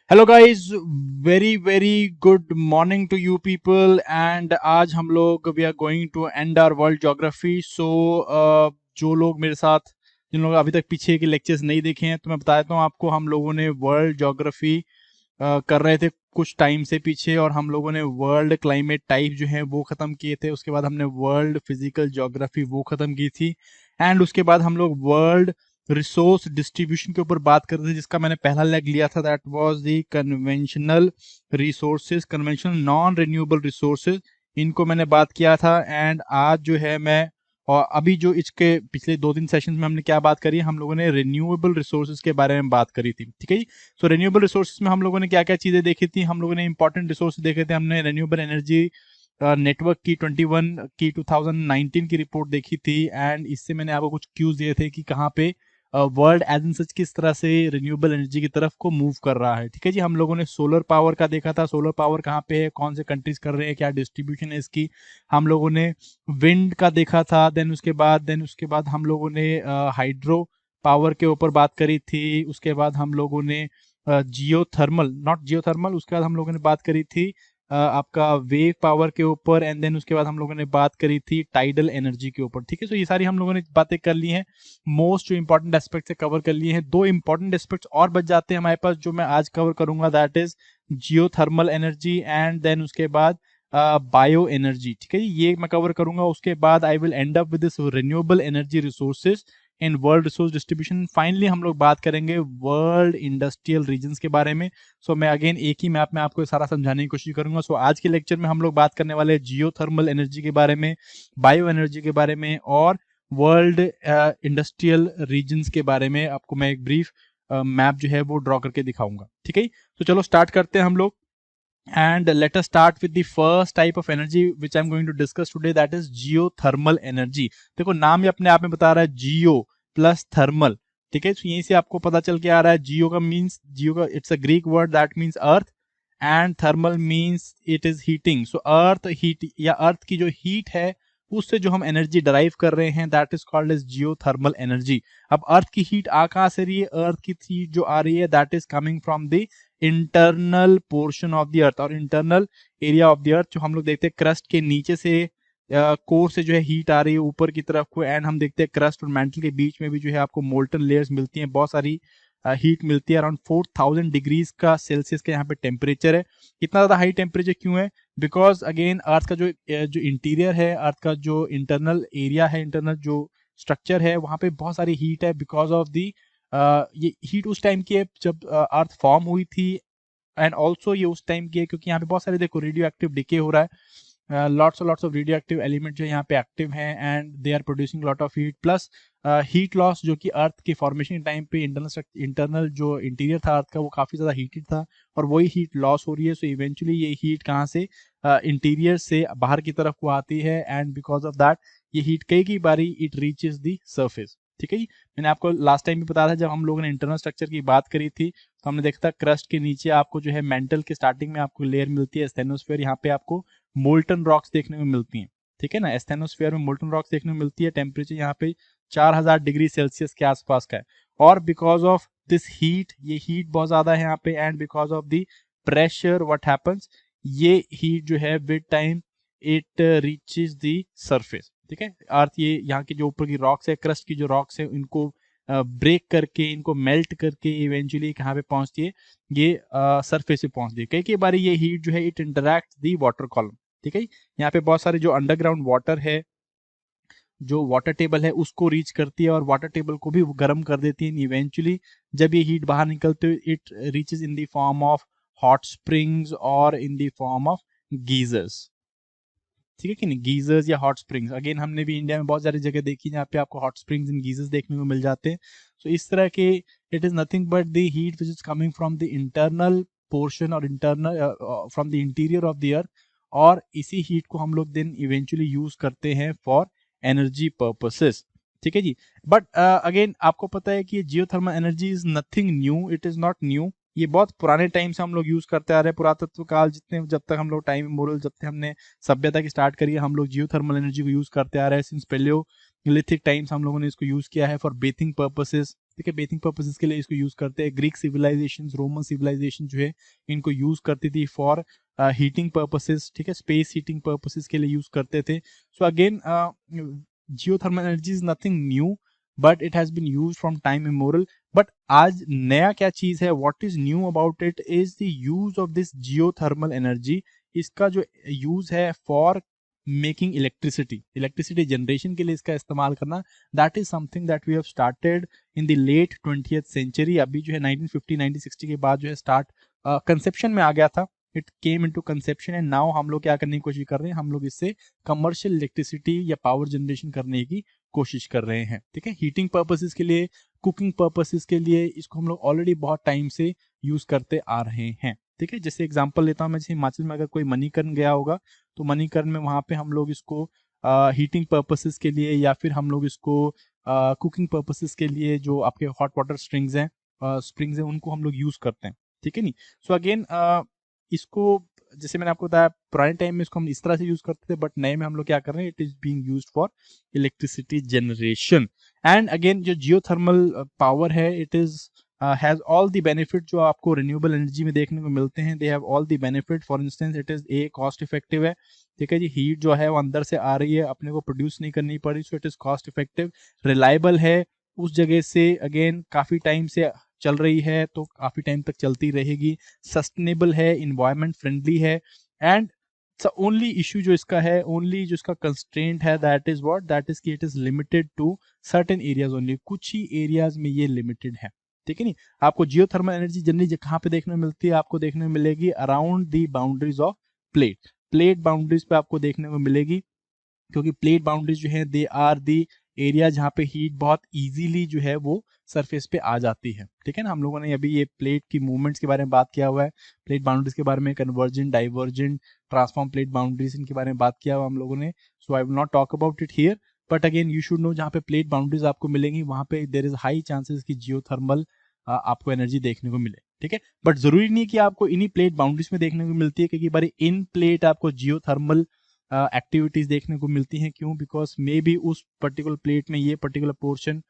Hello guys, very very good morning to you people. And आज हम लोग we are going to end our world geography. So जो लोग मेरे साथ, जिन लोग अभी तक पीछे के लेक्चर्स नहीं देखे हैं, तो मैं बता देता हूँ आपको। हम लोगों ने वर्ल्ड ज्योग्राफी कर रहे थे कुछ टाइम से पीछे, और हम लोगों ने वर्ल्ड क्लाइमेट टाइप जो है वो ख़त्म किए थे। उसके बाद हमने वर्ल्ड फिजिकल ज्योग्राफी वो ख़त्म की थी। एंड उसके बाद हम लोग वर्ल्ड रिसोर्स डिस्ट्रीब्यूशन के ऊपर बात कर रहे थे, जिसका मैंने पहला लेग लिया था, that was the conventional resources, conventional non renewable resources. इनको मैंने बात किया था। एंड आज जो है मैं, और अभी जो इसके पिछले 2-3 सेशन में हमने क्या बात करी, हम लोगों ने रिन्यूएबल रिसोर्सेज के बारे में बात करी थी। ठीक है जी। सो रिन्यूएबल रिसोर्सेज में हम लोगों ने क्या क्या चीजें देखी थी, हम लोगों ने इंपॉर्टेंट रिसोर्स देखे थे। हमने रिन्यूएबल एनर्जी नेटवर्क की 21 की 2019 की रिपोर्ट देखी थी। एंड इससे मैंने आपको कुछ क्यूज दिए थे कि कहाँ पे वर्ल्ड एज इन सच किस तरह से रिन्यूएबल एनर्जी की तरफ को मूव कर रहा है। ठीक है जी। हम लोगों ने सोलर पावर का देखा था, सोलर पावर कहाँ पे है, कौन से कंट्रीज कर रहे हैं, क्या डिस्ट्रीब्यूशन है इसकी। हम लोगों ने विंड का देखा था। देन उसके बाद हम लोगों ने हाइड्रो पावर के ऊपर बात करी थी। उसके बाद हम लोगों ने जियोथर्मल, नॉट जियोथर्मल, उसके बाद हम लोगों ने बात करी थी आपका वेव पावर के ऊपर। एंड देन उसके बाद हम लोगों ने बात करी थी टाइडल एनर्जी के ऊपर। ठीक है। तो ये सारी हम लोगों ने बातें कर ली हैं, मोस्ट जो इंपॉर्टेंट एस्पेक्ट से कवर कर लिए हैं। दो इंपॉर्टेंट एस्पेक्ट्स और बच जाते हैं हमारे पास, जो मैं आज कवर करूंगा, that is geothermal energy and then उसके बाद बायो एनर्जी। ठीक है, ये मैं कवर करूंगा। उसके बाद I will and up with this renewable energy resources in world resource distribution. Finally हम लोग बात करेंगे वर्ल्ड इंडस्ट्रियल रीजन्स के बारे में। सो मैं अगेन एक ही मैप में आपको सारा समझाने की कोशिश करूंगा। सो आज के लेक्चर में हम लोग बात करने वाले जियोथर्मल एनर्जी के बारे में, बायो एनर्जी के बारे में, और वर्ल्ड इंडस्ट्रियल रीजन्स के बारे में। आपको मैं एक ब्रीफ मैप जो है वो ड्रॉ करके दिखाऊंगा। ठीक है, तो चलो स्टार्ट करते हैं हम लोग। And let us start with the first type of energy which I'm going to discuss today, that is geothermal energy। देखो नाम ही अपने आप में बता रहा है, जियो प्लस थर्मल। ठीक है, तो यहीं से आपको पता चल के आ रहा है, जियो का मीन्स, जियो का it's a Greek word that means earth, and thermal means it is heating. So earth heat, या अर्थ की जो हीट है उससे जो हम एनर्जी डराइव कर रहे हैं, that is called as geothermal energy. अब अर्थ की हीट आ कहां से रही है? अर्थ की हीट जो आ रही है that is coming from the internal portion of the earth, और internal area of the earth. जो हम लोग देखते हैं क्रस्ट के नीचे से, कोर से जो है हीट आ रही है ऊपर की तरफ को। एंड हम देखते हैं क्रस्ट और मैंटल के बीच में भी जो है आपको मोल्टन लेयर्स मिलती हैं, बहुत सारी हीट मिलती है। अराउंड 4000 डिग्रीज का सेल्सियस का यहाँ पे टेम्परेचर है। इतना ज्यादा हाई टेम्परेचर क्यों है? बिकॉज अगेन अर्थ का जो इंटीरियर है, अर्थ का जो इंटरनल एरिया है, इंटरनल जो स्ट्रक्चर है, वहां पे बहुत सारी हीट है बिकॉज ऑफ दी, ये हीट उस टाइम की है जब अर्थ फॉर्म हुई थी। एंड ऑल्सो ये उस टाइम की है क्योंकि यहाँ पे बहुत सारे, देखो, रेडियो एक्टिव डिके हो रहा है। Lots of radioactive element जो यहाँ पे एक्टिव हैं, and they are producing lot of heat, plus heat loss, जो कि अर्थ के फॉर्मेशन के टाइम पे इंटरनल जो इंटीरियर था अर्थ का वो काफी ज्यादा हीटेड था, और वही हीट लॉस हो रही है। सो इवेंचुअली ये हीट कहाँ से, इंटीरियर से बाहर की तरफ को आती है, एंड बिकॉज ऑफ दैट ये हीट कई बारी इट रीचेस द सर्फेस। ठीक है जी। मैंने आपको लास्ट टाइम भी बताया था, जब हम लोगों ने इंटरनल स्ट्रक्चर की बात करी थी, तो हमने देखा था क्रस्ट के नीचे आपको जो है मेंटल के स्टार्टिंग में आपको लेयर मिलती है स्टेनोस्फेयर, यहाँ पे आपको मोल्टन रॉक्स देखने को मिलती हैं। ठीक है ना, स्टेनोस्फेयर में मोल्टन रॉक्स देखने को मिलती है। टेम्परेचर यहाँ पे 4000 डिग्री सेल्सियस के आसपास का है, और बिकॉज ऑफ दिस हीट, ये हीट बहुत ज्यादा है यहाँ पे, and because of the pressure what happens, ये हीट जो है with time it reaches the surface. ठीक है, अर्थ, ये यहाँ की जो ऊपर की रॉक्स है, क्रस्ट की जो रॉक्स है, इनको ब्रेक करके, इनको मेल्ट करके इवेंचुअली कहाँ पे पहुंचती है, ये सरफेस पे पहुंचती है। कई बार ये हीट जो है it interact the water column. ठीक है, यहाँ पे बहुत सारे जो अंडरग्राउंड वाटर है, जो वाटर टेबल है, उसको रीच करती है, और वाटर टेबल को भी गर्म कर देती है। इवेंचुअली जब ये हीट बाहर निकलती है, it reaches in the form of hot springs और in the form of geysers. ठीक है कि नहीं, गीजर्स या हॉट स्प्रिंग्स। अगेन हमने भी इंडिया में बहुत सारी जगह देखी जहाँ पे आपको हॉट स्प्रिंग्स एंड गीजर्स देखने को मिल जाते हैं। सो इस तरह के, it is nothing but the heat which is coming from the internal portion, और internal from the interior of the earth, और इसी हीट को हम लोग देन इवेंचुअली यूज करते हैं फॉर एनर्जी पर्पसेस। ठीक है जी। बट अगेन आपको पता है कि geothermal energy is nothing new, it is not new. ये बहुत पुराने टाइम से हम लोग यूज करते आ रहे हैं, पुरातत्व काल, जितने, जब तक हम लोग टाइम इमोरल, जब तक हमने सभ्यता की स्टार्ट करी है, हम लोग जियोथर्मल एनर्जी को यूज करते आ रहे हैं। सिंस पैलियोलिथिक टाइम्स हम लोगों ने इसको यूज किया है फॉर बेथिंग पर्पसेस। ठीक है, बेथिंग पर्पसेस के लिए इसको यूज करते हैं। ग्रीक सिविलाइजेशन, रोमन सिविलाइजेशन जो है इनको यूज करती थी फॉर हीटिंग पर्पसेस, ठीक है, स्पेस हीटिंग पर्पसेस के लिए यूज करते थे। So again geothermal energy is nothing new but it has been use from time immemorial. But आज नया क्या चीज है, what is new about it is the use of this geothermal energy. इसका जो यूज है फॉर मेकिंग इलेक्ट्रिसिटी जनरेशन के लिए इसका इस्तेमाल करना, that is something that we have started in the late 20th century. अभी जो है 1950 1960 के बाद जो है स्टार्ट कंसेप्शन में आ गया था, it came into conception and now हम लोग क्या करने की कोशिश कर रहे हैं, हम लोग इससे कमर्शियल इलेक्ट्रिसिटी या पावर जनरेशन करने की कोशिश कर रहे हैं। ठीक है, हीटिंग पर्पसेस के लिए, कुकिंग पर्पसेस के लिए इसको हम लोग ऑलरेडी बहुत टाइम से यूज करते आ रहे हैं। ठीक है, जैसे एग्जांपल लेता हूं मैं, जैसे हिमाचल में अगर कोई मणिकर्ण गया होगा तो मणिकर्ण में वहां पे हम लोग इसको हीटिंग पर्पसेस के लिए या फिर हम लोग इसको कुकिंग पर्पसेस के लिए जो आपके हॉट वाटर स्प्रिंग्स हैं उनको हम लोग यूज करते हैं। ठीक है नी। सो अगेन इसको जैसे मैंने आपको बताया पुराने टाइम में इसको हम इस तरह से यूज करते थे, बट नए में हम लोग क्या कर रहे हैं, it is being used for electricity generation. And again जो जियोथर्मल पावर है, it is has all the benefit जो आपको रिन्यूएबल एनर्जी में देखने को मिलते हैं। They have all the benefit. For instance it is cost effective है। ठीक है जी, हीट जो है वो अंदर से आ रही है, अपने को प्रोड्यूस नहीं करनी पड़ी, सो it is cost effective. Reliable है, उस जगह से अगेन काफी टाइम से चल रही है तो काफी टाइम तक चलती रहेगी। सस्टेनेबल है, इन्वायरमेंट फ्रेंडली है। एंड ओनली इशू जो इसका है, ओनली जो इसका कंस्ट्रेंट है, that is what, that is कि it is limited to certain areas only. कुछ ही एरियाज में ये लिमिटेड है। ठीक है नी। आपको जियोथर्मल एनर्जी जनरली कहाँ पे देखने में मिलती है, आपको देखने में मिलेगी around the boundaries of plate boundaries पे आपको देखने को मिलेगी, क्योंकि प्लेट बाउंड्रीज जो है दे आर दी एरिया जहाँ पे हीट बहुत इजीली जो है वो सरफेस पे आ जाती है। ठीक है ना, हम लोगों ने अभी ये प्लेट की मूवमेंट्स के बारे में बात किया हुआ है, प्लेट बाउंड्रीज के बारे में, convergent, divergent, transform plate boundaries, इनके बारे में बात किया हुआ हम लोगों ने। So I will not talk about it here, but again you should know, जहाँ पे प्लेट बाउंड्रीज आपको मिलेंगी वहां पे देयर इज हाई चांसेस कि जियोथर्मल आपको एनर्जी देखने को मिले। ठीक है, बट जरूरी नहीं कि आपको इन्हीं प्लेट बाउंड्रीज में देखने को मिलती है, क्योंकि बारी इन प्लेट आपको जियोथर्मल एक्टिविटीज देखने को मिलती हैं। क्यों? बिकॉज मे बी उस पर्टिकुलर प्लेट में ये पर्टिकुलर पोर्शन,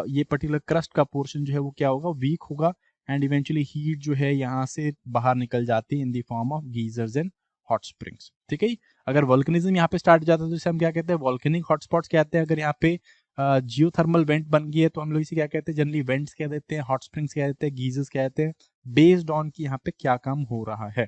ये पर्टिकुलर क्रस्ट का पोर्शन जो है वो क्या होगा, वीक होगा, एंड इवेंचुअली हीट जो है यहाँ से बाहर निकल जाती है इन the form of geysers and hot springs. ठीक है, अगर वोल्केनिज्म यहाँ पे स्टार्ट हो जाता है तो इसे हम क्या कहते हैं, वोल्केनिक हॉटस्पॉट्स कहते हैं। अगर यहाँ पे जियोथर्मल वेंट बन गई है तो हम लोग इसे क्या कहते हैं, जनरली वेंट्स कह देते हैं, हॉट स्प्रिंग्स कह देते हैं, गीजर्स कहते हैं, बेस्ड ऑन कि यहाँ पे क्या काम हो रहा है।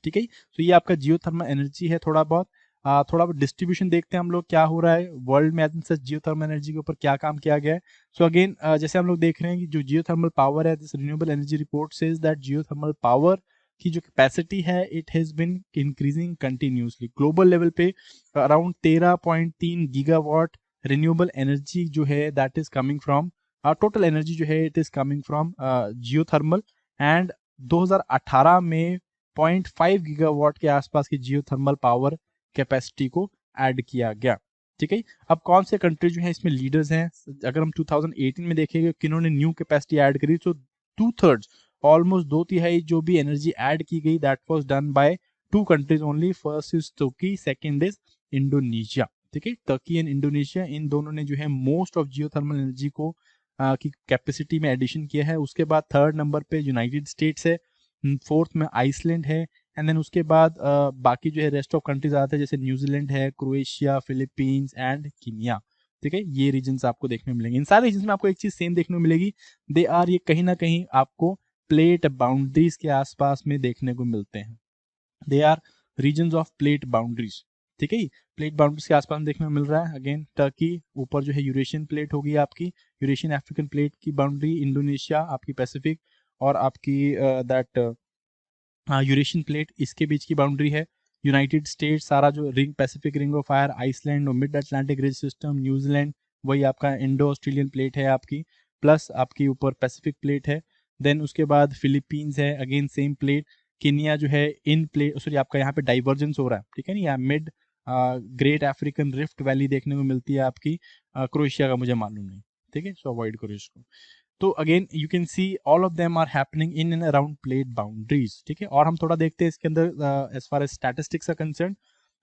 ठीक है, तो ये आपका जियोथर्मल एनर्जी है। थोड़ा बहुत डिस्ट्रीब्यूशन देखते हैं हम लोग क्या हो रहा है वर्ल्ड में, जियोथर्मल एनर्जी के ऊपर क्या काम किया गया है। सो अगेन जैसे हम लोग देख रहे हैं कि जो जियोथर्मल पावर है, this renewable energy report says that geothermal power की जो कैपेसिटी है, it has been increasing continuously. Global level पे अराउंड 13.3 गीगावाट रिन्यूएबल एनर्जी जो है that is coming from, total energy जो है it is coming from geothermal. And 2018 में 0.5 gigawatt के आसपास की जियोथर्मल पावर कैपेसिटी को ऐड किया गया। ठीक है, अब कौन से कंट्री जो है इसमें लीडर्स हैं, अगर हम 2018 में देखेंगे किन्होंने न्यू कैपेसिटी ऐड करी, तो 2/3 ऑलमोस्ट 2/3 जो भी एनर्जी ऐड की गई that was done by 2 countries only. First is तुर्की, सेकंड इज इंडोनेशिया। ठीक है, तुर्की एंड इंडोनेशिया, इन दोनों ने जो है मोस्ट ऑफ जियोथर्मल एनर्जी को की कैपेसिटी में एडिशन किया है। उसके बाद थर्ड नंबर पे यूनाइटेड स्टेट्स है, फोर्थ में आइसलैंड है, एंड देन उसके बाद बाकी जो है रेस्ट ऑफ कंट्रीज आते हैं, जैसे न्यूजीलैंड है, क्रोएशिया, फिलीपींस एंड कीनिया। ठीक है, ये रीजन्स आपको देखने में मिलेंगे। इन सारे रीजन्स में आपको एक चीज सेम देखने को मिलेगी, दे आर, ये कहीं ना कहीं आपको प्लेट बाउंड्रीज के आसपास में देखने को मिलते हैं। They are reasons of plate boundaries. ठीक है, प्लेट बाउंड्रीज के आसपास में देखने को मिल रहा है। अगेन टर्की ऊपर जो है यूरेशियन प्लेट होगी आपकी, यूरेशियन अफ्रीकन प्लेट की बाउंड्री, इंडोनेशिया आपकी पैसिफिक, और आपकी दैट यूरेशियन प्लेट इसके बीच की बाउंड्री है। यूनाइटेड स्टेट सारा जो ring, Pacific ring of fire, Iceland और mid Atlantic ridge system, New Zealand वही आपका इंडो ऑस्ट्रेलियन प्लेट है आपकी, प्लस आपकी ऊपर पैसिफिक प्लेट है। देन उसके बाद फिलीपींस है, अगेन सेम प्लेट। केनिया जो है इन प्लेट, सॉरी आपका यहाँ पे डाइवर्जेंस हो रहा है। ठीक है ना, यहाँ mid great African rift valley देखने को मिलती है आपकी। क्रोएशिया का मुझे मालूम नहीं। ठीक है, सो अवॉइड करो इसको। तो again you can see all of them are happening in and around plate boundaries. ठीक है, और हम थोड़ा देखते हैं इसके अंदर as far as statistics are concern.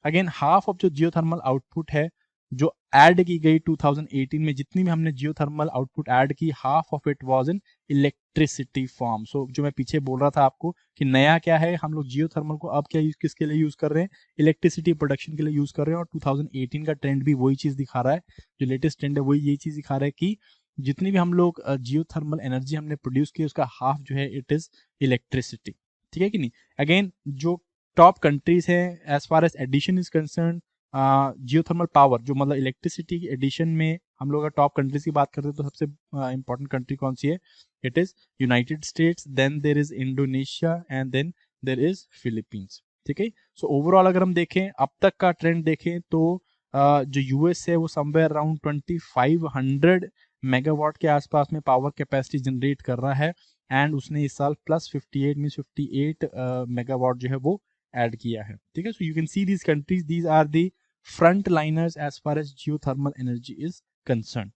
Again half of जो जियोथर्मल आउटपुट है जो ऐड की गई 2018 में, जितनी भी हमने जियोथर्मल आउटपुट ऐड की, half of it was in electricity form. So जो मैं पीछे बोल रहा था आपको कि नया क्या है, हम लोग जियोथर्मल को अब क्या किसके लिए यूज कर रहे हैं, इलेक्ट्रिसिटी प्रोडक्शन के लिए यूज कर रहे हैं। और 2018 का ट्रेंड भी वही चीज दिखा रहा है, जो लेटेस्ट ट्रेंड है वही यही चीज दिखा रहा है कि जितनी भी हम लोग जियोथर्मल एनर्जी हमने प्रोड्यूस की, उसका हाफ जो है इट इज इलेक्ट्रिसिटी। ठीक है कि नहीं। अगेन जो टॉप कंट्रीज है as far as addition is concern, geothermal power, जो मतलब इलेक्ट्रिसिटी की एडिशन में हम लोग अगर टॉप कंट्रीज की बात करते हैं तो सबसे इंपॉर्टेंट कंट्री कौन सी है, it is United States, then there is Indonesia and then there is Philippines. ठीक है। सो ओवरऑल अगर हम देखें अब तक का ट्रेंड देखें तो जो यूएस है वो समवेयर अराउंड 2500 मेगावाट के आसपास में पावर कैपेसिटी जनरेट कर रहा है, एंड उसने इस साल प्लस 58 मीन 58 मेगावाट जो है वो ऐड किया है। ठीक है। So you can see these countries, these are the front liners as far as geothermal energy is concern,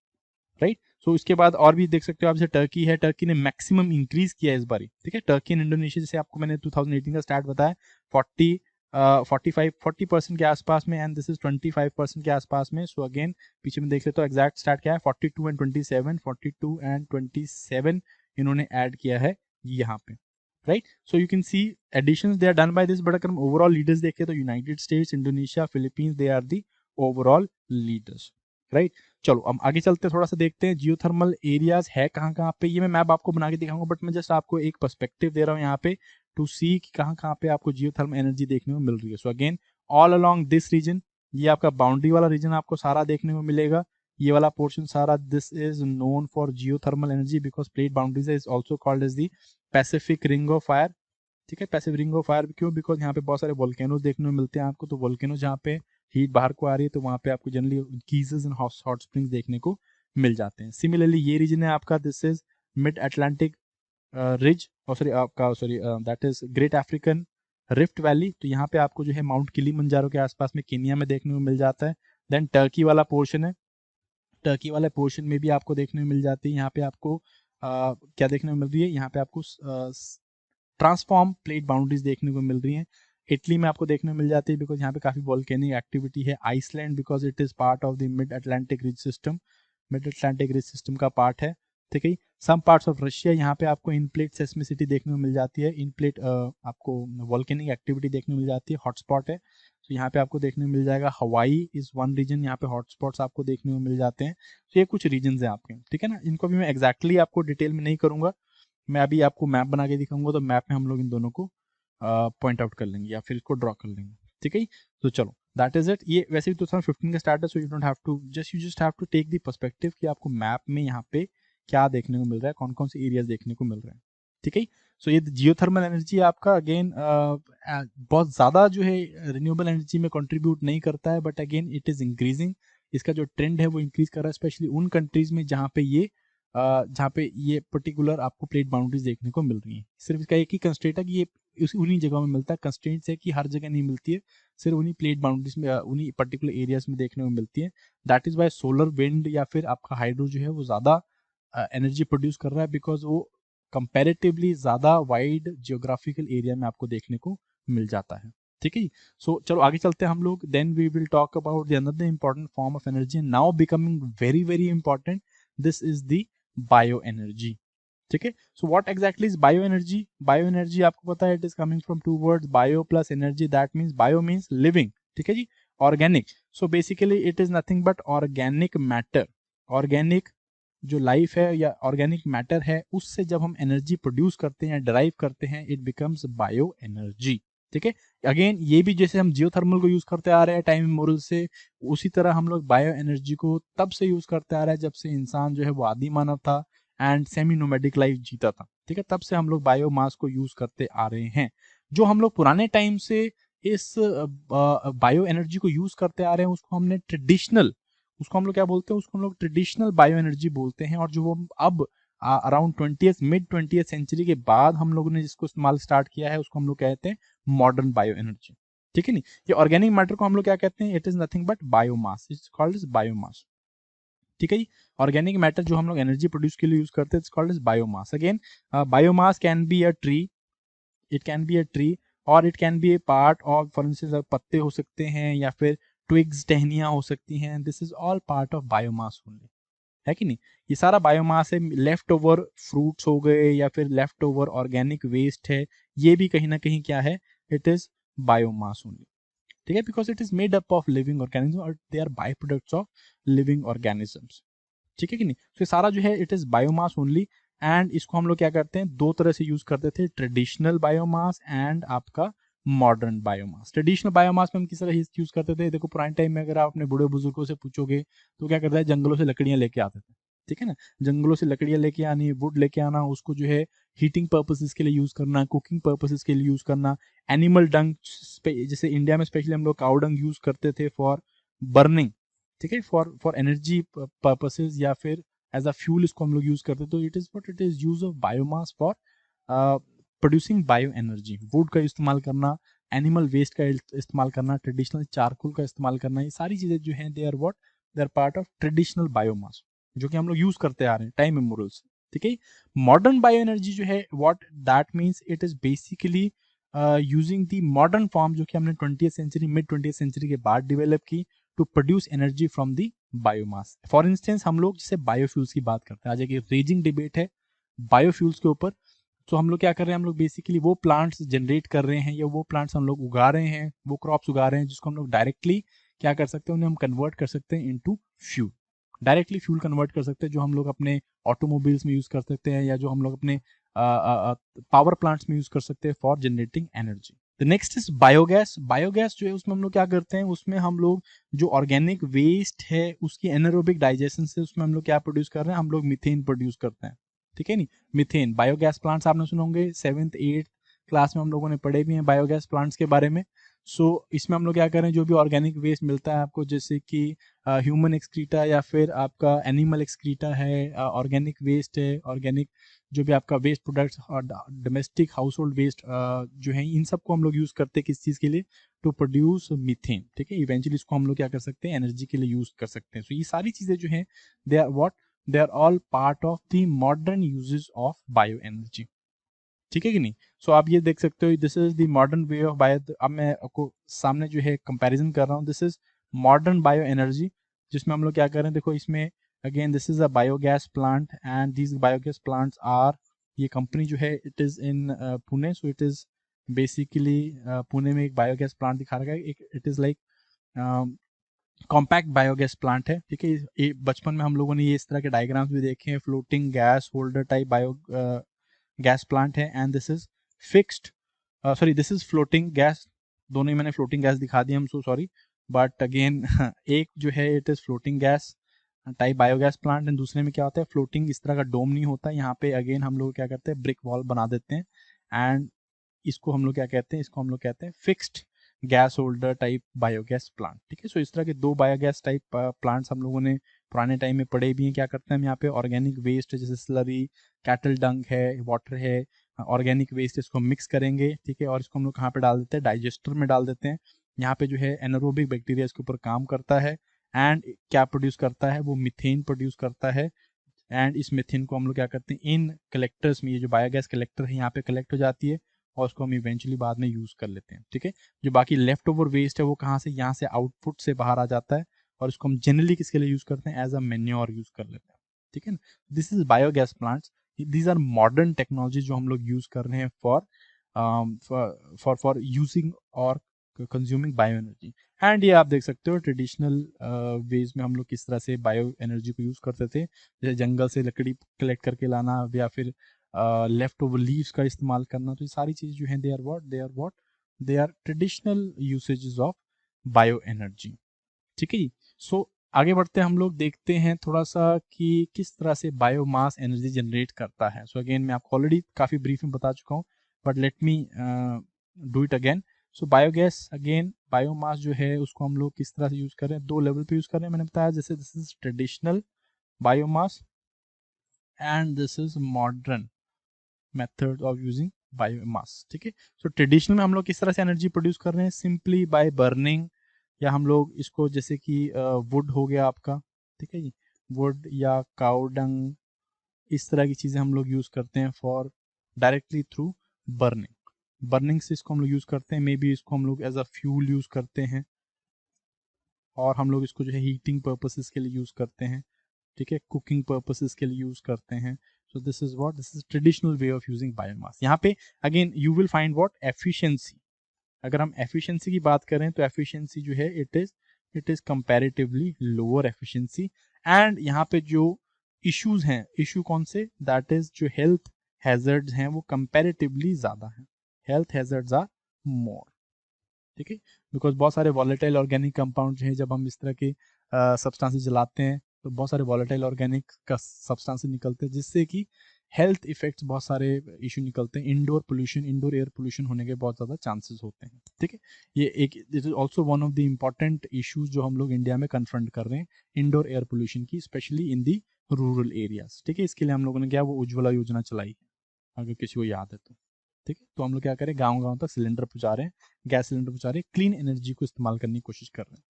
right. So इसके बाद और भी देख सकते हो आप, जैसे टर्की है, टर्की ने मैक्सिमम इंक्रीज किया इस बारी। ठीक है। टर्की एंड इंडोनेशिया, जैसे आपको मैंने 2018 का स्टार्ट बताया 40% के आसपास में, एंड दिस इज 25% के आसपास में। सो अगेन पीछे में देख लेते हो एग्जैक्ट स्टार्ट क्या है, 42 एंड 27, 42 एंड 27 इन्होंने ऐड किया है यहाँ पे, right. So you can see additions they are done by this, but अगर हम ओवरऑल लीडर्स देखें तो United States, Indonesia, Philippines, they are the overall leaders, right. चलो अब आगे चलते थोड़ा सा देखते हैं जियोथर्मल एरियाज है कहाँ कहाँ पे। ये मैं मैप आपको बना के दिखाऊंगा, बट मैं जस्ट आपको एक पर्सपेक्टिव दे रहा हूँ यहाँ पे टू सी कि कहाँ कहाँ पे आपको जियोथर्मल एनर्जी देखने को मिल रही है। So again all along this region, ये आपका बाउंड्री वाला रीजन आपको सारा देखने को मिलेगा। ये वाला पोर्शन सारा, this is known for geothermal energy because plate boundaries is also called as the Pacific ring of fire. ठीक है। पैसिफिक रिंग ऑफ फायर क्यों, बिकॉज यहाँ पे बहुत सारे वोल्केनोज देखने को मिलते हैं आपको। तो वोल्केनोज जहाँ पे हीट बाहर को आ रही है तो वहाँ पे आपको generally geysers and hot springs देखने को मिल जाते हैं। सिमिलरली ये रीजन है आपका, this is mid Atlantic ridge, और सॉरी आपका sorry that is great African rift valley. तो यहाँ पे आपको जो है माउंट किलिमंजारो के आसपास में केनिया में देखने को मिल जाता है। देन टर्की वाला पोर्शन है, टर्की वाले पोर्शन में भी आपको देखने को मिल जाती है। यहाँ पे आपको क्या देखने को मिल रही है, यहाँ पे आपको ट्रांसफॉर्म प्लेट बाउंड्रीज देखने को मिल रही हैं। इटली में आपको देखने को मिल जाती है बिकॉज यहाँ पे काफी वॉल्केनिक एक्टिविटी है। Iceland because it is part of the mid Atlantic ridge system, mid Atlantic ridge system का पार्ट है। ठीक है। सम पार्ट्स ऑफ रशिया, यहाँ पे आपको इन प्लेट सेस्मिसिटी देखने को मिल जाती है। इन प्लेट आपको वॉल्केनिक एक्टिविटी देखने को मिल जाती है, हॉटस्पॉट है। तो यहाँ पे आपको देखने को मिल जाएगा। हवाई इज वन रीजन, यहाँ पे हॉटस्पॉट्स आपको देखने को मिल जाते हैं। तो ये कुछ रीजन है आपके, ठीक है ना। इनको भी मैं एक्जैक्टली आपको डिटेल में नहीं करूंगा, मैं अभी आपको मैप बना के दिखाऊंगा, तो मैप में हम लोग इन दोनों को पॉइंट आउट कर लेंगे या फिर इसको ड्रॉ कर लेंगे। ठीक है। तो चलो दैट इज इट। ये वैसे भी 2015 का स्टार्ट है, so you don't have to you just have to take the perspective कि आपको मैप में यहाँ पे क्या देखने को मिल रहा है, कौन कौन से एरियाज देखने को मिल रहे हैं। ठीक है। सो ये जियोथर्मल एनर्जी आपका अगेन बहुत ज़्यादा जो है रिन्यूएबल एनर्जी में कंट्रीब्यूट नहीं करता है, but again it is increasing. इसका जो ट्रेंड है वो इंक्रीज कर रहा है, स्पेशली उन कंट्रीज में जहाँ पे ये पर्टिकुलर आपको प्लेट बाउंड्रीज देखने को मिल रही हैं। सिर्फ इसका एक ही कंस्ट्रेंट है कि ये उन्हीं जगहों में मिलता है। कंस्ट्रेंट्स है कि हर जगह नहीं मिलती है, सिर्फ उन्हीं प्लेट बाउंड्रीज में, उन्हीं पर्टिकुलर एरियाज में देखने को मिलती है। That is why solar wind या फिर आपका हाइड्रो जो है वो ज़्यादा एनर्जी प्रोड्यूस कर रहा है, बिकॉज वो कंपेरेटिवली ज़्यादा वाइड जियोग्राफिकल एरिया में आपको देखने को मिल जाता है। ठीक है। सो चलो आगे चलते हैं हम लोग। Then we will talk about the another important form of energy, now becoming very very important, this is the bio energy. ठीक है। So what exactly is bio energy? Bio energy आपको पता है it is coming from two words, bio plus energy, that means bio means living. ठीक है जी। Organic, so basically it is nothing but organic matter. Organic जो life है या organic matter है, उससे जब हम एनर्जी प्रोड्यूस करते हैं, डराइव करते हैं, इट बिकम्स बायो एनर्जी। ठीक है। अगेन ये भी जैसे हम जियोथर्मल को यूज करते आ रहे हैं टाइम इमोरल से, उसी तरह हम लोग बायो एनर्जी को तब से यूज करते आ रहे हैं जब से इंसान जो है वो आदि मानव था एंड सेमी नोमैडिक लाइफ जीता था। ठीक है। तब से हम लोग बायोमास को यूज करते आ रहे हैं। जो हम लोग पुराने टाइम से इस बायो एनर्जी को यूज करते आ रहे हैं, उसको हमने ट्रेडिशनल, उसको हम लोग क्या बोलते हैं, उसको हम लोग ट्रेडिशनल बायो एनर्जी बोलते हैं। और जो वो अब अराउंड मिड 20th सेंचुरी के बाद हम लोगों ने जिसको इस्तेमाल स्टार्ट किया है, उसको हम लोग कहते हैं मॉडर्न बायो एनर्जी। ठीक है नहीं। ये ऑर्गेनिक मैटर को हम लोग क्या कहते हैं, it is nothing but biomass, it's called is biomass. ठीक है जी। ऑर्गेनिक मैटर जो हम लोग एनर्जी प्रोड्यूस के लिए यूज करते हैं, it's called is biomass. Again biomass can be a tree, it can be a tree और it can be a part of, for instance पत्ते हो सकते हैं या फिर ट्विग्स, टहनियाँ हो सकती हैं, this is all part of biomass only, है कि नहीं। ये सारा बायोमास है, लेफ्ट ओवर फ्रूट्स हो गए या फिर लेफ्ट ओवर ऑर्गेनिक वेस्ट है, ये भी कहीं ना कहीं क्या है, इट इज बायोमास ओनली, ठीक है, because it is made up of living organism और they are by products of living organisms, ठीक है कि नहीं। तो ये सारा जो है it is biomass only, and इसको हम लोग क्या करते हैं, दो तरह से यूज करते थे, ट्रेडिशनल बायोमास एंड आपका मॉडर्न बायोमास। ट्रेडिशनल बायोमास में हम किस तरह यूज करते थे, देखो पुराने टाइम में अगर आप अपने बूढ़े बुजुर्गों से पूछोगे तो क्या करता है, जंगलों से लकड़ियां लेके आते थे, ठीक है ना, जंगलों से लकड़ियां लेके आनी, वुड लेके आना, उसको जो है हीटिंग पर्पसेस के लिए यूज करना, कुकिंग पर्पसेस के लिए यूज करना, एनिमल डंग, जैसे इंडिया में स्पेशली हम लोग काउ डंग यूज करते थे फॉर बर्निंग, ठीक है, फॉर एनर्जी पर्पसेस या फिर एज अ फ्यूल इसको हम लोग यूज करते हैं। तो it is what, it is use of biomass for producing bio energy, would का इस्तेमाल करना, एनिमल वेस्ट का इस्तेमाल करना, ट्रेडिशनल चारकोल का इस्तेमाल करना, ये सारी चीजें जो हैं they are what, they are part of traditional biomass, जो कि हम लोग यूज करते आ रहे हैं टाइम मेमोरियल से, ठीक है। मॉडर्न बायो एनर्जी जो है what that means, it is basically using the modern form जो कि हमने 20th century, mid 20th century के बाद डेवलप की to produce energy from the biomass. For instance हम लोग जैसे बायोफ्यूल्स की बात करते हैं, आज एक रेजिंग डिबेट है बायोफ्यूल्स के ऊपर, तो हम लोग क्या कर रहे हैं, हम लोग बेसिकली वो प्लांट्स जनरेट कर रहे हैं या वो प्लांट्स हम लोग उगा रहे हैं, वो क्रॉप्स उगा रहे हैं जिसको हम लोग डायरेक्टली क्या कर सकते हैं, उन्हें हम कन्वर्ट कर सकते हैं into fuel, directly fuel convert कर सकते हैं, जो हम लोग अपने ऑटोमोबाइल्स में यूज कर सकते हैं या जो हम लोग अपने पावर प्लांट्स में यूज कर सकते हैं for generating energy. The next is biogas. Biogas जो है उसमें हम लोग क्या करते हैं, उसमें हम लोग जो ऑर्गेनिक वेस्ट है उसकी एनारोबिक डाइजेशन से उसमें हम लोग क्या प्रोड्यूस कर रहे हैं, हम लोग मीथेन प्रोड्यूस करते हैं, ठीक है नहीं। मीथेन बायोगैस प्लांट्स आपने सुने होंगे, 7th 8th क्लास में हम लोगों ने पढ़े भी हैं बायोगैस प्लांट्स के बारे में। इसमें हम लोग क्या करें, जो भी ऑर्गेनिक वेस्ट मिलता है आपको, जैसे कि ह्यूमन एक्सक्रीटा या फिर आपका एनिमल एक्सक्रीटा है, ऑर्गेनिक वेस्ट है, ऑर्गेनिक जो भी आपका वेस्ट प्रोडक्ट्स और डोमेस्टिक हाउस होल्ड वेस्ट जो है, इन सबको हम लोग यूज करते हैं किस चीज के लिए, टू प्रोड्यूस मीथेन, ठीक है। इवेंचुअली इसको हम लोग क्या कर सकते हैं, एनर्जी के लिए यूज कर सकते हैं। ये सारी चीजें जो है they are what, they are all part of the modern usages of bio energy, ठीक है कि नहीं। आप ये देख सकते हो, this is the modern way of bio, अब मैं आपको सामने जो है कंपैरिजन कर रहा हूँ, this is modern bio energy, जिसमें हम लोग क्या कर रहे हैं, देखो इसमें again this is a biogas plant and these biogas plants are, ये कंपनी जो है it is in Pune, so it is basically Pune में एक बायोगैस प्लांट दिखा रखा है, it is like compact biogas plant है, ठीक है। ये बचपन में हम लोगों ने ये इस तरह के डायग्राम्स भी देखे हैं, floating gas holder type bio gas plant है, and this is fixed, sorry this is floating gas, दोनों ही मैंने फ्लोटिंग गैस दिखा दी, हम सो सॉरी, बट अगेन एक जो है it is floating gas type biogas plant, and दूसरे में क्या होता है, फ्लोटिंग इस तरह का डोम नहीं होता, यहाँ पे अगेन हम लोग क्या करते हैं, ब्रिक वॉल बना देते हैं, एंड इसको हम लोग क्या कहते हैं, इसको हम लोग कहते हैं fixed gas holder type biogas plant, ठीक है। इस तरह के दो बायोगैस टाइप प्लांट्स हम लोगों ने पुराने टाइम में पढ़े भी हैं। क्या करते हैं हम यहाँ पे, ऑर्गेनिक वेस्ट जैसे स्लरी, कैटल डंग है, वाटर है, ऑर्गेनिक वेस्ट इसको मिक्स करेंगे, ठीक है, और इसको हम लोग कहाँ पे डाल देते हैं, डाइजेस्टर में डाल देते हैं। यहाँ पे जो है एनारोबिक बैक्टीरिया इसके ऊपर काम करता है, एंड क्या प्रोड्यूस करता है, वो मीथेन प्रोड्यूस करता है, एंड इस मीथेन को हम लोग क्या करते हैं, इन कलेक्टर्स में, ये जो बायोगैस कलेक्टर है यहाँ पे कलेक्ट हो जाती है, और उसको हम इवेंचुअली बाद में यूज कर लेते हैं, ठीक है। जो बाकी लेफ्ट ओवर वेस्ट है वो कहाँ से, यहाँ से आउटपुट से बाहर आ जाता है, और इसको हम जनरली किसके लिए यूज करते हैं, एज अ मेन्योर यूज कर लेते हैं, ठीक है ना। This is biogas plants, these are modern technology जो हम लोग यूज कर रहे हैं फॉर फॉर यूजिंग और कंज्यूमिंग बायो एनर्जी। एंड ये आप देख सकते हो ट्रेडिशनल वेज में हम लोग किस तरह से बायो एनर्जी को यूज करते थे, जैसे जंगल से लकड़ी कलेक्ट करके लाना या फिर लेफ्ट ओवर लीव्स का इस्तेमाल करना। तो ये सारी चीज़ जो है they are traditional usages of bio energy, ठीक है जी। आगे बढ़ते हैं, हम लोग देखते हैं थोड़ा सा कि किस तरह से बायोमास एनर्जी जनरेट करता है। अगेन मैं आपको ऑलरेडी काफ़ी ब्रीफ में बता चुका हूँ, but let me do it again. Biogas again, biomass जो है उसको हम लोग किस तरह से यूज़ करें, दो लेवल पे यूज़ करें, मैंने बताया, जैसे this is traditional biomass and this is modern method of using biomass, ठीक है। ट्रेडिशनल में हम लोग किस तरह से एनर्जी प्रोड्यूस कर रहे हैं, सिंपली बाय बर्निंग, या हम लोग इसको जैसे कि वुड हो गया आपका, ठीक है जी, वुड या काउ डंग, इस तरह की चीज़ें हम लोग यूज़ करते हैं फॉर डायरेक्टली थ्रू बर्निंग से इसको हम लोग यूज़ करते हैं, मे बी इसको हम लोग एज अ फ्यूल यूज़ करते हैं, और हम लोग इसको जो है हीटिंग पर्पसेस के लिए यूज़ करते हैं, ठीक है, कुकिंग पर्पसेस के लिए यूज़ करते हैं. सो this is traditional way of using biomass. यहाँ पे again you will find what efficiency. अगर हम एफिशिएंसी की बात करें तो एफिशिएंसी जो है it is comparatively lower efficiency. And यहाँ पे जो इश्यूज हैं, इशू कौन से, दैट इज जो हेल्थ हैजर्ड्स हैं वो कंपैरेटिवली ज़्यादा हैं. हेल्थ हैजर्ड्स आर मोर, ठीक है, बिकॉज बहुत सारे वॉलेटाइल ऑर्गेनिक कंपाउंड जो है, जब हम इस तरह के सब्सटेंसेस जलाते हैं तो बहुत सारे वॉलेटाइल ऑर्गेनिक का सब्सटेंसेस निकलते हैं जिससे कि हेल्थ इफेक्ट्स बहुत सारे इशू निकलते हैं. इंडोर एयर पोल्यूशन होने के बहुत ज़्यादा चांसेस होते हैं, ठीक है. ये एक this is also one of the important issues जो हम लोग इंडिया में कन्फ्रंट कर रहे हैं, इंडोर एयर पोल्यूशन की, specially in the rural areas, ठीक है. इसके लिए हम लोगों ने क्या वो उज्ज्वला योजना चलाई है, अगर किसी को याद है तो, ठीक है. तो हम लोग क्या करें, गांव गांव तक सिलेंडर पहुंचा रहे हैं, गैस सिलेंडर पहुंचा रहे हैं, क्लीन एनर्जी को इस्तेमाल करने की कोशिश कर रहे हैं.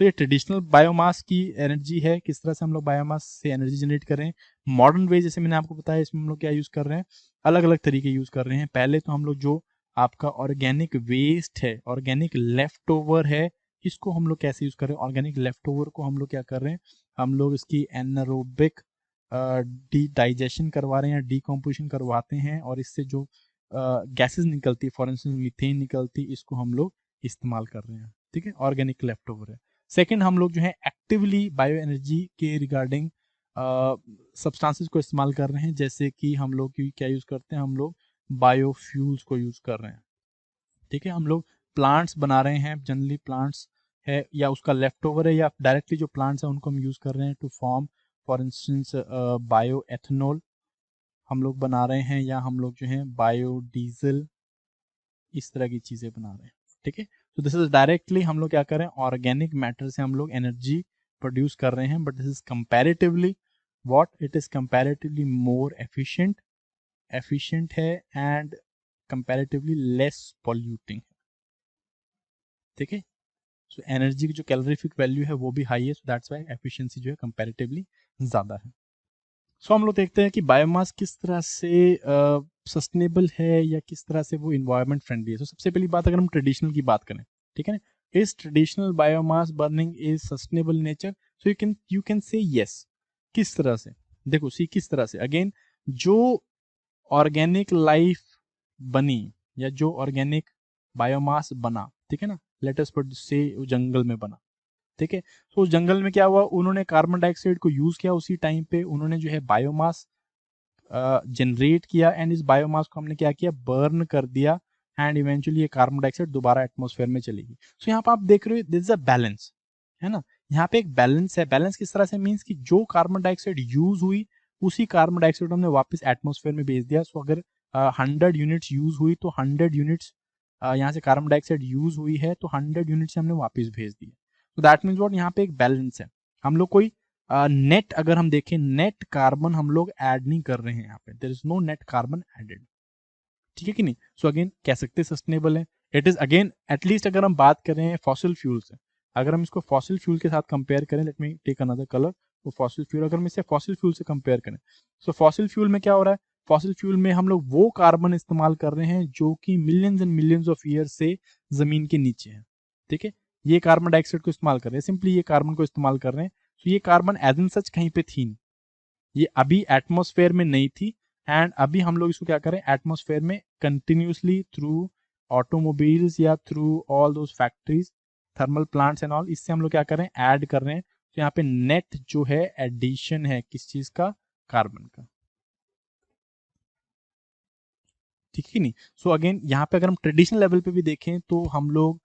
सो ये ट्रेडिशनल बायोमास की एनर्जी है, किस तरह से हम लोग बायोमास से एनर्जी जनरेट कर रहे हैं. मॉडर्न वे जैसे मैंने आपको बताया, इसमें हम लोग क्या यूज कर रहे हैं, अलग अलग तरीके यूज कर रहे हैं. पहले तो हम लोग जो आपका ऑर्गेनिक वेस्ट है, ऑर्गेनिक लेफ्ट ओवर है, इसको हम लोग कैसे यूज कर रहे हैं. ऑर्गेनिक लेफ्ट ओवर को हम लोग क्या कर रहे हैं, हम लोग इसकी एनारोबिक डाइजेशन करवा रहे हैं, डीकम्पोजिशन करवाते हैं, और इससे जो गैसेस निकलती, फॉर इंस्टेंस मीथेन निकलती, इसको हम लोग इस्तेमाल कर रहे हैं, ठीक है. ऑर्गेनिक लेफ्ट ओवर है. सेकेंड, हम लोग जो है एक्टिवली बायो एनर्जी के रिगार्डिंग सब्सटेंसेस को इस्तेमाल कर रहे हैं, जैसे कि हम लोग क्या यूज करते हैं, हम लोग बायोफ्यूल्स को यूज कर रहे हैं, ठीक है. हम लोग प्लांट्स बना रहे हैं, जनरली प्लांट्स है या उसका लेफ्ट ओवर है, या डायरेक्टली जो प्लांट्स है उनको हम यूज कर रहे हैं to form for instance bio ethanol हम लोग बना रहे हैं, या हम लोग जो है बायोडीजल, इस तरह की चीजें बना रहे हैं, ठीक है. तो दिस इज डायरेक्टली हम लोग क्या कर रहे हैं, ऑर्गेनिक मैटर से हम लोग एनर्जी प्रोड्यूस कर रहे हैं, but this is comparatively what, it is comparatively more efficient है, एंड कंपैरेटिवली लेस पॉल्यूटिंग, ठीक है. सो एनर्जी की जो कैलोरीफिक वैल्यू है वो भी हाई है, सो दैट्स व्हाई एफिशिएंसी जो है कंपैरेटिवली ज्यादा है. सो हम लोग देखते हैं कि बायोमास किस तरह से सस्टेनेबल है, या किस तरह से वो इन्वायरमेंट फ्रेंडली है. तो सबसे पहली बात, अगर हम ट्रेडिशनल की बात करें, ठीक है ना, is traditional biomass burning is sustainable nature. So you can से यस. किस तरह से, देखो सी किस तरह से, अगेन जो ऑर्गेनिक लाइफ बनी, या जो ऑर्गेनिक बायोमास बना, ठीक है ना, लेट अस पुट से जंगल में बना, ठीक है. तो उस जंगल में क्या हुआ, उन्होंने कार्बन डाइऑक्साइड को यूज किया, उसी टाइम पे उन्होंने जो है बायोमास जनरेट किया, एंड इस बायोमास को हमने क्या किया, बर्न कर दिया, एंड इवेंचुअली ये कार्बन डाइऑक्साइड दोबारा एटमॉस्फेयर में चलेगी. सो यहाँ पे आप देख रहे हो दिस इज अ बैलेंस, है ना. यहाँ पे एक बैलेंस है. बैलेंस किस तरह से, मीन्स कि जो कार्बन डाइऑक्साइड यूज हुई, उसी कार्बन डाइऑक्साइड हमने वापस एटमॉस्फेयर में भेज दिया. सो अगर 100 यूनिट्स यूज हुई तो 100 यूनिट्स यहाँ से कार्बन डाइऑक्साइड यूज हुई है, तो 100 यूनिट्स हमने वापस भेज दिए. तो दैट मीन्स व्हाट, यहाँ पे एक बैलेंस है. हम लोग कोई नेट अगर हम देखें, नेट कार्बन हम लोग ऐड नहीं कर रहे हैं यहाँ पे, there is no net carbon added, ठीक है कि नहीं. सो अगेन कह सकते सस्टेनेबल है. इट इज अगेन एटलीस्ट अगर हम बात करें फॉसिल फ्यूल से, अगर हम इसको फॉसिल फ्यूल के साथ कंपेयर करें, let me take another colour. तो फॉसिल फ्यूल, अगर हम इसे फॉसिल फ्यूल से कंपेयर करें, सो फॉसिल फ्यूल में क्या हो रहा है, फॉसिल फ्यूल में हम लोग वो कार्बन इस्तेमाल कर रहे हैं जो कि millions and millions of year से जमीन के नीचे है, ठीक है. ये कार्बन डाइऑक्साइड को इस्तेमाल कर रहे हैं, सिंपली ये कार्बन को इस्तेमाल कर रहे हैं. तो ये कार्बन एज इन सच कहीं पे थी नहीं, ये अभी एटमॉस्फेयर में नहीं थी, एंड अभी हम लोग इसको क्या करें, एटमॉस्फेयर में कंटिन्यूसली थ्रू ऑटोमोबाइल्स या through all those factories, thermal plants and all, इससे हम लोग क्या कर रहे हैं, ऐड कर रहे हैं. तो यहाँ पे नेट जो है एडिशन है किस चीज का, कार्बन का, ठीक है नहीं. सो अगेन यहाँ पे अगर हम ट्रेडिशनल लेवल पे भी देखें तो हम लोग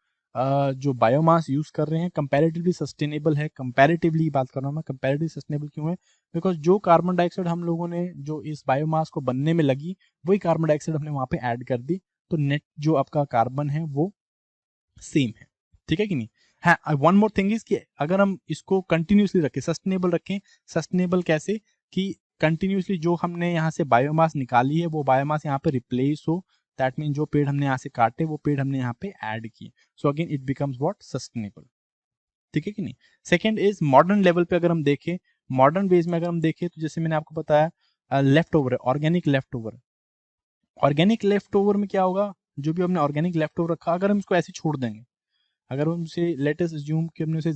जो बायोमास यूज कर रहे हैं कंपैरेटिवली सस्टेनेबल है. कंपैरेटिवली बात कर रहा हूँ मैं, कंपैरेटिवली सस्टेनेबल क्यों है, बिकॉज जो कार्बन डाइऑक्साइड हम लोगों ने जो इस बायोमास को बनने में लगी, वही कार्बन डाइऑक्साइड हमने वहां पे ऐड कर दी, तो नेट जो आपका कार्बन है वो सेम है, ठीक है कि नहीं. हाँ, वन मोर थिंग इज कि अगर हम इसको कंटिन्यूसली रखें, सस्टेनेबल रखें, सस्टेनेबल कैसे कि कंटिन्यूसली जो हमने यहाँ से बायोमास निकाली है वो बायोमास यहाँ पे रिप्लेस हो, दैट मीन जो पेड़ हमने यहाँ से काटे वो पेड़ हमने यहाँ पे ऐड किए. So again it becomes what, sustainable, ठीक है कि नहीं. सेकेंड इज मॉडर्न लेवल पे अगर हम देखें, मॉडर्न वेज में अगर हम देखें, तो जैसे मैंने आपको बताया लेफ्ट ओवर है, organic left over. Organic left over में क्या होगा, जो भी हमने ऑर्गेनिक लेफ्ट ओवर रखा, अगर हम इसको ऐसे छोड़ देंगे, अगर उनसे लेट अस अज्यूम कि हमने उसे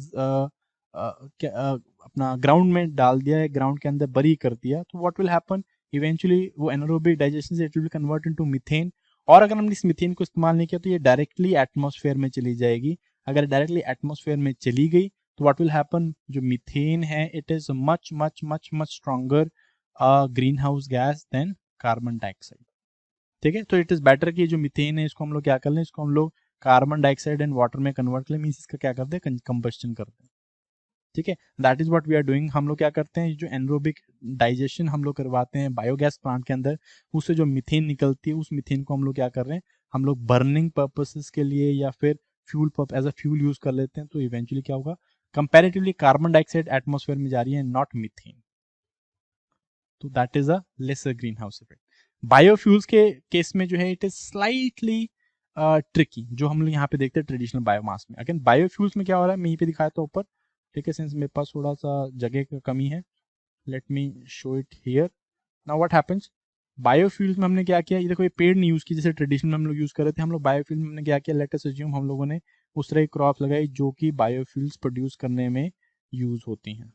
अपना ग्राउंड में डाल दिया है, ग्राउंड के अंदर बरी कर दिया, तो व्हाट विल हैपन, इवेंचुअली वो एनारोबिक डाइजेशन से it will convert into methane, और अगर हमने इस मीथेन को इस्तेमाल नहीं किया तो ये डायरेक्टली एटमॉस्फेयर में चली जाएगी। अगर डायरेक्टली एटमॉस्फेयर में चली गई तो व्हाट विल हैपन, जो मीथेन है it is much much much much stronger green house gas than carbon dioxide. ठीक है, तो इट इज बेटर कि जो मीथेन है इसको हम लोग क्या कर लें, इसको हम लोग कार्बन डाइऑक्साइड एंड वाटर में कन्वर्ट कर लें, मींस इसका क्या करते हैं, कंबस्टन करते हैं। ठीक है, that is what we are doing. हम लोग क्या करते हैं, जो एनरोबिक डाइजेशन हम लोग करवाते हैं बायोगैस प्लांट के अंदर, उससे जो मीथेन निकलती है उस मीथेन को हम लोग क्या कर रहे हैं, हम लोग बर्निंग पर्पसेस के लिए या फिर fuel as a fuel use कर लेते हैं। तो इवेंचुअली क्या होगा, कंपैरेटिवली कार्बन डाइऑक्साइड एटमॉस्फेयर में जा रही है, नॉट मीथेन, तो that is a lesser green house effect. Biofuels के केस में जो है इट इज स्लाइटली ट्रिकी, जो हम लोग यहाँ पे देखते हैं ट्रेडिशनल बायोमास में। अगेन बायोफ्यूल्स में क्या हो रहा है, मैं यहीं पे दिखाया था ऊपर। ठीक है, सिंस मेरे पास थोड़ा सा जगह की कमी है, let me show it here. Now what happens, biofuels में हमने क्या किया, ये देखो ये पेड़ नहीं यूज की जैसे ट्रेडिशनल हम लोग यूज कर रहे थे, हम लोग बायोफ्यूल में हमने क्या किया, लेट अस अज्यूम हम लोगों ने उस तरह की क्रॉप लगाई जो कि बायोफ्यूल्स प्रोड्यूस करने में यूज होती हैं।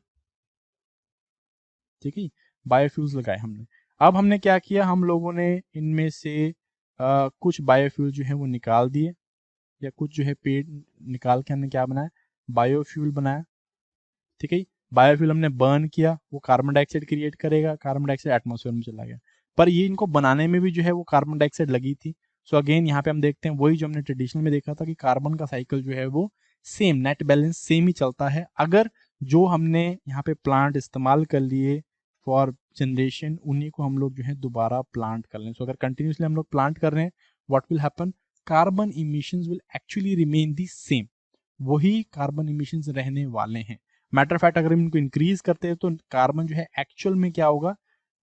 ठीक है, बायोफ्यूल्स लगाए हमने। अब हमने क्या किया, हम लोगों ने इनमें से कुछ बायोफ्यूल जो है वो निकाल दिए, या कुछ जो है पेड़ निकाल के हमने क्या बनाया, बायोफ्यूल बनाया। ठीक है, बायोफ्यूल हमने बर्न किया, वो कार्बन डाइऑक्साइड क्रिएट करेगा, कार्बन डाइऑक्साइड एटमॉस्फेयर में चला गया, पर ये इनको बनाने में भी जो है वो कार्बन डाइऑक्साइड लगी थी। सो अगेन यहाँ पे हम देखते हैं वही जो हमने ट्रेडिशनल में देखा था कि कार्बन का साइकिल जो है वो सेम, नेट बैलेंस सेम ही चलता है। अगर जो हमने यहाँ पे प्लांट इस्तेमाल कर लिए फॉर जनरेशन, उन्हीं को हम लोग जो है दोबारा प्लांट कर लें। सो अगर कंटिन्यूसली हम लोग प्लांट कर रहे हैं, what will happen, carbon emissions will actually remain the same, वही कार्बन इमिशंस रहने वाले हैं। मैटर ऑफ फैक्ट अगर हम इनको इंक्रीज करते हैं तो कार्बन जो है एक्चुअल में क्या होगा,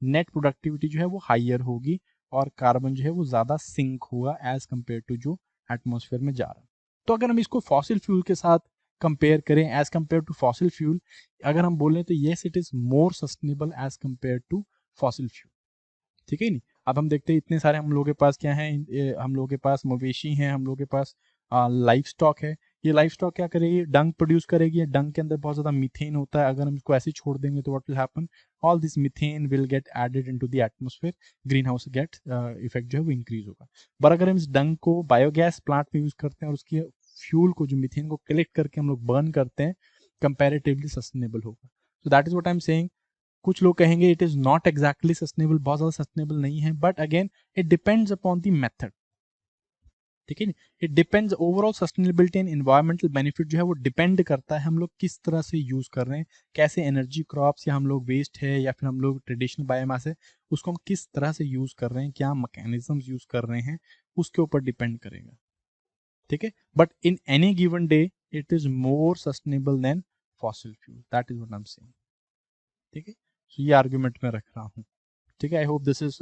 नेट प्रोडक्टिविटी जो है वो हाइयर होगी, और कार्बन जो है वो ज्यादा सिंक होगा एज कंपेयर टू जो एटमॉस्फेयर में जा रहा है। तो अगर हम इसको फॉसिल फ्यूल के साथ कंपेयर करें, as compare to fossil fuel, अगर हम बोलें तो yes it is more sustainable as compare to fossil fuel. ठीक है नहीं, अब हम देखते हैं इतने सारे हम लोगों के पास क्या है, हम लोगों के पास मवेशी हैं, हम लोगों के पास लाइफ स्टॉक है। ये लाइफ स्टॉक क्या करेगी, डंग प्रोड्यूस करेगी, डंग के अंदर बहुत ज्यादा मीथेन होता है। अगर हम इसको ऐसे छोड़ देंगे तो what will happen, all this methane will get added into the atmosphere, green house gas effect जो है वो इंक्रीज होगा। पर अगर हम इस डंग को बायोगैस प्लांट में यूज करते हैं और उसकी फ्यूल को, जो मीथेन को कलेक्ट करके हम लोग बर्न करते हैं, कंपेरेटिवली सस्टेनेबल होगा। सो that is what I am saying. कुछ लोग कहेंगे it is not exactly sustainable, बहुत ज्यादा सस्टेनेबल नहीं है, but again it depends upon the method. ठीक है, it depends, overall sustainability and environmental benefit जो है वो डिपेंड करता है हम लोग किस तरह से यूज कर रहे हैं, कैसे एनर्जी क्रॉप्स या हम लोग वेस्ट है या फिर हम लोग ट्रेडिशनल बायोमास है उसको हम किस तरह से यूज कर रहे हैं, क्या मैकेनिज्म यूज कर रहे हैं, उसके ऊपर डिपेंड करेगा। ठीक है, but in any given day it is more sustainable than fossil fuel, that is what I am saying. ठीक है, सो ये आर्ग्यूमेंट में रख रहा हूँ। ठीक है, I hope this is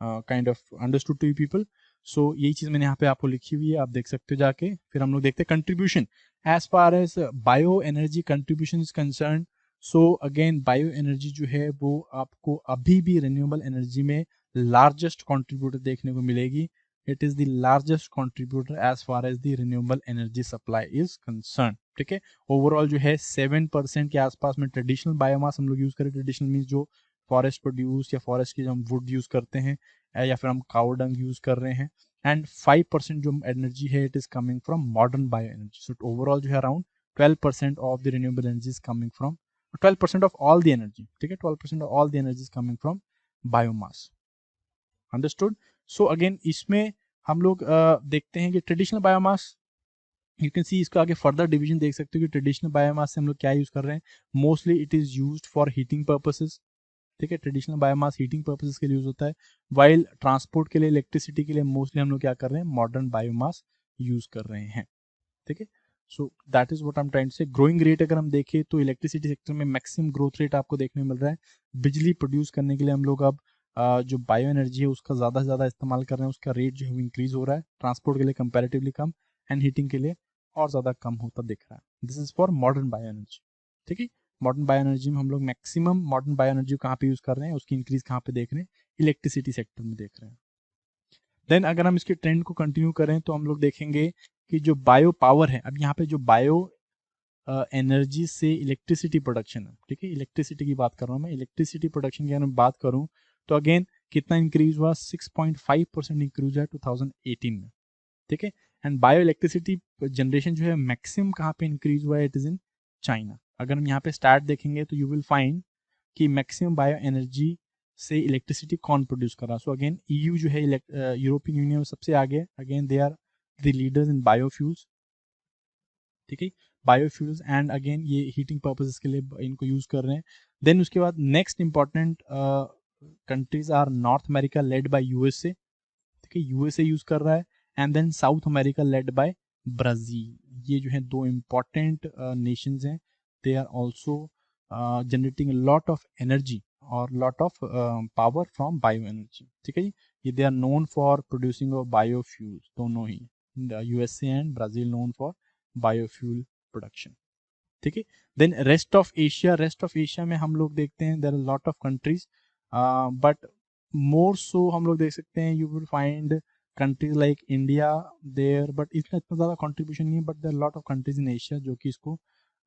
kind of understood to you people. So यही चीज मैंने यहाँ पे आपको लिखी हुई है, आप देख सकते हो जाके। फिर हम लोग देखते हैं contribution as far as bio energy contribution is concern. So again bio energy जो है वो आपको अभी भी रिन्यूएबल एनर्जी में लार्जेस्ट कॉन्ट्रीब्यूटर देखने को मिलेगी। It is the largest contributor as far as the renewable energy supply is concern. ठीक है, ओवरऑल जो है 7% के आसपास में ट्रेडिशनल बायोमास हम लोग यूज करें, ट्रेडिशनल मीन्स जो फॉरेस्ट प्रोड्यूस या फॉरेस्ट की जो हम वुड यूज करते हैं या फिर हम काउ डंग यूज कर रहे हैं, एंड 5% जो एनर्जी है it is coming from modern bio energy. So overall जो है around 12% of the renewable energy is coming from, 12% of all the energy. ठीक है, 12% of all the energy is coming from biomass. Understood. So again इसमें हम लोग देखते हैं कि ट्रेडिशनल बायोमास, यू कैन सी इसका आगे फर्दर डिवीजन देख सकते हो कि ट्रेडिशनल बायोमास से हम लोग क्या यूज कर रहे हैं, mostly it is used for heating purposes. ठीक है, ट्रेडिशनल बायोमास हीटिंग पर्पसेस के लिए यूज होता है, वाइल ट्रांसपोर्ट के लिए, इलेक्ट्रिसिटी के लिए मोस्टली हम लोग क्या कर रहे हैं, मॉडर्न बायोमास यूज कर रहे हैं। ठीक है, so that is what I am trying to say. Growing rate अगर हम देखें तो इलेक्ट्रिसिटी सेक्टर में मैक्सिमम ग्रोथ रेट आपको देखने को मिल रहा है। बिजली प्रोड्यूस करने के लिए हम लोग अब जो बायो एनर्जी है उसका ज़्यादा से ज़्यादा इस्तेमाल कर रहे हैं, उसका रेट जो है वो इंक्रीज हो रहा है, ट्रांसपोर्ट के लिए कंपेरेटिवली कम, एंड हीटिंग के लिए और ज़्यादा कम होता दिख रहा है। This is for modern bio energy. ठीक है, मॉडर्न बायो एनर्जी में हम लोग मैक्सिमम मॉडर्न बायो एनर्जी कहाँ पे यूज़ कर रहे हैं, उसकी इंक्रीज कहाँ पे देख रहे हैं, इलेक्ट्रिसिटी सेक्टर में देख रहे हैं। देन अगर हम इसके ट्रेंड को कंटिन्यू करें तो हम लोग देखेंगे कि जो बायो पावर है, अब यहाँ पे जो बायो एनर्जी से इलेक्ट्रिसिटी प्रोडक्शन है, ठीक है, इलेक्ट्रिसिटी की बात कर रहा हूँ मैं, इलेक्ट्रिसिटी प्रोडक्शन की अगर मैं बात करूँ तो अगेन कितना इंक्रीज हुआ, 6.5% इंक्रीज हुआ 2018 में, ठीक है। एंड बायो इलेक्ट्रिसिटी जनरेशन जो है मैक्सिमम कहाँ पे इंक्रीज हुआ है, इट इज इन चाइना। अगर हम यहाँ पे स्टार्ट देखेंगे तो यू विल फाइंड कि मैक्सिमम बायो एनर्जी से इलेक्ट्रिसिटी कौन प्रोड्यूस कर रहा है। सो अगेन ईयू जो है यूरोपियन यूनियन सबसे आगे, again they are the leaders in biofuels, ठीक है, बायोफ्यूल्स, एंड अगेन ये हीटिंग पर्पसेस के लिए इनको यूज कर रहे हैं। देन उसके बाद next important countries are North America led by USA, ठीक है, यूएसए यूज कर रहा है, and then South America led by Brazil. ये जो है दो इंपॉर्टेंट नेशंस हैं, they are also generating lot of energy और lot of power from bio energy, ठीक है जी। ये they are known for producing of biofuels, दोनों ही, USA and Brazil known for biofuel production, ठीक है। Then rest of Asia, rest of Asia में हम लोग देखते हैं there are lot of countries, but more so हम लोग देख सकते हैं, you will find countries like India there, but इतना इतना ज़्यादा कंट्रीब्यूशन नहीं है, but there lot of countries in Asia जो कि इसको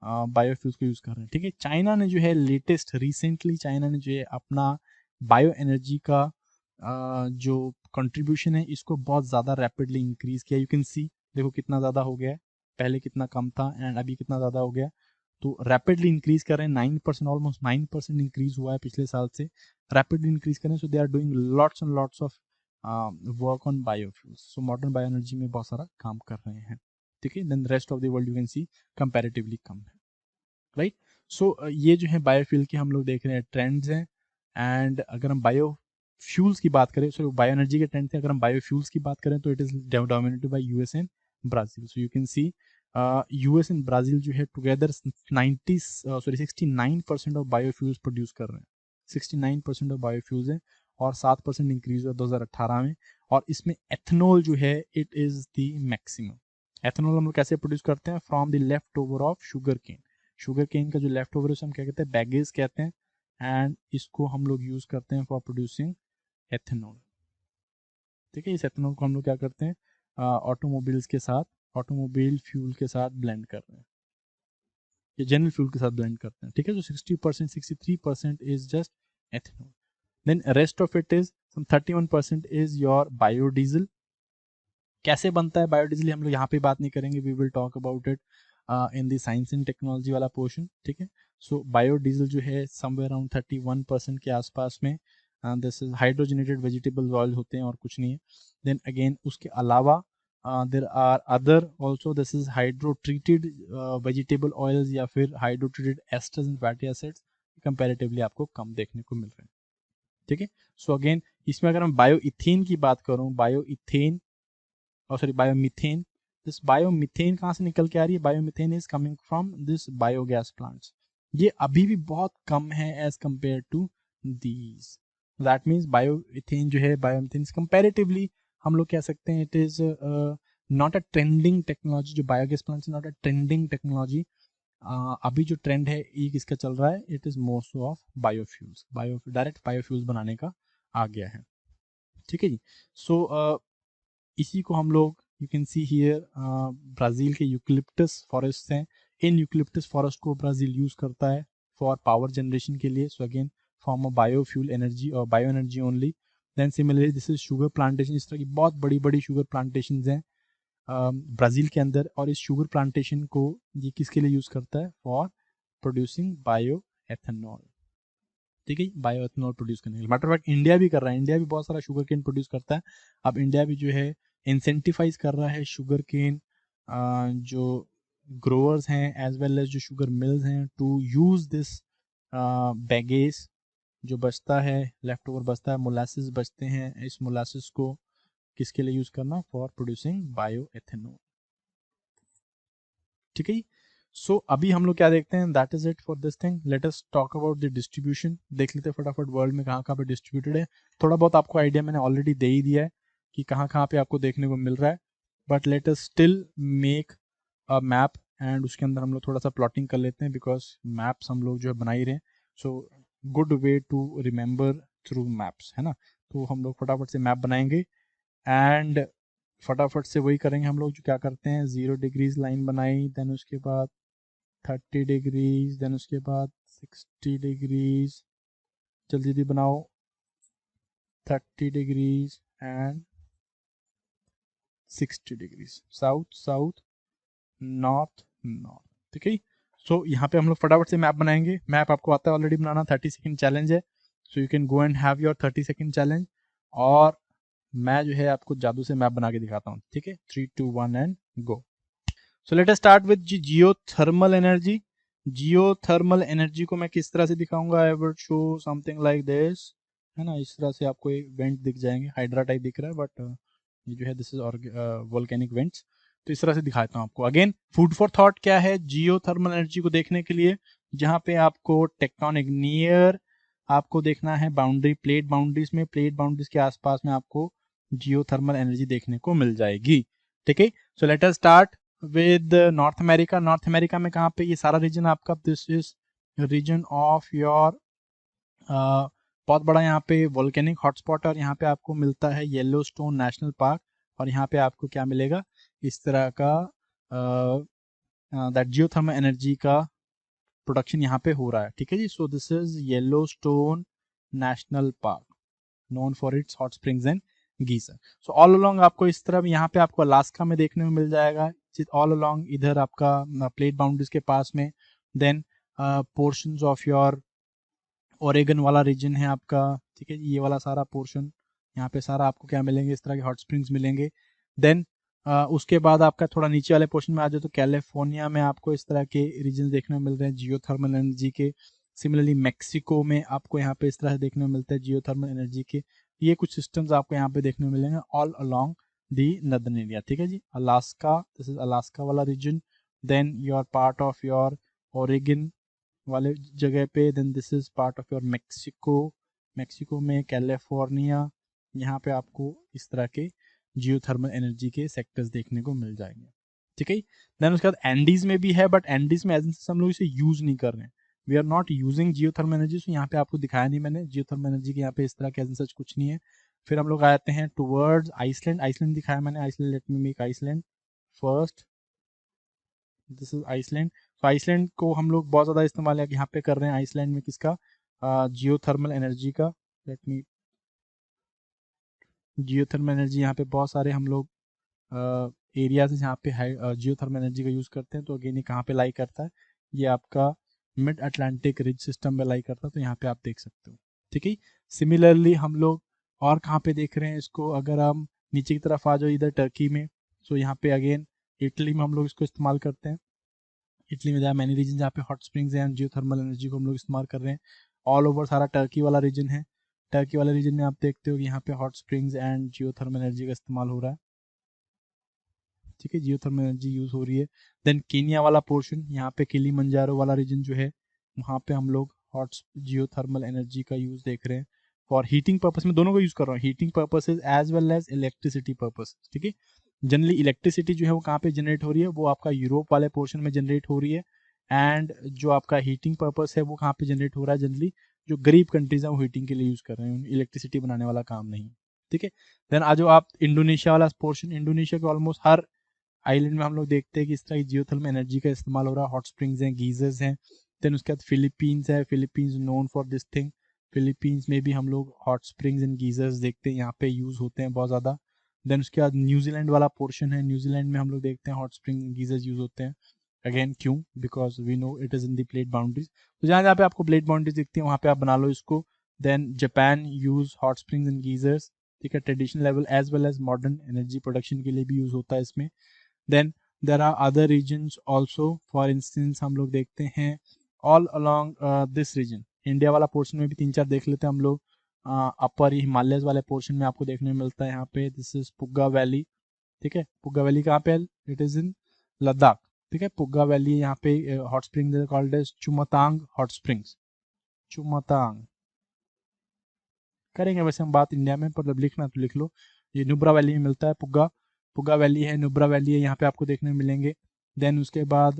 बायोफ्यूल्स को यूज़ कर रहे हैं, ठीक है। चाइना ने जो है लेटेस्ट रिसेंटली चाइना ने जो है अपना बायो एनर्जी का जो कंट्रीब्यूशन है इसको बहुत ज़्यादा रैपिडली इंक्रीज किया। यू कैन सी, देखो कितना ज़्यादा हो गया है, पहले कितना कम था एंड अभी कितना ज़्यादा हो गया, तो रैपिडली इंक्रीज कर रहे हैं, 9%, ऑलमोस्ट 9% इंक्रीज हुआ है पिछले साल से, रैपिडली इंक्रीज कर रहे हैं। So they are doing lots and lots of work on biofuels, so modern bio energy में बहुत सारा काम कर रहे हैं, ठीक है। Then rest of the world you can see comparatively कम है, राइट। सो ये जो है बायोफ्यूल के हम लोग देख रहे हैं ट्रेंड्स हैं। एंड अगर हम बायो फ्यूल्स की बात करें, सो बायो एनर्जी के ट्रेंड थे, अगर हम बायोफ्यूल्स की बात करें तो it is dominated by US and Brazil. So you can C US and Brazil जो है टुगेदर 69% ऑफ बायोफ्यूल्स प्रोड्यूस कर रहे हैं, 69% ऑफ बायोफ्यूल्स हैं, और 7% इंक्रीज हुआ 2018 में। और इसमें एथनॉल जो है it is the maximum. Ethanol हम लोग कैसे प्रोड्यूस करते हैं, from the left over of sugar cane, sugar cane का जो लेफ्ट ओवर है उसे हम क्या कहते हैं, बैगेज कहते हैं, एंड इसको हम लोग यूज करते हैं फॉर प्रोड्यूसिंग एथेनॉल, ठीक है। इस एथेनॉल को हम लोग क्या करते हैं, ऑटोमोबाइल्स के साथ, ऑटोमोबाइल फ्यूल के साथ ब्लेंड कर रहे हैं, ये जनरल फ्यूल के साथ ब्लेंड करते हैं, ठीक है। तो 60%, 63% is just ethanol. Then rest of it is 31% is your biodiesel. कैसे बनता है बायोडीजल हम लोग यहाँ पे बात नहीं करेंगे, we will talk about it in the science and technology वाला पोर्शन, ठीक है। सो बायोडीजल जो है समवेयर अराउंड 31% के आसपास में, this is hydrogenated vegetable oil होते हैं और कुछ नहीं है। देन अगेन उसके अलावा there are other also, this is hydro treated vegetable oils या फिर hydro treated esters and fatty acids, comparatively आपको कम देखने को मिल रहे हैं, ठीक है। सो अगेन इसमें अगर मैं बायो इथेन की बात करूँ, बायो इथेन और सॉरी बायोमीथेन, दिस बायोमीथेन कहाँ से निकल के आ रही है, biomethane is coming from this biogas plants. ये अभी भी बहुत कम है as compare to these, that means bioethane जो है, बायोमीथेन कंपैरेटिवली हम लोग कह सकते हैं it is not a trending technology, जो biogas plants not a trending technology. अभी जो ट्रेंड है ये किसका चल रहा है, it is more so of biofuels, direct biofuels बनाने का आ गया है, ठीक है जी। सो इसी को हम लोग, you can see here, Brazil के यूकलिप्टस फॉरेस्ट हैं, इन यूकलिप्टस फॉरेस्ट को ब्राज़ील यूज़ करता है फॉर पावर जनरेशन के लिए, so again form of biofuel energy और bio energy only. Then similarly this is sugar plantation, इस तरह की बहुत बड़ी बड़ी शुगर प्लांटेशन हैं ब्राज़ील के अंदर, और इस शुगर प्लांटेशन को ये किसके लिए यूज़ करता है, फॉर प्रोड्यूसिंग बायो एथेनॉल, ठीक है, बायो एथेनॉल प्रोड्यूस करने के लिए। मैटर ऑफ फैक्ट इंडिया भी कर रहा है, इंडिया भी बहुत सारा शुगर केन प्रोड्यूस करता है। अब इंडिया भी जो है इंसेंटिफाइज कर रहा है शुगर केन जो ग्रोअर्स हैं एज वेल एज जो शुगर मिल्स हैं टू यूज दिस बैगेज, जो बचता है, लेफ्ट ओवर बचता है, मोलासिस बचते हैं, इस मोलासिस को किसके लिए यूज करना, फॉर प्रोड्यूसिंग बायो एथेनॉल, ठीक है। सो अभी हम लोग क्या देखते हैं, that is it for this thing. Late us talk about the distribution, देख लेते हैं फटाफट वर्ल्ड में कहाँ कहाँ पे डिस्ट्रीब्यूटेड है। थोड़ा बहुत आपको आइडिया मैंने ऑलरेडी दे ही दिया है कि कहाँ कहाँ पे आपको देखने को मिल रहा है, but let us still make a map, and उसके अंदर हम लोग थोड़ा सा प्लॉटिंग कर लेते हैं, बिकॉज मैप्स हम लोग जो है बना ही रहे हैं, so good way to remember through maps, है ना। तो हम लोग फटाफट से मैप बनाएंगे, एंड फटाफट से वही करेंगे हम लोग जो क्या करते हैं, 0 डिग्रीज लाइन बनाई, देन उसके बाद 30 डिग्रीज, देन उसके बाद 60 डिग्रीज, जल्दी जल्दी बनाओ, 30 degrees and 60 degrees, south south north north, ठीक है। सो यहाँ पे हम लोग फटाफट से मैप बनाएंगे। मैप आपको आता है ऑलरेडी बनाना, 30 सेकंड चैलेंज है, so you can go and have your 30 second challenge. और मैं जो है आपको जादू से मैप बना के दिखाता हूँ, ठीक है। 3 2 1 and go. So let us start with geothermal energy. Geothermal energy को मैं किस तरह से दिखाऊंगा, I will show something like this, है ना। इस तरह से आपको एक वेंट दिख जाएंगे, हाइड्रा टाइप दिख रहा है, बट ये जो है दिस इज वोल्केनिक वेंट्स। तो इस तरह से दिखाता हूँ आपको। अगेन फूड फॉर थॉट क्या है जियोथर्मल एनर्जी को देखने के लिए, जहाँ पे आपको टेक्टोनिक नियर आपको देखना है बाउंड्री, प्लेट बाउंड्रीज में, प्लेट बाउंड्रीज के आसपास में आपको जियोथर्मल एनर्जी देखने को मिल जाएगी, ठीक है। So let us start with North America. North America में कहाँ पे, ये सारा रीजन आपका, this is region of your बहुत बड़ा यहाँ पे वोल्केनिक हॉटस्पॉट है, और यहाँ पे आपको मिलता है येलोस्टोन नेशनल पार्क, और यहाँ पे आपको क्या मिलेगा, इस तरह का दैट जियोथर्मल एनर्जी का प्रोडक्शन यहाँ पे हो रहा है, ठीक है जी। So this is Yellowstone National Park, known for its hot springs and geyser. So all along आपको इस तरह यहाँ पे आपको अलास्का में देखने में मिल जाएगा, ऑल अलोंग इधर आपका प्लेट बाउंड्रीज के पास में। Then portions of your Oregon वाला रीजन है आपका, ठीक है। ये वाला सारा पोर्शन यहाँ पे सारा आपको क्या मिलेंगे, इस तरह के हॉट स्प्रिंग्स मिलेंगे। देन उसके बाद आपका थोड़ा नीचे वाले पोर्शन में आ जाए तो कैलिफोर्निया में आपको इस तरह के रीजन देखने में मिल रहे हैं जियोथर्मल एनर्जी के। सिमिलरली मैक्सिको में आपको यहाँ पे इस तरह से देखने में मिलता है जियोथर्मल एनर्जी के। ये कुछ सिस्टम्स आपको यहाँ पे देखने में मिलेंगे all along the northern area, ठीक है जी। अलास्का, दिस इज अलास्का वाला region, then your part of your Oregon वाले जगह पे, then this is part of your Mexico, Mexico में कैलिफोर्निया, यहाँ पे आपको इस तरह के जियोथर्मल एनर्जी के सेक्टर्स देखने को मिल जाएंगे, ठीक है। देन उसके बाद एंडीज में भी है, बट एंडीज में एज हम लोग इसे यूज नहीं कर रहे हैं, we are not using geothermal energy. So यहाँ पे आपको दिखाया नहीं मैंने जियोथर्मल एनर्जी के, यहाँ पे इस तरह के सच कुछ नहीं है। फिर हम लोग आते हैं टुवर्ड्स आइसलैंड। आइसलैंड दिखाया मैंने, Iceland, let me make Iceland first, this is Iceland. तो आइसलैंड को हम लोग बहुत ज़्यादा इस्तेमाल यहाँ पे कर रहे हैं आइसलैंड में, किसका, जियोथर्मल एनर्जी का। लेट मी, जियोथर्मल एनर्जी यहाँ पे बहुत सारे हम लोग एरियाज जहाँ पे जियोथर्मल एनर्जी का यूज़ करते हैं। तो अगेन ये कहाँ पे लाई करता है, ये आपका मिड अटलांटिक रिज सिस्टम में लाई करता है, तो यहाँ पे आप देख सकते हो, ठीक है। सिमिलरली हम लोग और कहाँ पे देख रहे हैं इसको, अगर हम नीचे की तरफ आ जाओ इधर टर्की में, सो यहाँ पे अगेन इटली में हम लोग इसको इस्तेमाल करते हैं। इटली में जहाँ मैनी रीजन जहाँ पे हॉट स्प्रिंग्स हैं, जियोथर्मल एनर्जी को हम लोग इस्तेमाल कर रहे हैं। ऑल ओवर सारा टर्की वाला रीजन है, टर्की वाले रीजन में आप देखते हो कि यहाँ पे hot springs and geothermal energy का इस्तेमाल हो रहा है, ठीक है। जियोथर्मल एनर्जी यूज हो रही है। देन केनिया वाला पोर्शन, यहाँ पे किलिमंजारो वाला रीजन जो है, वहाँ पे हम लोग हॉट जियोथर्मल एनर्जी का यूज देख रहे हैं फॉर हीटिंग पर्पस में। दोनों को यूज कर रहा हूँ, heating purposes as well as electricity purpose, ठीक है। जनरली इलेक्ट्रिसिटी जो है वो कहाँ पे जनरेट हो रही है, वो आपका यूरोप वाले पोर्शन में जनरेट हो रही है। एंड जो आपका हीटिंग पर्पस है वो कहाँ पे जनरेट हो रहा है, जनरली जो गरीब कंट्रीज हैं वो हीटिंग के लिए यूज कर रहे हैं, इलेक्ट्रिसिटी बनाने वाला काम नहीं, ठीक है। देन आज आप इंडोनेशिया वाला पोर्शन, इंडोनेशिया के ऑलमोस्ट हर आइलैंड में हम लोग देखते हैं कि इस तरह की जियोथर्मल एनर्जी का इस्तेमाल हो रहा है, हॉट स्प्रिंग्स हैं, गीजर्स हैं। देन उसके बाद फिलीपींस है, Philippines known for this thing, Philippines में भी हम लोग हॉट स्प्रिंग्स एंड गीजर्स देखते हैं, यहाँ पे यूज होते हैं बहुत ज़्यादा। देन उसके बाद न्यूजीलैंड वाला पोर्शन है, न्यूजीलैंड में हम लोग देखते हैं हॉट स्प्रिंग गीजर्स यूज होते हैं। अगेन क्यों, because we know it is in the plate boundaries, तो जहाँ जहाँ पे आपको प्लेट बाउंड्रीज दिखती है वहाँ पे आप बना लो इसको। Then Japan use hot springs and geysers, ठीक है, traditional level as well as modern energy production के लिए भी यूज होता है इसमें। Then there are other regions also, for instance हम लोग देखते हैं all along this region, India वाला पोर्शन में भी 3-4 देख लेते हैं हम लोग। अपर हिमालयस वाले पोर्शन में आपको देखने में मिलता है यहाँ पे, दिस इज पुग्गा वैली, ठीक है। पुग्गा वैली कहाँ पे है, इट इज इन लद्दाख, ठीक है। पुग्गा वैली यहाँ पे hot spring called as Chumathang hot springs, Chumathang करेंगे वैसे हम बात इंडिया में, पर लिखना तो लिख लो। ये नुब्रा वैली में मिलता है, पुग्गा, पुग्गा वैली है, नुब्रा वैली है, यहाँ पे आपको देखने में मिलेंगे। देन उसके बाद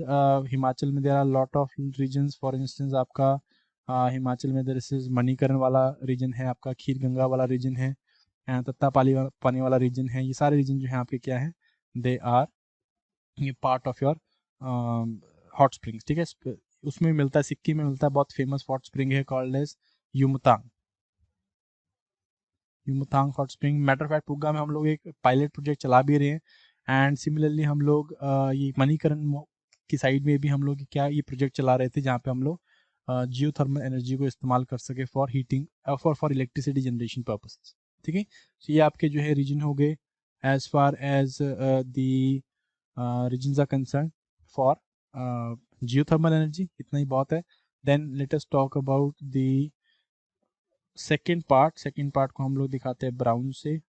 हिमाचल में there are lot of regions, for instance आपका हिमाचल में देर इज मणिकर्ण वाला रीजन है, आपका खीर गंगा वाला रीजन है। तत्ता पानी वाला रीजन है, ये सारे रीजन जो है आपके क्या है, दे आर ये part of your hot springs, ठीक है। उसमें मिलता है, सिक्किम में मिलता है, बहुत फेमस हॉट स्प्रिंग है called as Yumthang, Yumthang hot spring. Matter of fact Puga में हम लोग एक पायलट प्रोजेक्ट चला भी रहे हैं, एंड सिमिलरली हम लोग ये मणिकरण की साइड में भी हम लोग क्या ये प्रोजेक्ट चला रहे थे, जहाँ पे हम लोग जियो थर्मल एनर्जी को इस्तेमाल कर सके for heating, for electricity generation purposes, ठीक है। तो ये आपके जो है रीजन हो गए as far as the regions are concern for geothermal energy, इतना ही बहुत है। Then let us talk about the second part को हम लोग दिखाते हैं ब्राउन से,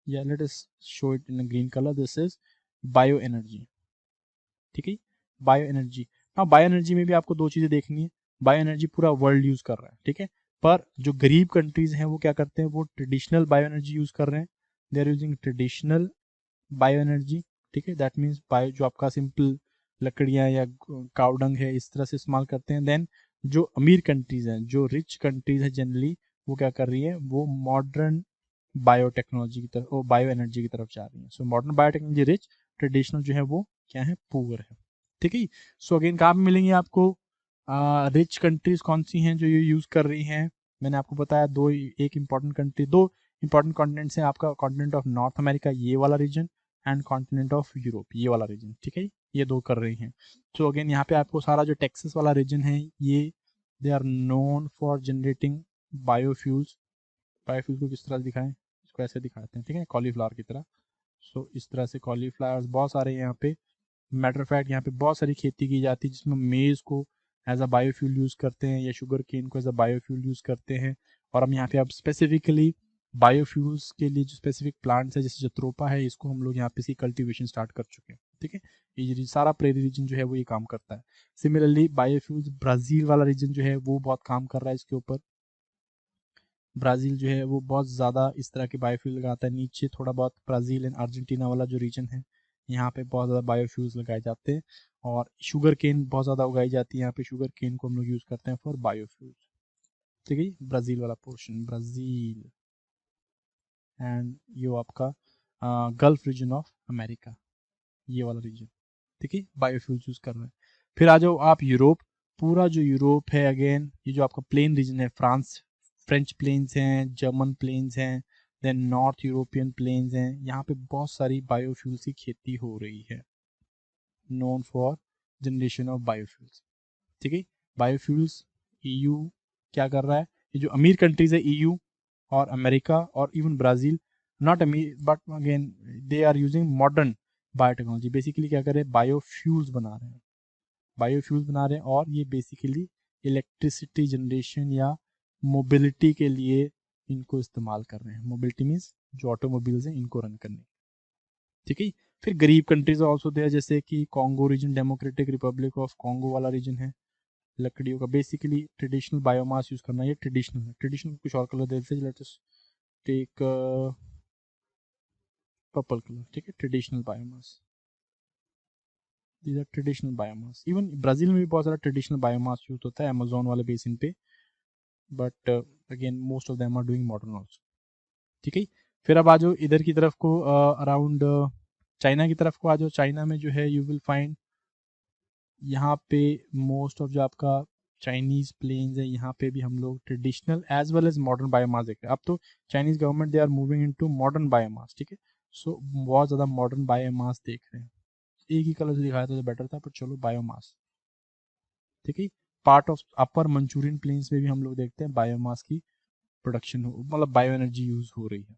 या let us show it in green colour, this is bio energy, ठीक है। बायो एनर्जी, हाँ बायो एनर्जी में भी आपको दो चीजें देखनी है, बायो एनर्जी पूरा वर्ल्ड यूज कर रहा है, ठीक है, पर जो गरीब कंट्रीज हैं वो क्या करते हैं, वो ट्रेडिशनल बायो एनर्जी यूज कर रहे हैं, they are using traditional bio energy, ठीक है। दैट मीन्स बायो जो आपका सिंपल लकड़ियाँ या काउडंग है इस तरह से इस्तेमाल करते हैं। देन जो अमीर कंट्रीज हैं, जो रिच कंट्रीज हैं जनरली, वो क्या कर रही है, वो मॉडर्न बायोटेक्नोलॉजी की तरफ, वो बायो एनर्जी की तरफ जा रही है। So modern biotechnology rich, traditional जो है वो क्या है, पुअर है, ठीक है। सो अगेन कहाँ पे मिलेंगे आपको, रिच कंट्रीज कौन सी हैं जो ये यूज कर रही हैं, मैंने आपको बताया दो, एक इंपॉर्टेंट कंट्री, दो इंपॉर्टेंट कॉन्टिनेंट्स हैं आपका, कॉन्टिनेंट ऑफ नॉर्थ अमेरिका ये वाला region, and continent of Europe ये वाला रीजन, ठीक है, ये दो कर रही हैं। सो अगेन यहाँ पे आपको सारा जो टेक्सास वाला रीजन है, ये they are known for generating biofuels. Biofuel को किस तरह से दिखाएं, इसको ऐसे दिखाते हैं, ठीक है, कॉलीफ्लावर की तरह। सो इस तरह से कॉलीफ्लावर्स बहुत सारे यहाँ पे, मैटर ऑफ फैक्ट यहाँ पे बहुत सारी खेती की जाती है, जिसमें मेज को एज अ बायोफ्यूल यूज करते हैं, या शुगर केन को एज अ बायोफ्यूल यूज करते हैं। और हम यहाँ पे अब स्पेसिफिकली बायोफ्यूल्स के लिए जो स्पेसिफिक प्लांट्स है, जैसे जत्रोपा है, इसको हम लोग यहाँ पे इसकी कल्टीवेशन स्टार्ट कर चुके हैं, ठीक है। ये सारा प्रेरी रीजन जो है वो ये काम करता है। सिमिलरली बायोफ्यूल्स ब्राजील वाला रीजन जो है वो बहुत काम कर रहा है इसके ऊपर। ब्राज़ील जो है वो बहुत ज़्यादा इस तरह के बायोफ्यूल लगाता है। नीचे थोड़ा बहुत ब्राज़ील एंड अर्जेंटीना वाला जो रीजन है, यहाँ पे बहुत ज़्यादा बायोफ्यूल्स लगाए जाते हैं, और शुगर केन बहुत ज़्यादा उगाई जाती है यहाँ पे, शुगर केन को हम लोग यूज़ करते हैं फॉर बायोफ्यूल्स, ठीक है। ब्राज़ील वाला पोर्शन, ब्राज़ील एंड ये आपका गल्फ रीजन ऑफ अमेरिका, ये वाला रीजन, ठीक है, बायोफ्यूल्स यूज़ कर रहे हैं। फिर आ जाओ आप यूरोप, पूरा जो यूरोप है, अगेन ये जो आपका प्लेन रीजन है, फ्रांस, फ्रेंच प्लेन्स हैं, जर्मन प्लेन्स हैं, देन नॉर्थ यूरोपियन प्लेन्स हैं, यहाँ पे बहुत सारी बायोफ्यूल्स की खेती हो रही है, known for generation of biofuels, ठीक है। बायोफ्यूल्स ईयू क्या कर रहा है, ये जो अमीर कंट्रीज है ईयू और अमेरिका और इवन ब्राज़ील, नॉट अमीर but again they are using modern biotechnology, basically क्या कर रहे हैं, बायोफ्यूल्स बना रहे हैं, बायोफ्यूल्स बना रहे हैं, और ये बेसिकली इलेक्ट्रिसिटी जनरेशन या मोबिलिटी के लिए इनको इस्तेमाल कर रहे हैं। मोबिलिटी मीन्स जो ऑटोमोबाइल्स हैं इनको रन करने, ठीक है। फिर गरीब कंट्रीज ऑल्सो देयर, जैसे कि Congo region, democratic Republic of Congo वाला रीजन है, लकड़ियों का बेसिकली ट्रेडिशनल बायोमास यूज करना, ये ट्रेडिशनल है। ट्रेडिशनल कुछ और कलर देते हैं, लेट्स टेक पर्पल कलर, ठीक है, traditional biomass, these are traditional biomass. Even Brazil में भी बहुत सारा ट्रेडिशनल बायोमास यूज होता है अमेजोन वाले बेसिन पे, but again most of them are doing modern also, ठीक है। फिर अब आ जाओ इधर की तरफ को, अराउंड चाइना की तरफ को आ जाओ। चाइना में जो है यू विल फाइंड यहाँ पे मोस्ट ऑफ जो आपका चाइनीज प्लेन्स है, यहाँ पे भी हम लोग traditional as well as modern biomass देख रहे हैं। अब तो Chinese government they are moving into modern biomass, ठीक है। सो बहुत ज़्यादा मॉडर्न बायोमास देख रहे हैं। एक ही कलर से दिखाया तो बेटर था, पर चलो बायोमास, ठीक है। Part of upper Manchurian plains में भी हम लोग देखते हैं बायोमास की प्रोडक्शन हो, मतलब बायो एनर्जी यूज हो रही है,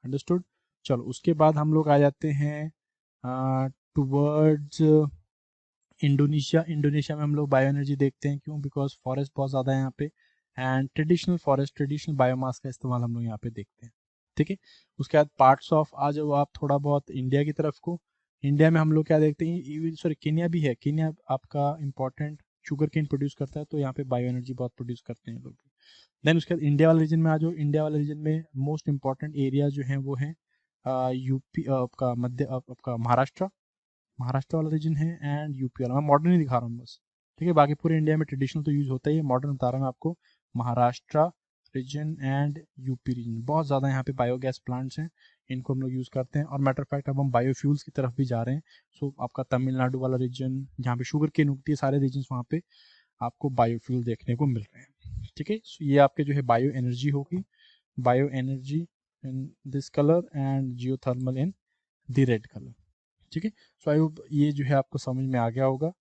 अंडरस्टूड। चलो उसके बाद हम लोग आ जाते हैं टूवर्ड्स इंडोनेशिया। इंडोनेशिया में हम लोग बायो एनर्जी देखते हैं, क्यों, बिकॉज फॉरेस्ट बहुत ज़्यादा है यहाँ पे, and traditional forest, traditional biomass का इस्तेमाल हम लोग यहाँ पे देखते हैं, ठीक है। उसके बाद पार्ट्स ऑफ, आ जाओ आप थोड़ा बहुत इंडिया की तरफ को। इंडिया में हम लोग क्या देखते हैं, सॉरी केन्या भी है, केन्या आपका इंपॉर्टेंट शुगर केन प्रोड्यूस करता है, तो यहाँ पे बायो एनर्जी बहुत प्रोड्यूस करते हैं लोग। देन उसके बाद इंडिया वाले रीजन में आ जाओ। इंडिया वाले रीजन में मोस्ट इंपॉर्टेंट एरिया जो है वो है यूपी, आपका मध्य, आपका महाराष्ट्र, महाराष्ट्र वाला रीजन है, एंड यूपी वाला। मैं मॉडर्न ही दिखा रहा हूँ बस, ठीक है, बाकी पूरे इंडिया में ट्रेडिशनल तो यूज होता ही है, मॉडर्न बता रहा हूँ मैं आपको। Maharashtra, region and UP region, बहुत ज़्यादा यहाँ पे बायोगैस प्लांट्स हैं, इनको हम लोग यूज़ करते हैं। और मैटर ऑफ फैक्ट अब हम बायोफ्यूल्स की तरफ भी जा रहे हैं। सो आपका तमिलनाडु वाला रीजन जहाँ पे शुगर केन उगती है, सारे रीजन वहाँ पे आपको बायोफ्यूल देखने को मिल रहे हैं। ठीक है, सो ये आपके जो है बायो एनर्जी होगी, bio energy in this colour and geothermal in the red colour. ठीक है, सो आई होप ये जो है आपको समझ में आ गया होगा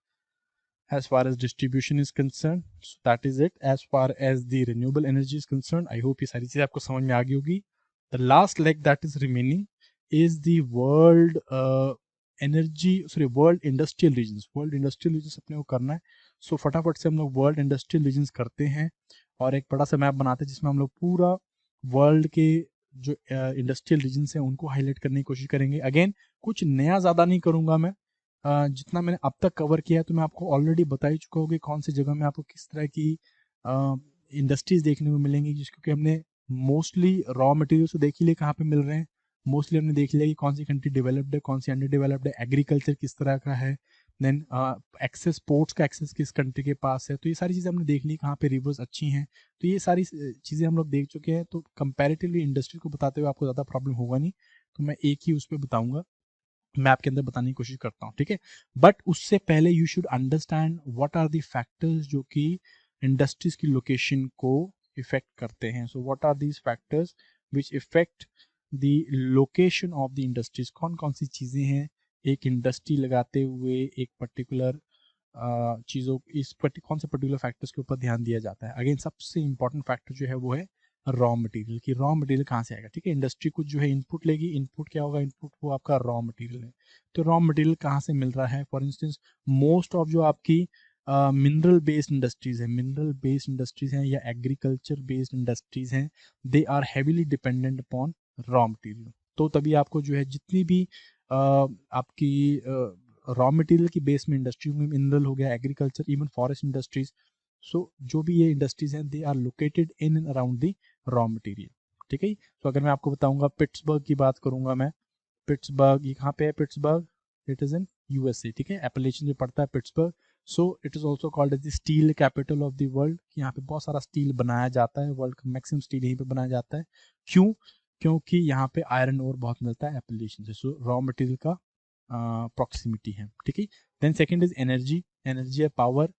as far as distribution is concerned. So that is it as far as the renewable energy is concerned. I hope ये सारी चीज़ें आपको समझ में आ गई होगी. The last leg that is remaining is the world world industrial regions. World industrial regions अपने को करना है. So फटाफट से हम लोग world industrial regions करते हैं और एक बड़ा सा मैप बनाते हैं जिसमें हम लोग पूरा वर्ल्ड के जो इंडस्ट्रियल रीजन्स हैं उनको हाईलाइट करने की कोशिश करेंगे. अगेन कुछ नया ज़्यादा नहीं करूँगा मैं, जितना मैंने अब तक कवर किया है तो मैं आपको ऑलरेडी बता ही चुका हूँ कि कौन सी जगह में आपको किस तरह की इंडस्ट्रीज देखने को मिलेंगी, जिसको हमने मोस्टली रॉ मटेरियल तो देख ही लिया कहाँ पे मिल रहे हैं. मोस्टली हमने देख लिया कि कौन सी कंट्री डेवलप्ड है, कौन सी अंडर डेवलप्ड है, एग्रीकल्चर किस तरह का है, देन एक्सेस पोर्ट्स का एक्सेस किस कंट्री के पास है. तो ये सारी चीज़ें हमने देख ली, कहाँ पे रिवर्स अच्छी हैं. तो ये सारी चीज़ें हम लोग देख चुके हैं. तो कंपैरेटिवली इंडस्ट्री को बताते हुए आपको ज़्यादा प्रॉब्लम होगा नहीं, तो मैं एक ही उस पर बताऊँगा, मैप के अंदर बताने की कोशिश करता हूँ. ठीक है, बट उससे पहले you should understand what are the factors जो कि इंडस्ट्रीज की लोकेशन को इफेक्ट करते हैं. So what are these factors which affect the location of the industries. कौन कौन सी चीज़ें हैं एक इंडस्ट्री लगाते हुए एक पर्टिकुलर चीज़ों कौन से पर्टिकुलर फैक्टर्स के ऊपर ध्यान दिया जाता है. अगेन सबसे इंपॉर्टेंट फैक्टर जो है वो है रॉ मटेरियल की. रॉ मटेरियल कहाँ से आएगा. ठीक है, इंडस्ट्री कुछ जो है इनपुट लेगी, इनपुट क्या होगा, इनपुट वो आपका रॉ मटेरियल है. तो रॉ मटेरियल कहाँ से मिल रहा है. फॉर इंस्टेंस मोस्ट ऑफ जो आपकी मिनरल बेस्ड इंडस्ट्रीज है, मिनरल बेस्ड इंडस्ट्रीज हैं या एग्रीकल्चर बेस्ड इंडस्ट्रीज हैं, they are heavily dependent upon raw material. तो तभी आपको जो है जितनी भी आपकी रॉ मटेरियल की बेस में इंडस्ट्री में, मिनरल हो गया, agriculture, even forest industries, so जो भी ये इंडस्ट्रीज हैं they are located in and around the raw material. ठीक है, तो अगर मैं आपको बताऊंगा पिट्सबर्ग की बात करूंगा मैं, पिट्सबर्ग ये कहाँ पे है, Pittsburgh it is in USA. ठीक है, एप्पलेचियन में पड़ता है Pittsburgh. So it is also called as the steel capital of the world. यहाँ पे बहुत सारा स्टील बनाया जाता है, वर्ल्ड का मैक्सिमम स्टील यहीं पे बनाया जाता है. क्यों, क्योंकि यहाँ पे आयरन ओर बहुत मिलता है एप्पलेचियन से. सो रॉ मटेरियल का प्रॉक्सिमिटी है. ठीक है, then second is energy. Energy है पावर,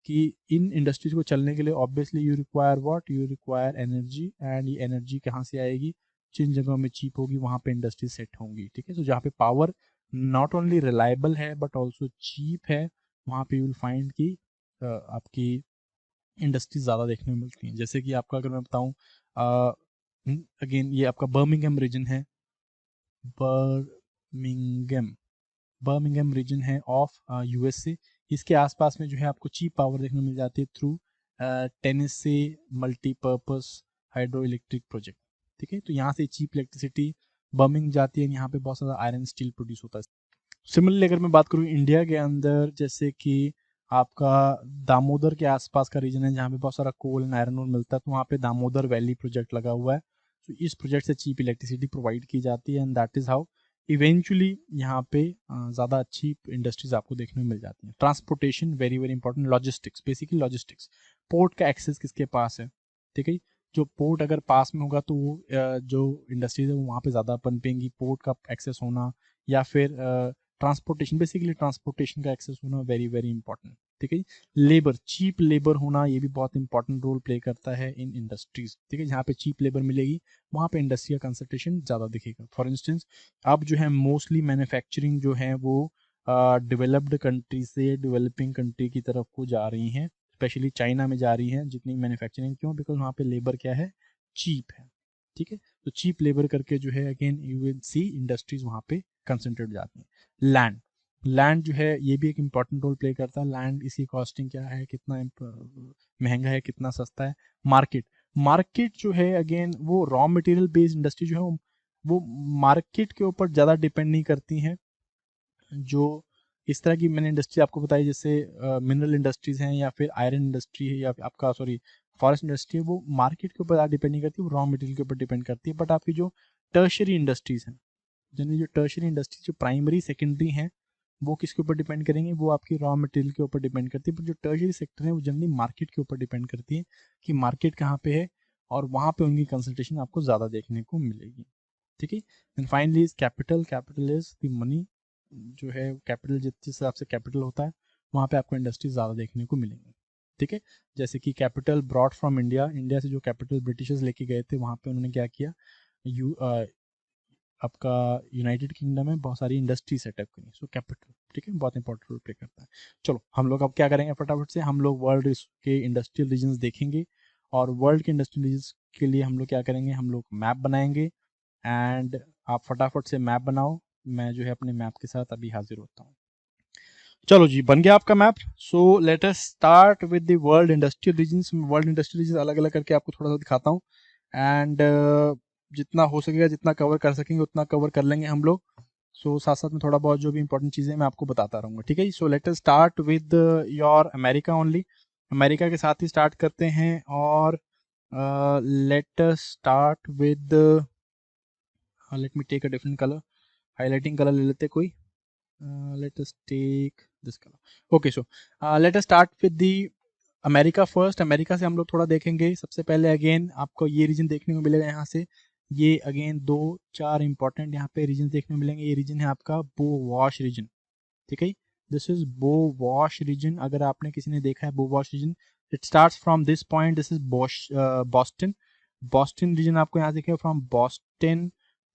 कि इन इंडस्ट्रीज को चलने के लिए obviously you require what, you require energy. And ये एनर्जी कहाँ से आएगी, जिन जगहों में चीप होगी वहाँ पे इंडस्ट्री सेट होंगी. ठीक है, तो जहाँ पे पावर नॉट ओनली रिलायबल है बट ऑल्सो चीप है, वहाँ पे यू विल फाइंड कि आपकी इंडस्ट्री ज़्यादा देखने को मिलती हैं. जैसे कि आपका अगर मैं बताऊँ, अगेन ये आपका बर्मिंघम रीजन है, बर्मिंघम बर्मिंघम रीजन है ऑफ यूएसए. इसके आसपास में जो है आपको चीप पावर देखने को मिल जाती है through Tennessee multipurpose hydro electric project. ठीक है, तो यहाँ से चीप इलेक्ट्रिसिटी बर्मिंग जाती है, यहाँ पे बहुत सारा आयरन स्टील प्रोड्यूस होता है. सिमिलरली अगर मैं बात करूँ इंडिया के अंदर, जैसे कि आपका दामोदर के आसपास का रीजन है जहाँ पे बहुत सारा कोल एंड आयरन ओर मिलता है, तो वहाँ पे दामोदर वैली प्रोजेक्ट लगा हुआ है. तो इस प्रोजेक्ट से चीप इलेक्ट्रिसिटी प्रोवाइड की जाती है and that is how eventually यहाँ पे ज़्यादा अच्छी इंडस्ट्रीज आपको देखने को मिल जाती हैं. Transportation very very important. Logistics, basically logistics, port का एक्सेस किसके पास है. ठीक है, जो पोर्ट अगर पास में होगा तो वो जो इंडस्ट्रीज है वो वहाँ पे ज़्यादा पनपेंगी. पोर्ट का एक्सेस होना या फिर ट्रांसपोर्टेशन, बेसिकली ट्रांसपोर्टेशन का एक्सेस होना वेरी वेरी इंपॉर्टेंट. ठीक है, लेबर, चीप लेबर होना ये भी बहुत इंपॉर्टेंट रोल प्ले करता है इन इंडस्ट्रीज. ठीक है, जहाँ पे चीप लेबर मिलेगी वहाँ पे इंडस्ट्री का कंसंट्रेशन ज़्यादा दिखेगा. फॉर इंस्टेंस अब जो है मोस्टली मैन्युफैक्चरिंग जो है वो डेवलप्ड कंट्री से डेवलपिंग कंट्री की तरफ को जा रही हैं, स्पेशली चाइना में जा रही हैं जितनी मैन्युफैक्चरिंग. क्यों, बिकॉज वहाँ पे लेबर क्या है, चीप है. ठीक है, तो चीप लेबर करके जो है again you will see industries वहाँ पे कंसंट्रेट जाती हैं. लैंड, लैंड जो है ये भी एक इंपॉर्टेंट रोल प्ले करता है. लैंड, इसकी कॉस्टिंग क्या है, कितना महंगा है, कितना सस्ता है. मार्केट, मार्केट जो है अगेन वो रॉ मटेरियल बेस्ड इंडस्ट्री जो है वो मार्केट के ऊपर ज़्यादा डिपेंड नहीं करती हैं. जो इस तरह की मैंने इंडस्ट्री आपको बताई, जैसे मिनरल इंडस्ट्रीज हैं या फिर आयरन इंडस्ट्री है या फिर आपका फॉरेस्ट इंडस्ट्री है, वो मार्केट के ऊपर ज़्यादा डिपेंड नहीं करती, वो रॉ मटेरियल के ऊपर डिपेंड करती है. बट आपकी जो टर्शरी इंडस्ट्रीज हैं, जनरली जो टर्शरी इंडस्ट्री, जो प्राइमरी सेकेंडरी हैं, वो किसके ऊपर डिपेंड करेंगे, वो आपकी रॉ मटेरियल के ऊपर डिपेंड करती है. बट जो टर्शरी सेक्टर है वो जनरली मार्केट के ऊपर डिपेंड करती है कि मार्केट कहाँ पे है और वहाँ पे उनकी कंसल्टेशन आपको ज़्यादा देखने को मिलेगी, ठीक है। And finally is capital, capital is the money, जो है कैपिटल जिस हिसाब से कैपिटल होता है वहाँ पे आपको इंडस्ट्री ज़्यादा देखने को मिलेंगी, ठीक है। जैसे कि capital broad from India, India से जो कैपिटल ब्रिटिशर्स लेके गए थे वहाँ पे उन्होंने क्या किया, आपका यूनाइटेड किंगडम में बहुत सारी इंडस्ट्री सेटअप करी, सो कैपिटल, ठीक है, बहुत इंपॉर्टेंट रोल प्ले करता है। चलो हम लोग अब क्या करेंगे फटाफट से, हम लोग वर्ल्ड के इंडस्ट्रियल रीजन्स देखेंगे, और वर्ल्ड के इंडस्ट्रियल रीजन्स के लिए हम लोग क्या करेंगे, हम लोग मैप बनाएंगे। एंड आप फटाफट से मैप बनाओ, मैं जो है अपने मैप के साथ अभी हाजिर होता हूँ। चलो जी, बन गया आपका map. So let us start with the world industrial regions. World industrial region अलग अलग करके आपको थोड़ा सा दिखाता हूँ, एंड जितना हो सकेगा, जितना कवर कर सकेंगे उतना कवर कर लेंगे हम लोग। सो साथ साथ में थोड़ा बहुत जो भी इंपॉर्टेंट चीज़ें मैं आपको बताता रहूँगा, ठीक है। So let us start with your America only, America के साथ ही स्टार्ट करते हैं। और let us start with, let me take a different colour, highlighting colour ले लेते कोई, let us take this color, okay। So let us start with the America first. America से हम लोग थोड़ा देखेंगे। सबसे पहले अगेन आपको ये रीजन देखने को मिलेगा यहाँ से, ये अगेन 2-4 इंपॉर्टेंट यहाँ पे रीजन देखने को मिलेंगे। ये रीजन है आपका बो वॉश रीजन, ठीक है। This is BosWash region. अगर आपने किसी ने देखा है BosWash region, it starts from this point, this is Boston, Boston region आपको यहाँ देखिए, फ्रॉम बॉस्टन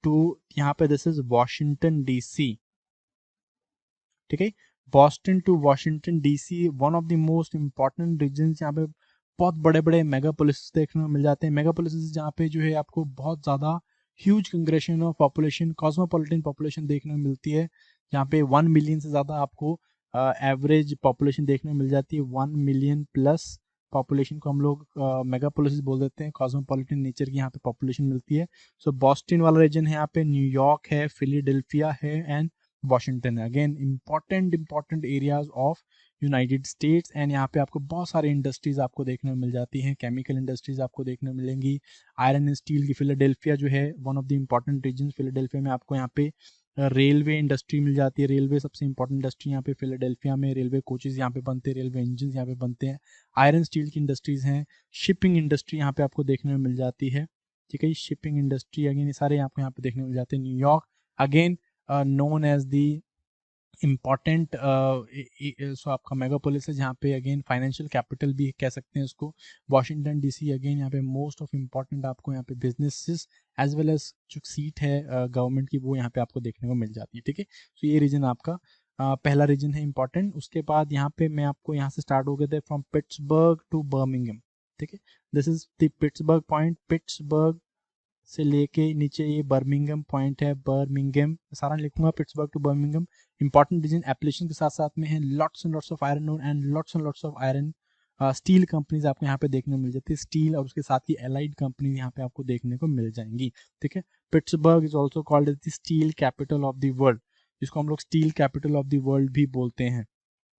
टू यहाँ पे दिस इज वॉशिंगटन डीसी, ठीक है। Boston to Washington DC, one of the most important region. यहाँ पे बहुत बड़े बड़े मेगापोलिस देखने को मिल जाते हैं। मेगापोलिस जहाँ पे जो है आपको बहुत ज़्यादा huge congestion of population, cosmopolitan population देखने को मिलती है। यहाँ पे 1 मिलियन से ज़्यादा आपको एवरेज पॉपुलेशन देखने को मिल जाती है। 1 मिलियन प्लस पॉपुलेशन को हम लोग मेगापोलिस बोल देते हैं। कॉस्मोपॉलिटन नेचर की यहाँ पे पॉपुलेशन मिलती है। सो बॉस्टन वाला रीजन है, यहाँ पे न्यूयॉर्क है, फिलाडेल्फिया है, एंड वॉशिंगटन है। Again important areas of United states. And यहाँ पे आपको बहुत सारे इंडस्ट्रीज आपको देखने को मिल जाती हैं। केमिकल इंडस्ट्रीज आपको देखने को मिलेंगी, आयरन एंड स्टील की। फिलाडेल्फिया जो है one of the important region. Philadelphia में आपको यहाँ पे रेलवे इंडस्ट्री मिल जाती है। रेलवे सबसे इंपॉर्टेंट इंडस्ट्री यहाँ पे फिलाडेल्फिया में, रेलवे कोचेज यहाँ पे बनते हैं, रेलवे इंजन यहाँ पे बनते हैं। आयरन स्टील की इंडस्ट्रीज हैं। शिपिंग इंडस्ट्री यहाँ पे आपको देखने को मिल जाती है, ठीक है। शिपिंग इंडस्ट्री अगेन ये सारे आपको यहाँ पे देखने को मिल जाते हैं। New York again known as the important सो आपका मेगापोलिस है, जहाँ पे अगेन फाइनेंशियल कैपिटल भी कह सकते हैं उसको। वॉशिंगटन डीसी अगेन यहाँ पे मोस्ट ऑफ इम्पॉर्टेंट आपको यहाँ पे बिजनेसेस एज वेल एज जो सीट है गवर्नमेंट की वो यहाँ पे आपको देखने को मिल जाती है, ठीक है। सो ये रीजन आपका पहला रीजन है इंपॉर्टेंट। उसके बाद यहाँ पे मैं आपको यहाँ से स्टार्ट हो गए थे फ्रॉम पिट्सबर्ग टू बर्मिंगम, ठीक है। This is the Pittsburgh point, Pittsburgh से लेके नीचे ये बर्मिंगम पॉइंट है, बर्मिंगम सारा लिखूंगा, Pittsburgh to Birmingham. Important region Appalachian के साथ साथ में है। Lots and lots of iron ore and lots of iron steel companies आपको यहाँ पे देखने को मिल जाती है। स्टील और उसके साथ ही एलाइड कंपनी यहाँ पे आपको देखने को मिल जाएंगी, ठीक है। Pittsburgh is also called as the steel capital of the world, जिसको हम लोग steel capital of the world भी बोलते हैं,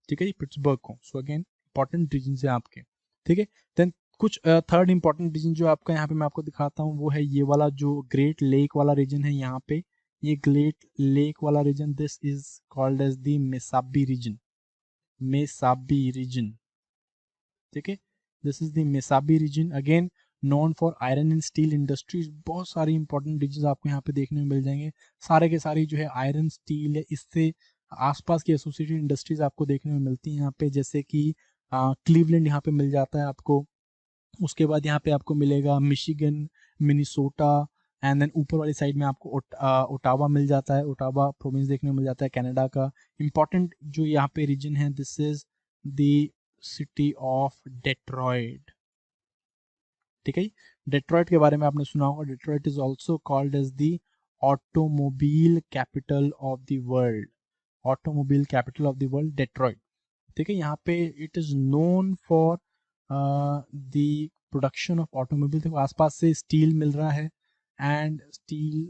ठीक है, पिट्सबर्ग को। सो अगेन इंपॉर्टेंट रीजन है आपके, ठीक है। देन कुछ थर्ड इंपॉर्टेंट रीजन जो आपका यहाँ पे मैं आपको दिखाता हूँ वो है ये वाला जो ग्रेट लेक वाला रीजन है यहाँ पे। ये ग्रेट लेक वाला region, this is called as the Mesabi region, Mesabi region, ठीक है। This is the Mesabi region again known for iron and steel industries. बहुत सारी इंपॉर्टेंट रीजन आपको यहाँ पे देखने को मिल जाएंगे। सारे के सारी जो है आयरन स्टील है, इससे आसपास की एसोसिएटेड इंडस्ट्रीज आपको देखने में मिलती हैं यहाँ पे, जैसे कि क्लीवलैंड यहाँ पे मिल जाता है आपको। उसके बाद यहाँ पे आपको मिलेगा मिशिगन, मिनीसोटा, एंड देन ऊपर वाली साइड में आपको ओटावा मिल जाता है, ओटावा प्रोविंस देखने को मिल जाता है कनाडा का। इंपॉर्टेंट जो यहाँ पे रीजन है, this is the city of Detroit, ठीक है। डेट्रॉयट के बारे में आपने सुना होगा। Detroit is also called as the automobile capital of the world, automobile capital of the world Detroit, ठीक है। यहाँ पे it is known for the production of automobile. देखो आसपास से स्टील मिल रहा है, and steel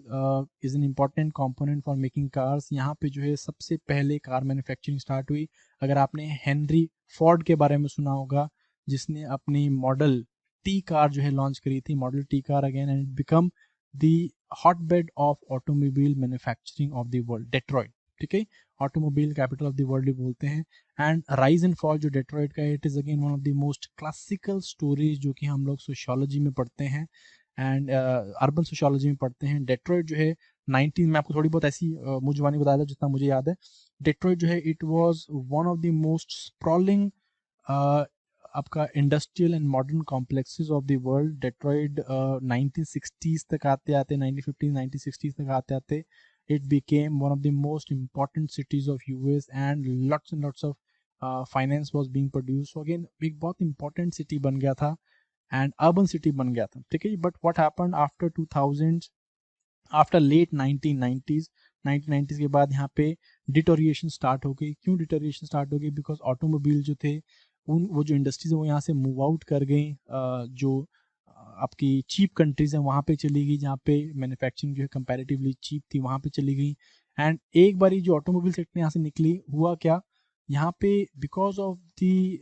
is an important component for making cars. यहाँ पे जो है सबसे पहले कार मैन्युफैक्चरिंग स्टार्ट हुई। अगर आपने हेनरी फोर्ड के बारे में सुना होगा, जिसने अपनी मॉडल टी कार जो है लॉन्च करी थी, model T car again, and become the hotbed of automobile manufacturing of the world, Detroit, ठीक है, automobile capital of the world भी बोलते हैं। एंड राइज एंड फॉल जो डेट्रॉइट का है, it is again one of the most classical stories जो कि हम लोग सोशियोलॉजी में पढ़ते हैं एंड अर्बन सोशियोलॉजी में पढ़ते हैं। डेट्रॉइट जो है 19, मैं आपको थोड़ी बहुत ऐसी मुंह जुबानी बताया था जितना मुझे याद है। डेट्रॉइट जो है it was one of the most sprawling आपका industrial and modern complexes of the world. Detroit 1960s तक आते आते 1950s 1960s तक आते आते it became one of the most important cities of US and lots of finance was being produced. So again एक बहुत important city बन गया था and urban city बन गया था, ठीक है। But what happened after 2000s, after late 1990s के बाद यहाँ पे डिटोरिएशन स्टार्ट हो गई। क्यों डिटोरिएशन स्टार्ट हो गई? बिकॉज ऑटोमोबाइल जो थे वो जो इंडस्ट्रीज है वो यहाँ से मूव आउट कर गई, जो आपकी चीप कंट्रीज हैं वहाँ पे चली गई, जहाँ पे मैन्युफैक्चरिंग जो है कंपैरेटिवली चीप थी वहाँ पे चली गई। एंड एक बारी जो ऑटोमोबाइल सेक्टर यहाँ से निकली, हुआ क्या यहाँ पे, because of the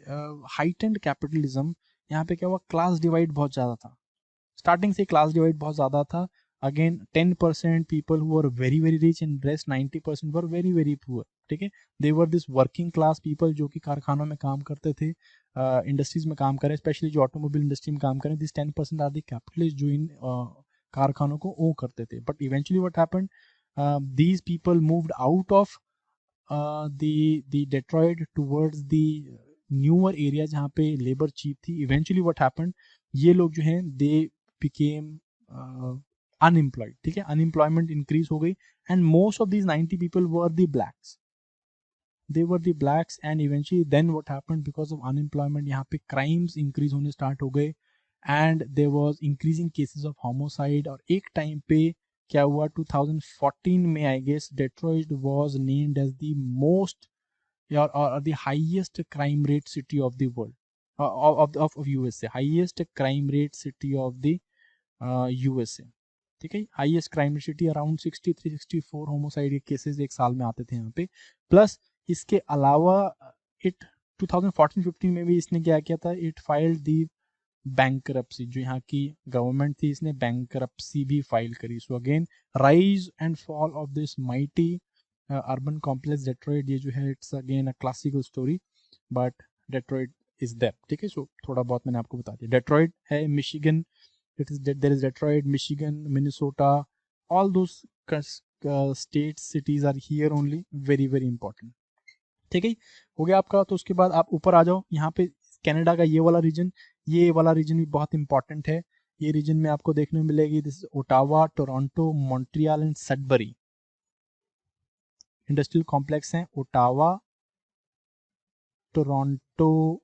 heightened capitalism, यहाँ पे क्या हुआ, क्लास डिवाइड बहुत ज़्यादा था। स्टार्टिंग से क्लास डिवाइड बहुत ज़्यादा था। Again 10% people who are very very rich and rest 90% were very very poor, ठीक है। They were this working class people जो कि कारखानों में काम करते थे, इंडस्ट्रीज में काम करें, स्पेशली जो ऑटोमोबाइल इंडस्ट्री में काम करें। दिस 10% आर द कैपिटलिस्ट जो इन कारखानों को ओन करते थे। But eventually what happened, these people moved out of the Detroit towards the newer area जहाँ पे लेबर चीप थी। इवेंचुअली व्हाट हैपेंड, ये लोग जो हैं दे बिकेम अनएम्प्लॉयड, ठीक है, अनएम्प्लॉयमेंट इंक्रीज हो गई। And most of these 90 people were the blacks, they were the blacks। and eventually then what happened, because of unemployment यहाँ पे crimes increase होने start हो गए and there was increasing cases of homicide। और एक time पे क्या हुआ, 2014 में I guess Detroit was named as the most or the highest crime rate city of the world, of USA, highest crime rate city of the USA, ठीक है। Highest crime city, around 63-64 homicide cases एक साल में आते थे यहाँ पे। Plus इसके अलावा इट 2014-15 में भी इसने क्या किया था, इट फाइल्ड दी बैंकरप्सी, जो यहाँ की गवर्नमेंट थी इसने बैंकरप्सी भी फाइल करी। So again rise and fall of this mighty urban complex Detroit, ये जो है it's again a classical story, but Detroit is that, ठीक है। सो थोड़ा बहुत मैंने आपको बता दिया। डेट्रॉइट है Michigan, there is Detroit, Michigan, Minnesota, all those states, cities are here only, very very important, ठीक है। हो गया आपका। तो उसके बाद आप ऊपर आ जाओ, यहाँ पे कनाडा का ये वाला रीजन भी बहुत इंपॉर्टेंट है। ये रीजन में आपको देखने को मिलेगी, this is Ottawa, Toronto, Montreal and Sudbury industrial complex हैं। Ottawa, Toronto,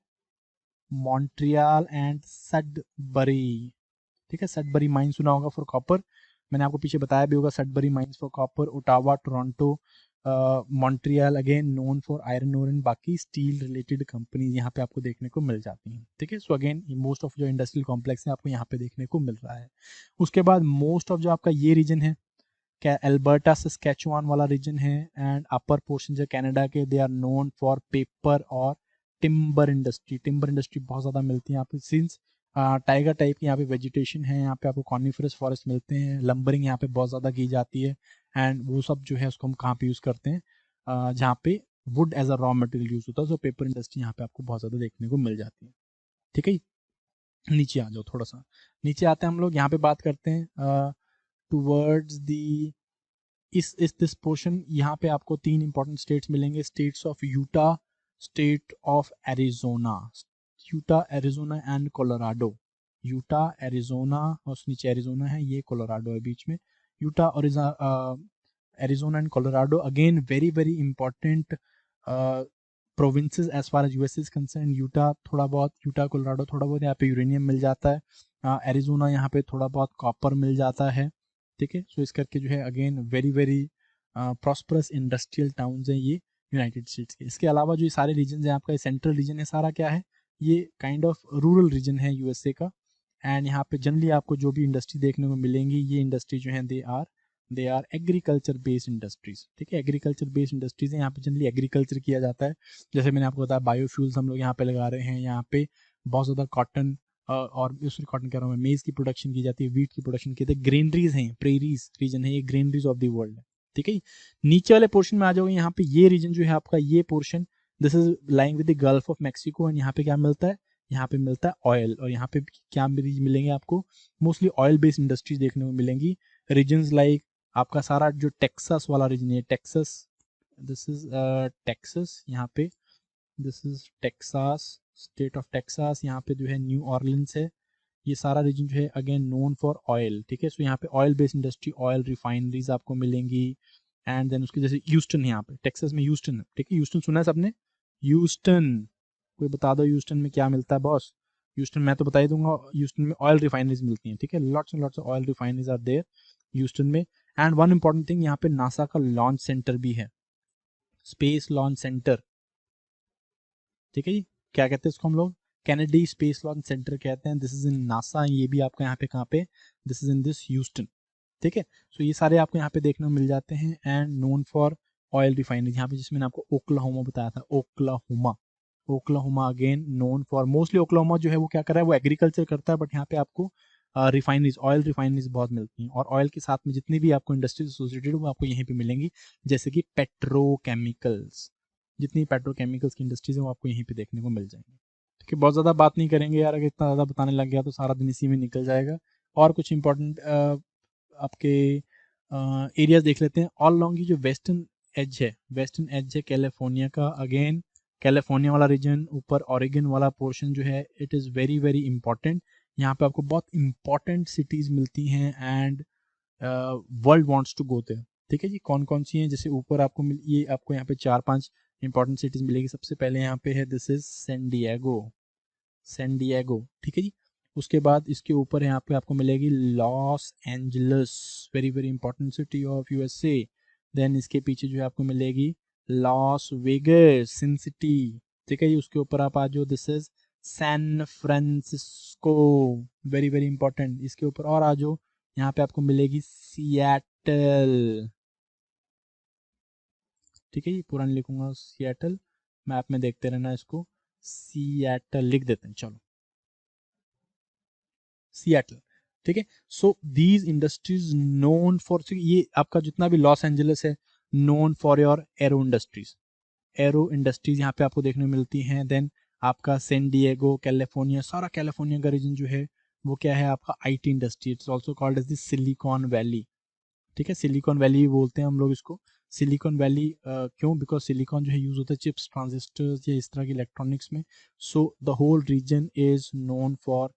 Montreal and Sudbury, ठीक है। सडबरी माइन सुना होगा फॉर कॉपर, मैंने आपको पीछे बताया भी होगा। Sudbury mines for copper, Ottawa, Toronto, Montreal again known for iron ore and बाकी स्टील रिलेटेड कंपनी यहाँ पे आपको देखने को मिल जाती हैं, ठीक है। सो अगेन मोस्ट ऑफ जो इंडस्ट्रियल कॉम्प्लेक्स है आपको यहाँ पे देखने को मिल रहा है। उसके बाद मोस्ट ऑफ जो आपका ये रीजन है, क्या एल्बर्टा सस्कैचुआन वाला रीजन है, एंड अपर पोर्शन जो कनाडा के, they are known for paper और टिम्बर इंडस्ट्री। टिम्बर इंडस्ट्री बहुत ज़्यादा मिलती है यहाँ पे, सिंस टाइगर टाइप की यहाँ पे वेजिटेशन है, यहाँ पे आपको कॉनिफरस फॉरेस्ट मिलते हैं, लंबरिंग यहाँ पे बहुत ज़्यादा की जाती है। एंड वो सब जो है उसको हम कहाँ पे यूज़ करते हैं, जहाँ पे wood as a raw material use होता है। सो पेपर इंडस्ट्री यहाँ पे आपको बहुत ज़्यादा देखने को मिल जाती है, ठीक है। नीचे आ जाओ, थोड़ा सा नीचे आते हैं हम लोग, यहाँ पे बात करते हैं टूवर्ड्स दी इस दिस पोर्शन। यहाँ पे आपको 3 इंपॉर्टेंट स्टेट्स मिलेंगे, states of Utah, state of Arizona, Utah, Arizona and Colorado. Utah, Arizona और नीचे एरिजोना है, ये कोलोराडो है बीच में। यूटा और Arizona and Colorado again very very important provinces as far as US is concern. Utah थोड़ा बहुत, यूटा कोलोराडो थोड़ा बहुत यहाँ पे यूरेनियम मिल जाता है। एरिजोना यहाँ पे थोड़ा बहुत कॉपर मिल जाता है, ठीक है। सो इस करके जो है again very very prosperous industrial towns हैं ये यूनाइटेड स्टेट्स के। इसके अलावा जो ये सारे रीजन हैं, आपका सेंट्रल रीजन है सारा क्या है, ये काइंड ऑफ रूरल रीजन है यूएसए का। एंड यहाँ पे जनरली आपको जो भी इंडस्ट्री देखने को मिलेंगी, ये इंडस्ट्री जो है they are agriculture based industries, ठीक है। एग्रीकल्चर बेस्ड इंडस्ट्रीज है, यहाँ पे जनरली एग्रीकल्चर किया जाता है। जैसे मैंने आपको बताया बायोफ्यूल्स हम लोग यहाँ पे लगा रहे हैं, यहाँ पे बहुत ज़्यादा कॉटन और दूसरी कॉटन कह रहा हूँ मैं, मेज़ की प्रोडक्शन की जाती है, वीट की प्रोडक्शन की जाती है। ग्रेनरीज हैं, प्रेरीज रीजन है ये, ग्रेनरीज ऑफ द वर्ल्ड है, ठीक है। नीचे वाले पोर्शन में आ जाओगे, यहाँ पे ये रीजन जो है आपका, ये portion this is lying with the gulf of Mexico, and यहाँ पे क्या मिलता है, यहाँ पे मिलता है ऑयल, और यहाँ पे क्या मिलेंगे आपको, मोस्टली ऑयल बेस्ड इंडस्ट्रीज देखने को मिलेंगी। रीजन्स लाइक आपका सारा जो टेक्सास वाला रीजन है, टेक्सास, दिस इज टेक्सास, यहाँ पे this is Texas, state of Texas, यहाँ पे जो है न्यू ऑर्लिन्स है, ये सारा रीजन जो है अगेन नोन फॉर ऑयल, ठीक है। सो यहाँ पे oil based industry, oil refineries आपको मिलेंगी, एंड देन उसके जैसे ह्यूस्टन है, यहाँ पे टेक्सास में ह्यूस्टन है, ठीक है। ह्यूस्टन सुना है सबने, ह्यूस्टन, कोई बता दो ह्यूस्टन में क्या मिलता है बॉस। ह्यूस्टन मैं तो बता ही दूंगा, ह्यूस्टन में ऑयल रिफाइनरीज मिलती हैं, ठीक है। Lots and lots of oil refineries are there Houston में। एंड वन इंपॉर्टेंट थिंग, यहाँ पे नासा का लॉन्च सेंटर भी है, स्पेस लॉन्च सेंटर, ठीक है जी। क्या कहते हैं इसको हम लोग, कैनेडी स्पेस लॉन्च सेंटर कहते हैं। दिस इज इन नासा, ये भी आपका यहाँ पे कहाँ पे, this is in this Houston, ठीक है। सो ये सारे आपको यहाँ पे देखने को मिल जाते हैं। And known for oil refinery, यहाँ पे जिसमें मैंने आपको ओक्लाहोमा बताया था, Oklahoma, Oklahoma again known for, mostly Oklahoma जो है वो क्या कर रहा है, वो एग्रीकल्चर करता है, बट यहाँ पे आपको रिफाइनरीज, ऑयल रिफाइनरीज बहुत मिलती हैं, और ऑयल के साथ में जितनी भी आपको इंडस्ट्रीज एसोसिएटेड वो आपको यहीं पे मिलेंगी, जैसे कि पेट्रोकेमिकल्स, जितनी पेट्रोकेमिकल्स की इंडस्ट्रीज है वो आपको यहीं पे देखने को मिल जाएंगी, ठीक है। बहुत ज़्यादा बात नहीं करेंगे यार, अगर इतना ज़्यादा बताने लग गया तो सारा दिन इसी में निकल जाएगा। और कुछ इंपॉर्टेंट आपके एरियाज देख लेते हैं। ऑल लॉन्ग की जो वेस्टर्न एज है, वेस्टर्न एज है कैलिफोर्निया का, अगेन कैलिफोर्निया वाला रीजन, ऊपर ऑरेगन वाला पोर्शन जो है, it is very very important. यहाँ पे आपको बहुत इंपॉर्टेंट सिटीज़ मिलती हैं, and world wants to go there, ठीक है जी। कौन कौन सी हैं, जैसे ऊपर आपको ये आपको यहाँ पे 4-5 इंपॉर्टेंट सिटीज़ मिलेगी। सबसे पहले यहाँ पे है, this is San Diego, San Diego, ठीक है जी। उसके बाद इसके ऊपर यहाँ पे आपको मिलेगी Los Angeles, very very important city of USA. Then इसके पीछे जो है आपको मिलेगी लॉस वेगस, सिन सिटी, ठीक है जी। उसके ऊपर आप आ जाओ, this is San Francisco, very very important. इसके ऊपर और आ जाओ, यहाँ पे आपको मिलेगी सिएटल, ठीक है जी। पूरा नहीं लिखूंगा सिएटल, मैप में देखते रहना इसको, सिएटल लिख देते हैं, चलो सिएटल, ठीक है। So these industries known for, ये आपका जितना भी लॉस एंजलिस है, known for your aero industries, aero industries यहाँ पे आपको देखने को मिलती हैं। देन आपका सैन डिएगो, कैलिफोर्निया, सारा कैलिफोर्निया का रीजन जो है वो क्या है आपका IT industry, it's also called as the silicon valley, ठीक है। सिलिकॉन वैली बोलते हैं हम लोग इसको, सिलिकॉन वैली क्यों, बिकॉज सिलिकॉन जो है यूज होता है चिप्स, ट्रांजिस्टर्स या इस तरह की इलेक्ट्रॉनिक्स में। So the whole region is known for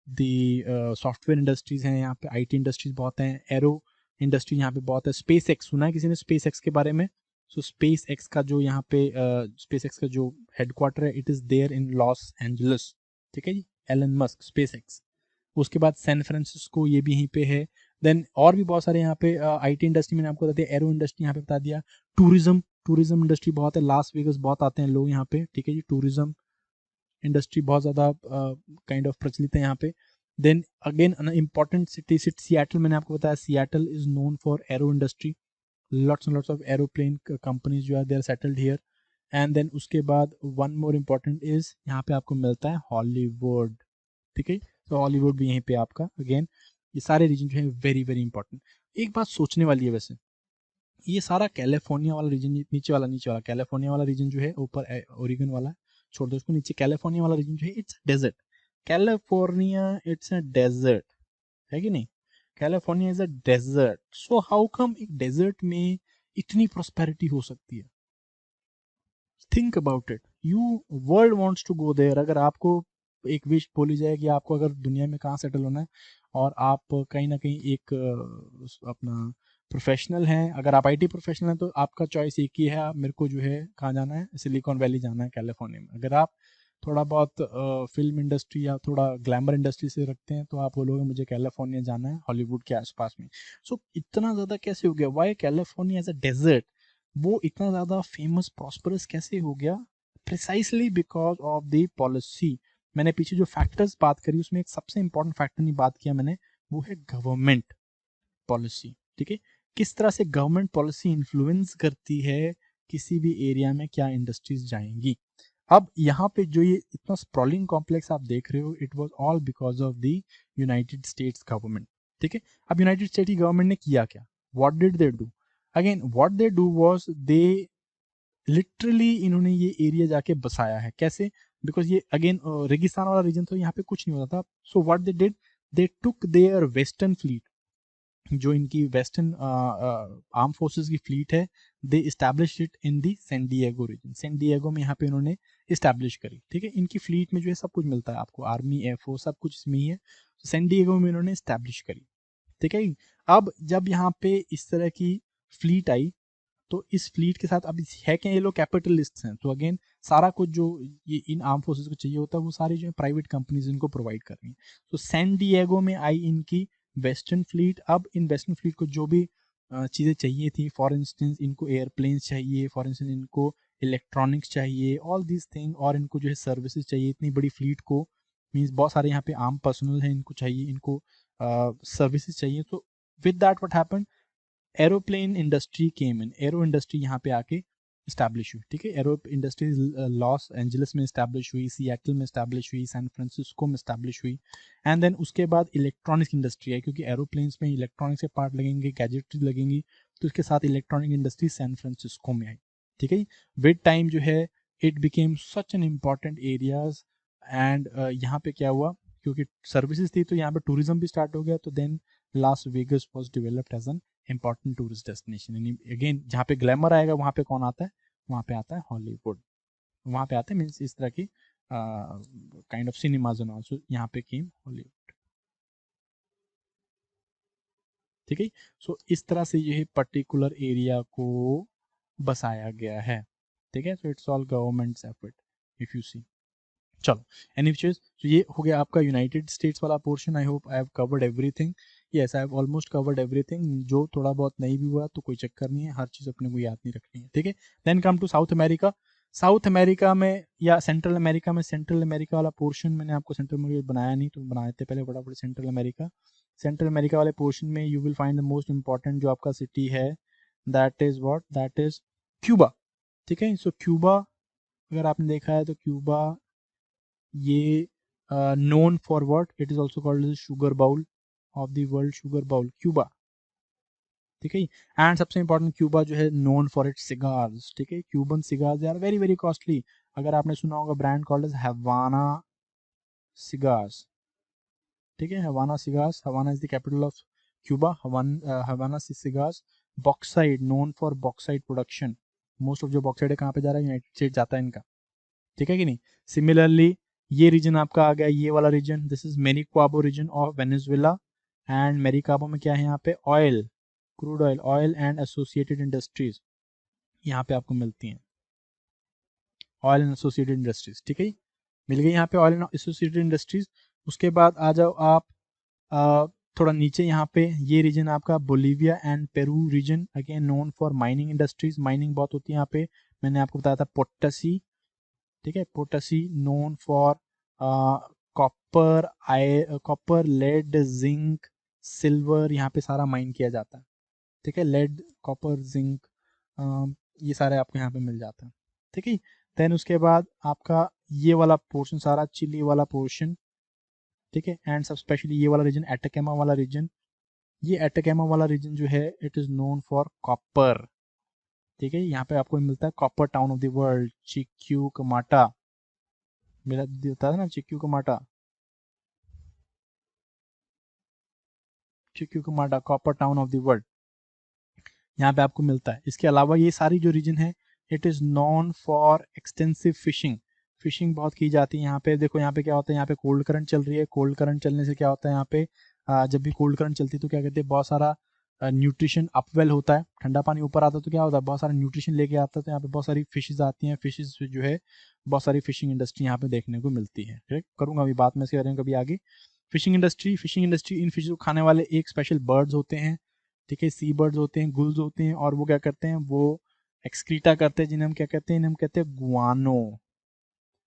the software industries हैं, यहाँ पे आईटी इंडस्ट्रीज बहुत हैं, एरो इंडस्ट्री यहाँ पे बहुत है। स्पेस एक्स सुना है किसी ने स्पेस एक्स के बारे में? सो स्पेस एक्स का जो यहाँ पे स्पेस एक्स का जो हेडक्वार्टर है, it is there in Los Angeles, ठीक है जी। Elon Musk, SpaceX. उसके बाद सैन फ्रांसिस्को, ये भी यहीं पे है। देन और भी बहुत सारे यहाँ पे आईटी इंडस्ट्री मैंने आपको बता दिया, एरो इंडस्ट्री यहाँ पे बता दिया। टूरिज्म, टूरिज्म इंडस्ट्री बहुत है, लास वेगस बहुत आते हैं लोग यहाँ पे, ठीक है जी। टूरिज्म इंडस्ट्री बहुत ज़्यादा काइंड ऑफ प्रचलित है यहाँ पे। Then again important city Seattle, मैंने आपको बताया Seattle is known for aero industry, lots and lots of aeroplane companies जो है they are settled here. And then उसके बाद वन मोर इम्पॉर्टेंट इज, यहाँ पे आपको मिलता है हॉलीवुड, ठीक है। तो हॉलीवुड भी यहीं पे आपका, अगेन ये सारे रीजन जो है वेरी वेरी इंपॉर्टेंट। एक बात सोचने वाली है वैसे, ये सारा कैलिफोर्निया वाला रीजन, नीचे वाला कैलिफोर्निया वाला रीजन जो है, ऊपर ओरिगन वाला छोड़ दो इसको, नीचे कैलिफोर्निया वाला रीजन जो है, it's desert, California it's a desert, है कि नहीं? California is a desert, so how come एक डेजर्ट में इतनी प्रोस्पेरिटी हो सकती है? Think about it, you world wants to go there. अगर आपको एक विश बोली जाए कि आपको अगर दुनिया में कहाँ सेटल होना है, और आप कहीं ना कहीं एक अपना प्रोफेशनल हैं, अगर आप आईटी प्रोफेशनल हैं तो आपका चॉइस एक ही है, आप मेरे को जो है कहाँ जाना है, सिलिकॉन वैली जाना है, कैलिफोर्निया में। अगर आप थोड़ा बहुत फिल्म इंडस्ट्री या थोड़ा ग्लैमर इंडस्ट्री से रखते हैं तो आप बोलोगे मुझे कैलिफोर्निया जाना है, हॉलीवुड के आसपास में। सो इतना ज़्यादा कैसे हो गया, why California as a desert, वो इतना ज़्यादा फेमस प्रॉस्परस कैसे हो गया? Precisely because of the policy. मैंने पीछे जो फैक्टर्स बात करी उसमें एक सबसे इंपॉर्टेंट फैक्टर नहीं बात किया मैंने, वो है गवर्नमेंट पॉलिसी, ठीक है। किस तरह से गवर्नमेंट पॉलिसी इन्फ्लुएंस करती है किसी भी एरिया में क्या इंडस्ट्रीज जाएंगी। अब यहाँ पे जो ये इतना स्प्रॉलिंग कॉम्प्लेक्स आप देख रहे हो, it was all because of the United states government, ठीक है। अब यूनाइटेड स्टेट की गवर्नमेंट ने किया क्या? What did they do, again what they do was they literally इन्होंने ये एरिया जाके बसाया है। कैसे? बिकॉज ये अगेन रेगिस्तान वाला रीजन, तो यहाँ पे कुछ नहीं होता था। So what they did, they took their western fleet, जो इनकी वेस्टर्न आर्म फोर्सेस की फ्लीट है, they establish it in the San Diego region. San Diego में यहाँ पे इन्होंने इस्टेब्लिश करी। ठीक है, इनकी फ्लीट में जो है सब कुछ मिलता है आपको, आर्मी एयरफोर्स सब कुछ इसमें ही है। सैन डिएगो में इन्होंने इस्टेब्लिश करी। ठीक है, अब जब यहाँ पे इस तरह की फ्लीट आई, तो इस फ्लीट के साथ अब है क्या, ये लोग कैपिटलिस्ट हैं, तो अगेन सारा कुछ जो ये इन आर्म फोर्सेस को चाहिए होता है वो सारी जो है प्राइवेट कंपनीज इनको प्रोवाइड कर रही हैं। तो सैन डिएगो में आई इनकी वेस्टर्न फ्लीट। अब इन वेस्टर्न फ्लीट को जो भी चीज़ें चाहिए थी, फॉर इंस्टेंस इनको एयरप्लेन्स चाहिए, फॉर इंस्टेंस इनको इलेक्ट्रॉनिक्स चाहिए, ऑल दिस थिंग, और इनको जो है सर्विसेज चाहिए, इतनी बड़ी फ्लीट को, मीन्स बहुत सारे यहाँ पे आर्म पर्सनल है, इनको चाहिए, इनको सर्विसेज चाहिए। तो with that what happened, aeroplane industry came in, arrow industry यहाँ पे आके इस्टेब्लिश हुई। ठीक है, एरो इंडस्ट्री लॉस एंजलिस में इस्टेब्लिश हुई, सिएटल में इस्टेब्लिश हुई, सैन फ्रांसिस्को में इस्टेब्लिश हुई, एंड देन उसके बाद इलेक्ट्रॉनिक्स इंडस्ट्री है, क्योंकि एरोप्लेन्स में इलेक्ट्रॉनिक्स के पार्ट लगेंगे, गैजेट्री लगेंगी, तो उसके साथ इलेक्ट्रॉनिक इंडस्ट्री सैन फ्रांसिस्को में आई। ठीक है, विद टाइम जो है it became such an important areas, and यहाँ पे क्या हुआ, क्योंकि सर्विसेज थी तो यहाँ पे टूरिज्म भी स्टार्ट हो गया, तो then Las Vegas was developed as an important tourist destination. Again जहाँ पे ग्लैमर आएगा वहाँ पे कौन आता है, वहाँ पे आता है हॉलीवुड, वहाँ पे आते हैं, मीन्स इस तरह की kind of cinemas and also यहाँ पे केम हॉलीवुड। ठीक है, सो इस तरह से ये पर्टिकुलर एरिया को बसाया गया है। ठीक है, so it's all governments effort if you see. चलो, एनी चीज, तो ये हो गया आपका यूनाइटेड स्टेट्स वाला portion. I hope I have covered everything. Yes, I have almost covered everything. जो थोड़ा बहुत नहीं भी हुआ तो कोई चक्कर नहीं है, हर चीज़ अपने को याद नहीं रखनी है। ठीक है, then come to South America. South America में या सेंट्रल अमेरिका में, सेंट्रल अमेरिका वाला पोर्शन मैंने आपको सेंट्रल अमेरिका बनाया नहीं, तो बना देते पहले फटाफट सेंट्रल अमेरिका। सेंट्रल अमेरिका वाले पोर्शन में you will find the most important जो आपका सिटी है, that is what, that is Cuba. ठीक है, सो क्यूबा अगर आपने देखा है तो क्यूबा ये known for what, it is also called as sugar bowl of the world, sugar bowl Cuba. ठीक है, एंड सबसे इंपॉर्टेंट क्यूबा जो है नोन फॉर इट्स सिगार्स। ठीक है, Cuban cigars they are very very costly. अगर आपने सुना होगा brand called as Havana cigars. ठीक है, Havana cigars, Havana is the capital of Cuba. Havana cigars, bauxite, known for bauxite production. Most of जो bauxite है कहाँ पे जा रहा है, यूनाइटेड स्टेट जाता है इनका। ठीक है कि नहीं। सिमिलरली ये रीजन आपका आ गया, ये वाला region, this is Maracaibo region of Venezuela, and Maracaibo में क्या है, यहाँ पे oil, crude oil, oil and associated industries यहाँ पे आपको मिलती हैं, ऑयल एंड एसोसिएटेड इंडस्ट्रीज। ठीक है, मिल गई यहाँ पे ऑयल एंड एसोसिएटेड इंडस्ट्रीज। उसके बाद आ जाओ आप थोड़ा नीचे, यहाँ पे ये रीजन आपका Bolivia and Peru region, again known for mining industries, mining बहुत होती है यहाँ पे। मैंने आपको बताया था पोटासी। ठीक है, Potosi known for copper, copper, lead, zinc, silver, यहाँ पे सारा माइन किया जाता है। ठीक है, लेड, कॉपर, जिंक, ये सारे आपको यहाँ पे मिल जाता है। ठीक है, देन उसके बाद आपका ये वाला पोर्शन सारा, चिली वाला पोर्शन। ठीक है, एंड सब स्पेशली ये वाला रीजन, एटाकामा वाला रीजन, ये एटाकामा वाला रीजन जो है it is known for copper. ठीक है, यहाँ पे आपको मिलता है copper town of the world, Chuquicamata, मेरा देता है ना Chuquicamata, Chuquicamata copper town of the world, यहाँ पे आपको मिलता है। इसके अलावा ये सारी जो रीजन है it is non for extensive fishing, fishing बहुत की जाती है यहाँ पे। देखो यहाँ पे क्या होता है, यहाँ पे कोल्ड करंट चल रही है, कोल्ड करंट चलने से क्या होता है यहाँ पे, जब भी कोल्ड करंट चलती है तो क्या कहते हैं, बहुत सारा न्यूट्रिशन अपवेल होता है, ठंडा पानी ऊपर आता है तो क्या होता है, बहुत सारा न्यूट्रिशन लेके आता है, तो यहाँ पे बहुत सारी फिशेज आती हैं, फिशेज जो है बहुत सारी फिशिंग इंडस्ट्री यहाँ पे देखने को मिलती है। ठीक, करूँगा अभी बात में इसके बारे में कभी आगे। Fishing industry, fishing industry, in fish को खाने वाले एक स्पेशल बर्ड्स होते हैं। ठीक है, सी बर्ड्स होते हैं, गुल्स होते हैं, और वो क्या करते हैं, वो एक्सक्रीटा करते हैं, जिन्हें हम क्या कहते हैं, इन्हें हम कहते हैं गुआनो।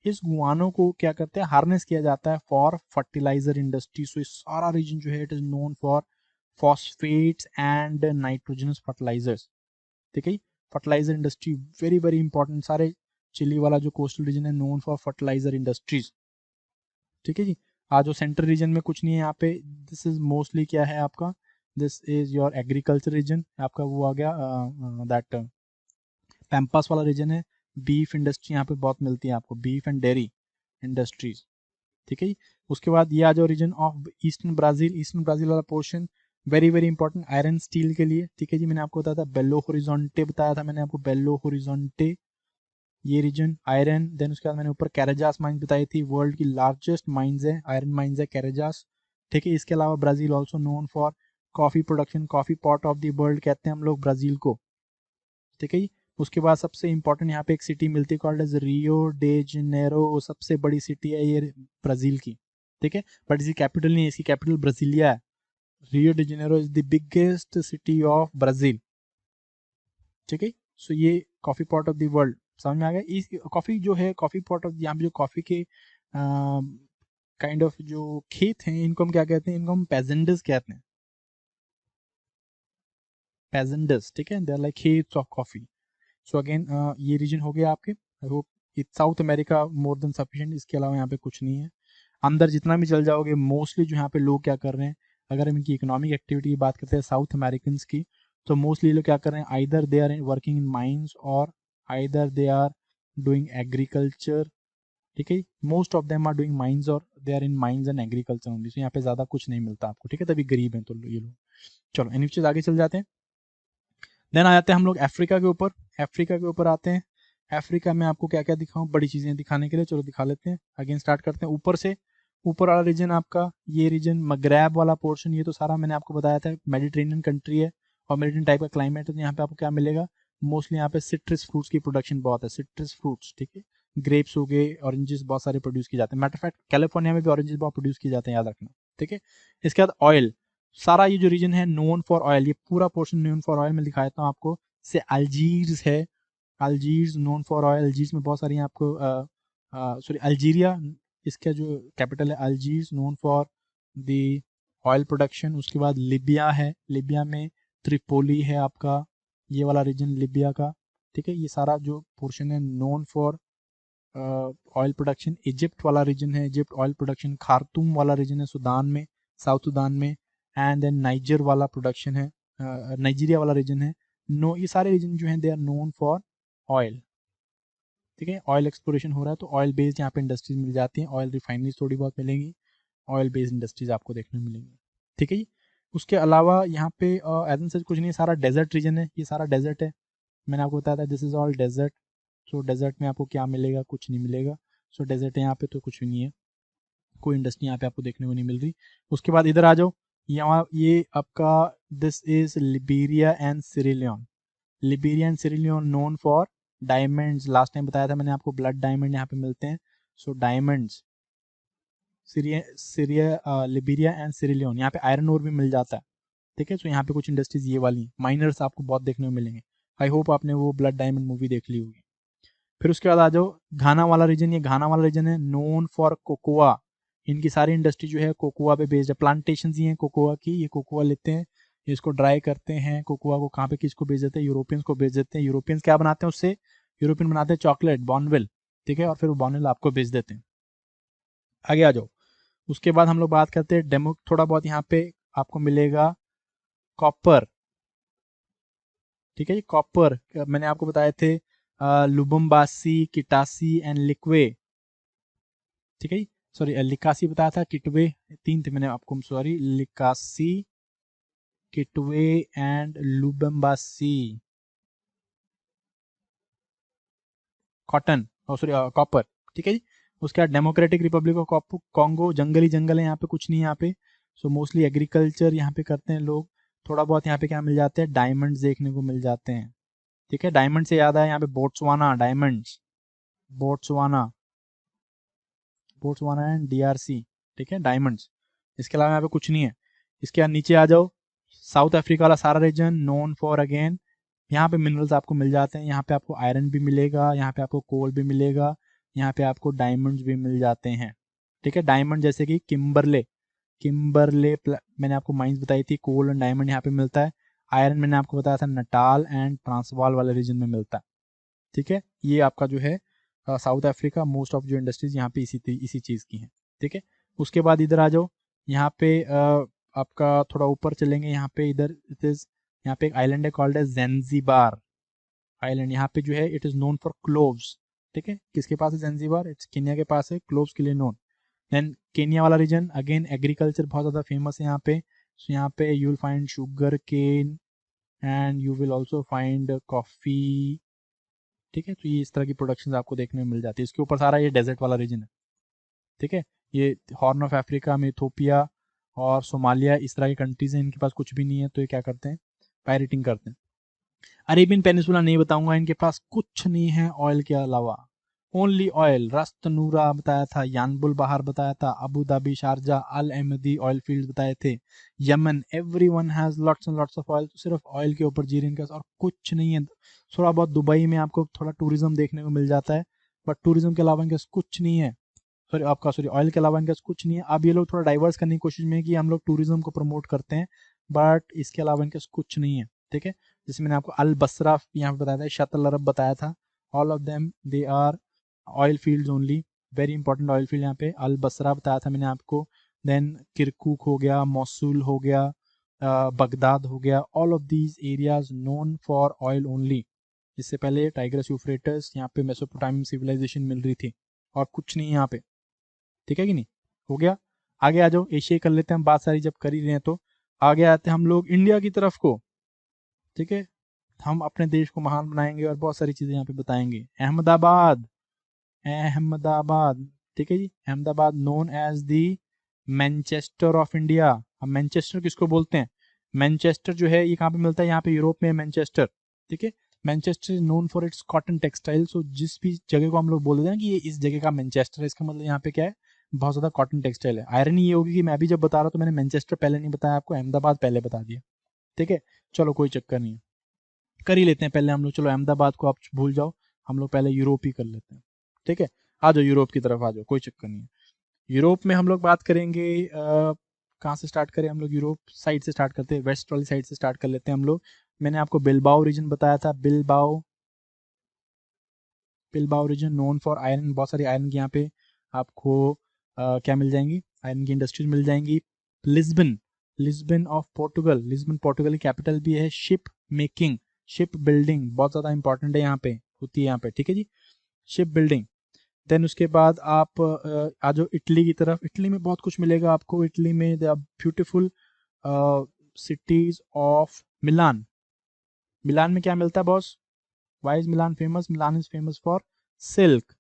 इस गुआनो को क्या करते हैं, हार्नेस किया जाता है फॉर फर्टिलाइजर इंडस्ट्री। सो इस सारा रीजन जो है it is known for phosphates and nitrogenous fertilizers. ठीक है, fertilizer industry very very important. सारे चिली वाला जो कोस्टल रीजन है नोन फॉर फर्टिलाइजर इंडस्ट्रीज। ठीक है जी, आज जो सेंट्रल रीजन में कुछ नहीं है यहाँ पे, दिस इज मोस्टली क्या है आपका, this is your agriculture region, आपका वो आ गया दैट पैम्पास वाला रीजन है। बीफ इंडस्ट्री यहाँ पे बहुत मिलती है आपको, बीफ एंड डेयरी इंडस्ट्रीज, ठीक है जी। उसके बाद ये आ जाओ region of eastern Brazil, eastern Brazil वाला portion very very important iron steel के लिए, ठीक है जी। मैंने आपको बताया था बेलो होरिजोंटे, बताया था मैंने आपको बेलो होरिजोंटे, ये रीजन आयरन। देन उसके बाद मैंने ऊपर कैरेजास माइंस बताई थी, वर्ल्ड की लार्जेस्ट माइंस है, आयरन माइंस है कैरेजास, ठीक है। इसके अलावा Brazil also known for coffee production, coffee pot of the world कहते हैं हम लोग ब्राजील को, ठीक है जी। उसके बाद सबसे इंपॉर्टेंट यहाँ पे एक सिटी मिलती है called as Rio de Janeiro, सबसे बड़ी सिटी है ये ब्राजील की, ठीक है। बट इसकी कैपिटल नहीं है, इसकी कैपिटल ब्राजीलिया है। रियो de Janeiro is the biggest city of Brazil, ठीक है। सो ये coffee pot of the world समझ में आ गया। इस कॉफी जो है, कॉफी पॉट ऑफ यहाँ पे जो कॉफी के काइंड ऑफ जो खेत हैं, इनको हम क्या कहते हैं, इनको हम पेजेंडस कहते हैं, पेजेंडस, ठीक है। दे आर लाइक खेत्स ऑफ कॉफी। सो अगेन ये रीजन हो गया आपके। I hope it's South America more than sufficient, इसके अलावा यहाँ पे कुछ नहीं है। अंदर जितना भी चल जाओगे मोस्टली जो यहाँ पे लोग क्या कर रहे हैं, अगर हम इनकी इकोनॉमिक एक्टिविटी की बात करते हैं साउथ अमेरिकन की, तो मोस्टली लोग क्या कर रहे हैं, either they are working in mines और either they are doing agriculture, ठीक है। Most of them are doing mines और they are in mines and agriculture only. So यहाँ पे ज्यादा कुछ नहीं मिलता आपको, ठीक है, तभी गरीब हैं तो ये लोग। चलो एनी चीज आगे चल जाते हैं। देन आ जाते हैं हम लोग अफ्रीका के ऊपर, अफ्रीका के ऊपर आते हैं। अफ्रीका में आपको क्या क्या दिखाऊं, बड़ी चीजें दिखाने के लिए, चलो दिखा लेते हैं। अगेन स्टार्ट करते हैं ऊपर से। ऊपर वाला रीजन आपका ये रीजन मगरैब वाला पोर्शन, ये तो सारा मैंने आपको बताया था मेडिटेरेनियन कंट्री है और मेडिटेरियन टाइप का क्लाइमेट है। तो यहाँ पे आपको क्या मिलेगा, मोस्टली यहाँ पे सिट्रस फ्रूट्स की प्रोडक्शन बहुत है, सिट्रस फ्रूट्स, ठीक है। ग्रेप्स हो गए, ऑरेंजेस बहुत सारे प्रोड्यूस किए जाते हैं। मैटर ऑफ फैक्ट कैलिफोर्निया में भी ऑरेंजेस बहुत प्रोड्यूस किए जाते हैं, याद रखना, ठीक है। इसके बाद ऑयल, सारा ये जो रीजन है नोन फॉर ऑयल, ये पूरा पोर्शन नोन फॉर ऑयल में दिखा देता हूँ आपको। से अल्जीर्स है, अल्जीर्स नोन फॉर ऑयल, अल्जीर्स में बहुत सारी आपको सॉरी अल्जीरिया, इसका जो कैपिटल है Algiers, known for the oil production. उसके बाद लिबिया है, लिबिया में त्रिपोली है आपका, ये वाला रीजन लिबिया का, ठीक है। ये सारा जो पोर्शन है known for oil production. Egypt वाला रीजन है, इजिप्ट ऑयल प्रोडक्शन। खार्तूम वाला रीजन है सूडान में, साउथ सूडान में। एंड देन नाइजर वाला प्रोडक्शन है, नाइजीरिया वाला रीजन है। नो, ये सारे रीजन जो हैं they are known for oil, ठीक है। ऑयल एक्सप्लोरेशन हो रहा है तो ऑयल बेस्ड यहाँ पे इंडस्ट्रीज मिल जाती हैं, ऑयल रिफाइनरीज थोड़ी बहुत मिलेंगी, ऑयल बेस्ड इंडस्ट्रीज आपको देखने को मिलेंगी, ठीक है जी। उसके अलावा यहाँ पे एज सच कुछ नहीं, सारा डेजर्ट रीजन है, ये सारा डेजर्ट है। मैंने आपको बताया था this is all desert. So desert में आपको क्या मिलेगा, कुछ नहीं मिलेगा। सो डेजर्ट है यहाँ पे तो कुछ भी नहीं है, कोई इंडस्ट्री यहाँ पे आपको देखने को नहीं मिल रही। उसके बाद इधर आ जाओ, यहाँ ये आपका this is Liberia and Sierra Leone, Liberia and Sierra Leone known for diamonds. Last time बताया था मैंने आपको, ब्लड डायमंड यहाँ पे मिलते हैं। सो डायमंड्स, लिबेरिया एंड सिरेलियन, यहाँ पे आयरन ओर भी मिल जाता है, ठीक है। सो यहाँ पे कुछ इंडस्ट्रीज ये वाली माइनर्स आपको बहुत देखने को मिलेंगे। आई होप आपने वो ब्लड डायमंड मूवी देख ली होगी। फिर उसके बाद आ जाओ घाना वाला रीजन, ये घाना वाला रीजन है नोन फॉर कोकोआ। इनकी सारी इंडस्ट्री जो है कोकोआ पे बेस्ड है, प्लांटेशन ही है कोकोआ की। ये कोकोआ लेते हैं, इसको ड्राई करते हैं, कोकोआ को कहाँ पे किसको बेच देते हैं, यूरोपियंस को बेच देते हैं। यूरोपियंस क्या बनाते हैं उससे, यूरोपियन बनाते हैं चॉकलेट बॉर्नविल, ठीक है, और फिर वो बॉर्नविल आपको बेच देते हैं। आगे आ जाओ, उसके बाद हम लोग बात करते हैं डेमो, थोड़ा बहुत यहाँ पे आपको मिलेगा कॉपर, ठीक है। कॉपर मैंने आपको बताए थे लुबम्बासी, किटासी एंड लिक्वे, ठीक है। सॉरी लिकासी बताया था, किटवे, तीन थे मैंने आपको, sorry Likasi, Kitwe and Lubumbashi. Cotton, sorry copper, ठीक है जी। उसके बाद डेमोक्रेटिक रिपब्लिक ऑफ कॉन्गो, जंगल ही जंगल है यहाँ पे, कुछ नहीं यहाँ पे। सो मोस्टली एग्रीकल्चर यहाँ पे करते हैं लोग। थोड़ा बहुत यहाँ पे क्या मिल जाते हैं, डायमंड्स देखने को मिल जाते हैं, ठीक है। डायमंड से याद आया, यहाँ पे Botswana diamonds, Botswana, Botswana and DRC, ठीक है, डायमंड्स। इसके अलावा यहाँ पे कुछ नहीं है। इसके बाद नीचे आ जाओ, साउथ अफ्रीका वाला सारा रीजन नोन फॉर अगेन, यहाँ पे मिनरल्स आपको मिल जाते हैं। यहाँ पे आपको आयरन भी मिलेगा, यहाँ पे आपको कोल भी मिलेगा, यहाँ पे आपको डायमंड्स भी मिल जाते हैं, ठीक है। डायमंड जैसे कि किम्बरले, मैंने आपको माइंस बताई थी, कोल एंड डायमंड यहाँ पे मिलता है। आयरन मैंने आपको बताया था नटाल एंड ट्रांसवाल वाले रीजन में मिलता है, ठीक है। ये आपका जो है साउथ अफ्रीका, मोस्ट ऑफ जो इंडस्ट्रीज यहाँ पे इसी चीज़ की हैं, ठीक है। उसके बाद इधर आ जाओ, यहाँ पे आपका थोड़ा ऊपर चलेंगे, यहाँ पे इधर इट इज, यहाँ पे एक आइलैंड है कॉल्ड एज ज़ैंज़िबार आइलैंड। यहाँ पे जो है it is known for cloves. ठीक है, किसके पास है ज़ैंज़िबार? इट्स केन्या के पास है, क्लोव्स के लिए नोन। देन केन्या वाला रीजन अगेन एग्रीकल्चर बहुत ज़्यादा फेमस है यहाँ पे। सो यहाँ पे you will find sugar cane and you will also find coffee. ठीक है, तो ये इस तरह की प्रोडक्शन आपको देखने में मिल जाती है। इसके ऊपर सारा ये डेजर्ट वाला रीजन है। ठीक है, ये हॉर्न ऑफ अफ्रीका में इथोपिया और सोमालिया इस तरह की कंट्रीज हैं, इनके पास कुछ भी नहीं है, तो ये क्या करते हैं? पायरेटिंग करते हैं। अरेबियन पेनिसुला नहीं बताऊंगा, इनके पास कुछ नहीं है ऑयल के अलावा, ओनली ऑयल। रस्त नूरा बताया था, यानबुल बहार बताया था, अबू धाबी, शारजा, अल अहमदी ऑयल फील्ड बताए थे, Yemen, everyone has lots and lots of oil. सिर्फ ऑयल के ऊपर जी रहे हैं इनके पास, और कुछ नहीं है। थोड़ा बहुत दुबई में आपको थोड़ा टूरिज्म देखने को मिल जाता है, बट टूरिज्म के अलावा इनके पास कुछ नहीं है। सॉरी ऑयल के अलावा इनके पास कुछ नहीं है। अब ये लोग थोड़ा डाइवर्स करने की कोशिश में है कि हम लोग टूरिज्म को प्रमोट करते हैं, बट इसके अलावा इनके पास कुछ नहीं है। ठीक है, जैसे मैंने आपको अल बसरा यहाँ पे बताया था, शतल अरब बताया था, all of them they are oil fields only, very important oil field यहाँ पे। अल बसरा बताया था मैंने आपको, देन किरकुक हो गया, मौसूल हो गया, बगदाद हो गया, all of these areas known for oil only. इससे पहले टाइग्रस यूफ्रेटस, यहाँ पे मेसोपोटामियन सिविलाइजेशन मिल रही थी, और कुछ नहीं यहाँ पे। ठीक है कि नहीं? हो गया। आगे आ जाओ, एशिया कर लेते हैं हम बात सारी, जब कर ही रहे हैं तो। आगे आते हैं हम लोग इंडिया की तरफ को। ठीक है, हम अपने देश को महान बनाएंगे और बहुत सारी चीजें यहाँ पे बताएंगे। अहमदाबाद, अहमदाबाद, ठीक है जी, Ahmedabad known as the Manchester of India. अब मैनचेस्टर किसको बोलते हैं? मैनचेस्टर जो है ये कहाँ पे मिलता है? यहाँ पे यूरोप में मैनचेस्टर। ठीक है, Manchester is known for its cotton textile. So जिस भी जगह को हम लोग बोल देते हैं कि ये इस जगह का मैनचेस्टर है, इसका मतलब यहाँ पे क्या है? बहुत ज्यादा कॉटन टेक्सटाइल है। आयरनी ये होगी कि मैं अभी जब बता रहा हूँ तो मैंने मैनचेस्टर पहले नहीं बताया आपको, अहमदाबाद पहले बता दिया। ठीक है, चलो कोई चक्कर नहीं है, कर ही लेते हैं पहले हम लोग। चलो अहमदाबाद को आप भूल जाओ, हम लोग पहले यूरोप ही कर लेते हैं। ठीक है, आ जाओ यूरोप की तरफ आ जाओ, कोई चक्कर नहीं है। यूरोप में हम लोग बात करेंगे, कहाँ से स्टार्ट करें हम लोग? यूरोप साइड से स्टार्ट करते हैं, वेस्ट वाली साइड से स्टार्ट कर लेते हैं हम लोग। मैंने आपको बिलबाओ रीजन बताया था, Bilbao, Bilbao region known for iron. बहुत सारी आयरन की यहाँ पे आपको क्या मिल जाएंगी? आयरन की इंडस्ट्रीज मिल जाएंगी। Lisbon, Lisbon of Portugal, Lisbon Portugal की कैपिटल भी है। शिप मेकिंग, शिप बिल्डिंग बहुत ज़्यादा इंपॉर्टेंट है यहाँ पे, होती है यहाँ पे। ठीक है जी, शिप बिल्डिंग। देन उसके बाद आप आ जाओ इटली की तरफ। इटली में बहुत कुछ मिलेगा आपको। इटली में the beautiful cities of Milan. Milan में क्या मिलता है boss? Why is Milan famous? Milan is famous for silk,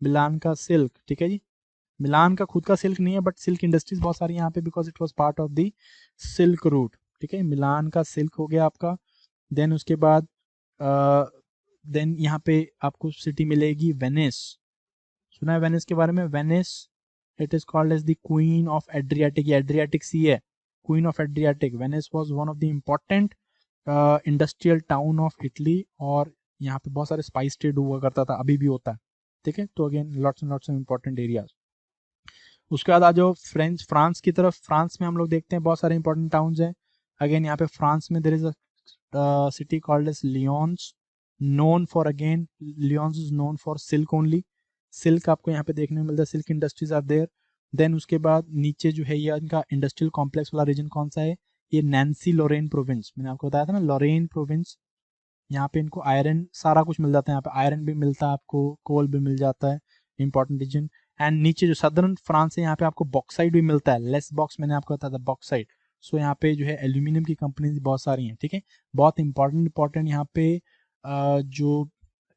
Milan का सिल्क। ठीक है जी, मिलान का खुद का सिल्क नहीं है, बट सिल्क इंडस्ट्रीज बहुत सारी यहाँ पे, because it was part of the silk route. ठीक है, मिलान का सिल्क हो गया आपका। देन उसके बाद देन यहाँ पे आपको सिटी मिलेगी वेनिस। सुना है वेनिस के बारे में? Venice, it is called as the queen of Adriatic. ये एड्रियाटिक सी है, queen of Adriatic. Venice was one of the important industrial town of Italy, और यहाँ पे बहुत सारे स्पाइस ट्रेड हुआ करता था, अभी भी होता है। ठीक है, तो again lots and lots of important areas. उसके बाद आ जाओ फ्रांस की तरफ। फ्रांस में हम लोग देखते हैं बहुत सारे इंपॉर्टेंट टाउन्स हैं। अगेन यहाँ पे फ्रांस में there is a city called as Lyons, known for, again Lyons is known for silk only. Silk आपको यहाँ पे देखने को मिलता है, silk industries are there. Then उसके बाद नीचे जो है ये इनका इंडस्ट्रियल कॉम्प्लेक्स वाला रीजन कौन सा है? ये नैन्सी लॉरेन प्रोविंस, मैंने आपको बताया था ना, लॉरेन प्रोविंस। यहाँ पे इनको आयरन सारा कुछ मिल जाता है, यहाँ पे आयरन भी मिलता है आपको, कोल भी मिल जाता है, इंपॉर्टेंट रीजन। एंड नीचे जो सदर्न फ्रांस है, यहाँ पे आपको बॉक्साइड भी मिलता है, लेस बॉक्स मैंने आपको बताया था, बॉक्साइड। सो यहाँ पे जो है एल्यूमिनियम की कंपनीज बहुत सारी हैं। ठीक है, बहुत इंपॉर्टेंट यहाँ पे जो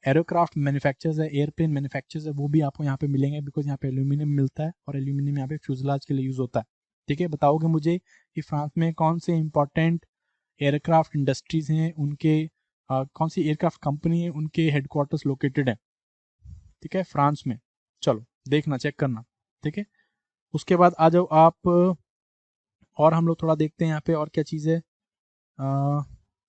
एरोक्राफ्ट मैन्युफैक्चरर्स है, एयरप्लेन मैन्युफैक्चरर्स है, वो भी आपको यहाँ पे मिलेंगे, बिकॉज यहाँ पे एल्यूमिनियम मिलता है, और एल्यूमिनियम यहाँ पे फ्यूजलाज के लिए यूज होता है। ठीक है, बताओगे मुझे कि फ्रांस में कौन से इंपॉर्टेंट एयरक्राफ्ट इंडस्ट्रीज हैं, उनके कौन सी एयरक्राफ्ट कंपनी है, उनके हेडक्वार्टर्स लोकेटेड है? ठीक है, फ्रांस में। चलो देखना, चेक करना। ठीक है, उसके बाद आ जाओ आप, और हम लोग थोड़ा देखते हैं यहाँ पे और क्या चीज़ है।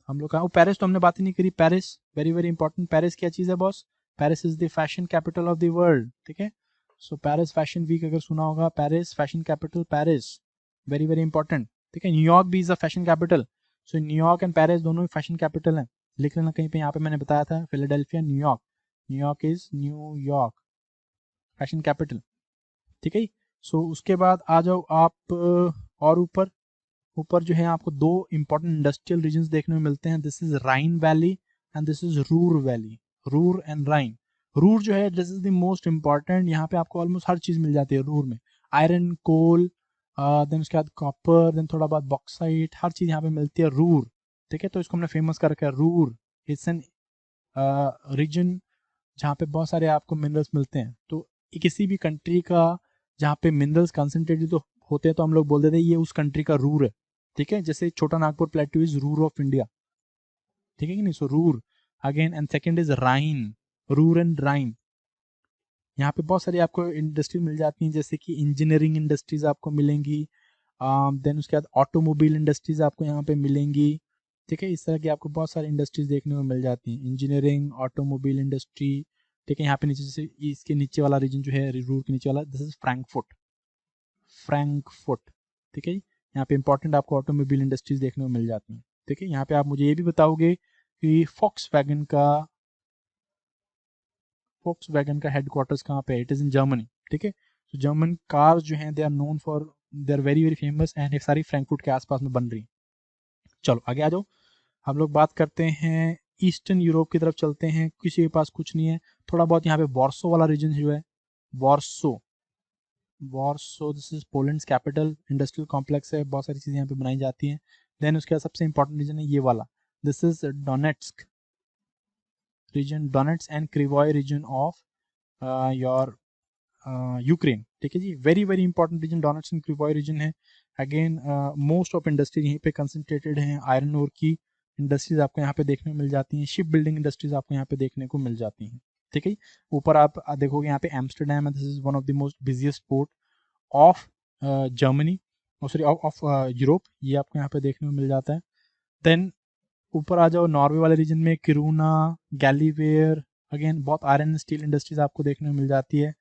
हम लोग कहा, पेरिस तो हमने बात ही नहीं करी। Paris very very important. Paris क्या चीज़ है boss? Paris is the fashion capital of the world. ठीक है, सो पेरिस फैशन वीक अगर सुना होगा, Paris fashion capital, Paris very very important. ठीक है, न्यूयॉर्क भी is a fashion capital. So New York and Paris दोनों ही फैशन कैपिटल हैं, लिख लेना कहीं पे। यहाँ पे मैंने बताया था Philadelphia, New York, New York is New York fashion capital. ठीक है, सो उसके बाद आ जाओ आप और ऊपर। ऊपर जो है आपको दो इंपॉर्टेंट इंडस्ट्रियल रीजन्स देखने में मिलते हैं, this is Rhine valley and this is Ruhr valley, Ruhr and Rhine. Ruhr जो है this is the most important, यहाँ पे आपको ऑलमोस्ट हर चीज मिल जाती है रूर में, आयरन, कोल, देन उसके बाद कॉपर, देन थोड़ा बहुत बॉक्साइट, हर चीज यहाँ पे मिलती है रूर। ठीक है, तो इसको हमने फेमस कर रखा है रूर। इट्स एन रीजन जहाँ पे बहुत सारे आपको मिनरल्स मिलते हैं। तो किसी भी कंट्री का जहाँ पे मिनरल्स कंसंट्रेटेड तो होते हैं तो हम लोग बोल देते हैं ये उस कंट्री का रूर है। ठीक है, जैसे Chota Nagpur plateau is Ruhr of India. ठीक है कि नहीं, so Ruhr again, and second is Rhine, Ruhr and Rhine. यहाँ पे बहुत सारी आपको इंडस्ट्री मिल जाती हैं, जैसे कि इंजीनियरिंग इंडस्ट्रीज आपको मिलेंगी, देन उसके बाद ऑटोमोबाइल इंडस्ट्रीज आपको यहाँ पे मिलेंगी। ठीक है, इस तरह की आपको बहुत सारी इंडस्ट्रीज देखने को मिल जाती हैं, इंजीनियरिंग, ऑटोमोबाइल इंडस्ट्री। ठीक है, यहाँ पे नीचे जैसे इसके नीचे वाला रीजन जो है रूर के नीचे वाला, दिस इज फ्रैंकफुट, फ्रैंकफुट। ठीक है, यहाँ पे इंपॉर्टेंट आपको ऑटोमोबाइल इंडस्ट्रीज देखने को मिल जाती हैं। ठीक है, यहाँ पे आप मुझे ये भी बताओगे कि फोक्स वैगन का हेडक्वार्टर्स कहाँ पे है, इट इज इन जर्मनी। ठीक है, तो जर्मन कार्स जो हैं they are known for, they are very very famous, and ये सारी फ्रैंकफुट के आसपास में बन रही। चलो आगे आ जाओ, हम लोग बात करते हैं ईस्टर्न यूरोप की तरफ चलते हैं। किसी के पास कुछ नहीं है, थोड़ा बहुत यहाँ पे वॉर्सो वाला रीजन जो है, Warsaw, Warsaw this is Poland capital, industrial complex है, बहुत सारी चीजें यहाँ पे बनाई जाती हैं। देन उसके बाद सबसे इंपॉर्टेंट रीजन है ये वाला, this is Donetsk region, Donets and Krivoy region of your Ukraine. ठीक है जी, very very important region Donets and Krivoy region है। अगेन मोस्ट ऑफ इंडस्ट्री यहीं पे कंसंट्रेटेड हैं, आयरन ओर की इंडस्ट्रीज आपको यहाँ पे देखने को मिल जाती हैं, शिप बिल्डिंग इंडस्ट्रीज आपको यहाँ पे देखने को मिल जाती हैं। ठीक है, ऊपर आप देखोगे यहाँ पे एम्स्टरडेम है, this is one of the most busiest port of Germany, sorry of Europe, ये आपको यहाँ पे देखने को मिल जाता है। देन ऊपर आ जाओ नॉर्वे वाले रीजन में, किरूना, गैलीवेयर, अगेन बहुत आयरन स्टील इंडस्ट्रीज आपको देखने को मिल जाती है।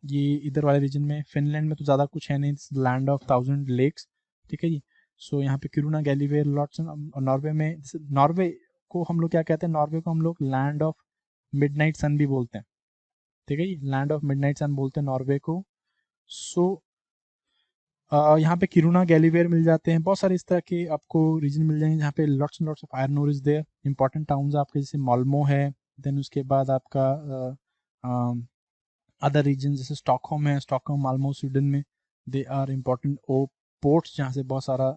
ये इधर वाले रीजन में, फिनलैंड में तो ज़्यादा कुछ है नहीं, लैंड ऑफ 1000 लेक्स। ठीक है जी, सो यहाँ पे किरूना, गैलीवेयर, लॉट्स, नॉर्वे में, नॉर्वे को हम लोग क्या कहते हैं, नॉर्वे को हम लोग लैंड ऑफ मिडनाइट सन भी बोलते हैं। ठीक है जी, लैंड ऑफ मिडनाइट सन बोलते हैं नॉर्वे को। सो यहाँ पे किरूना, गैलीवेयर मिल जाते हैं, बहुत सारे इस तरह के आपको रीजन मिल जाएंगे जहाँ पे lots and lots of iron ore is there. Important towns आपके जैसे माल्मो है, देन उसके बाद आपका अदर रीजन जैसे स्टॉकहोम है, स्टॉकहोम, माल्मो स्वीडन में, दे आर इम्पोर्टेंट ओ पोर्ट्स जहाँ से बहुत सारा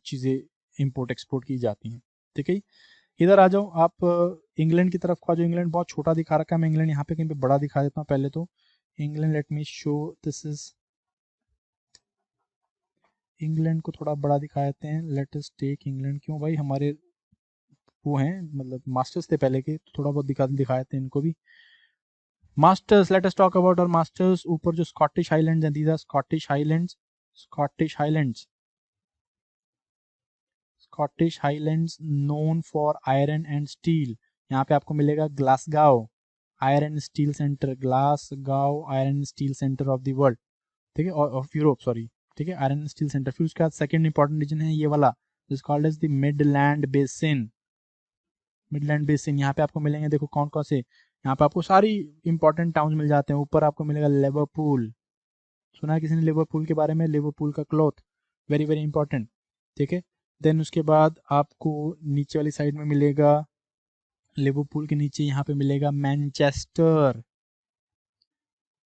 चीज़ें इंपोर्ट एक्सपोर्ट की जाती हैं। ठीक है, इधर आ जाओ आप इंग्लैंड की तरफ को आ जाओ। इंग्लैंड बहुत छोटा दिखा रखा है, मैं इंग्लैंड यहाँ पे कहीं पे बड़ा दिखा देता हूँ पहले तो। England, let me show, this is England को थोड़ा बड़ा दिखा देते हैं, लेट अस टेक इंग्लैंड। क्यों भाई, हमारे वो हैं मतलब मास्टर्स थे पहले के, तो थोड़ा बहुत दिखा देते हैं इनको भी। Masters, let us talk about our masters. ऊपर जो स्कॉटिश हाईलैंड्स हैं, these are Scottish Highlands, Scottish Highlands, Scottish Highlands known for iron and steel. यहाँ पे आपको मिलेगा Glasgow iron steel centre, Glasgow iron steel centre of the world. ठीक है, of Europe sorry. ठीक है, आयरन स्टील सेंटर। फिर उसके बाद सेकंड इंपॉर्टेंट रीजन है ये वाला, this called as the Midland basin, Midland basin. यहाँ पे आपको मिलेंगे, देखो कौन कौन से, यहाँ पे आपको सारी इंपॉर्टेंट टाउन मिल जाते हैं। ऊपर आपको मिलेगा लिवरपूल, सुना है किसी ने लिवरपूल के बारे में, लिवरपूल का क्लॉथ, वेरी वेरी इंपॉर्टेंट। ठीक है, देन उसके बाद आपको नीचे वाली साइड में मिलेगा, लिवरपूल के नीचे यहाँ पे मिलेगा मैनचेस्टर।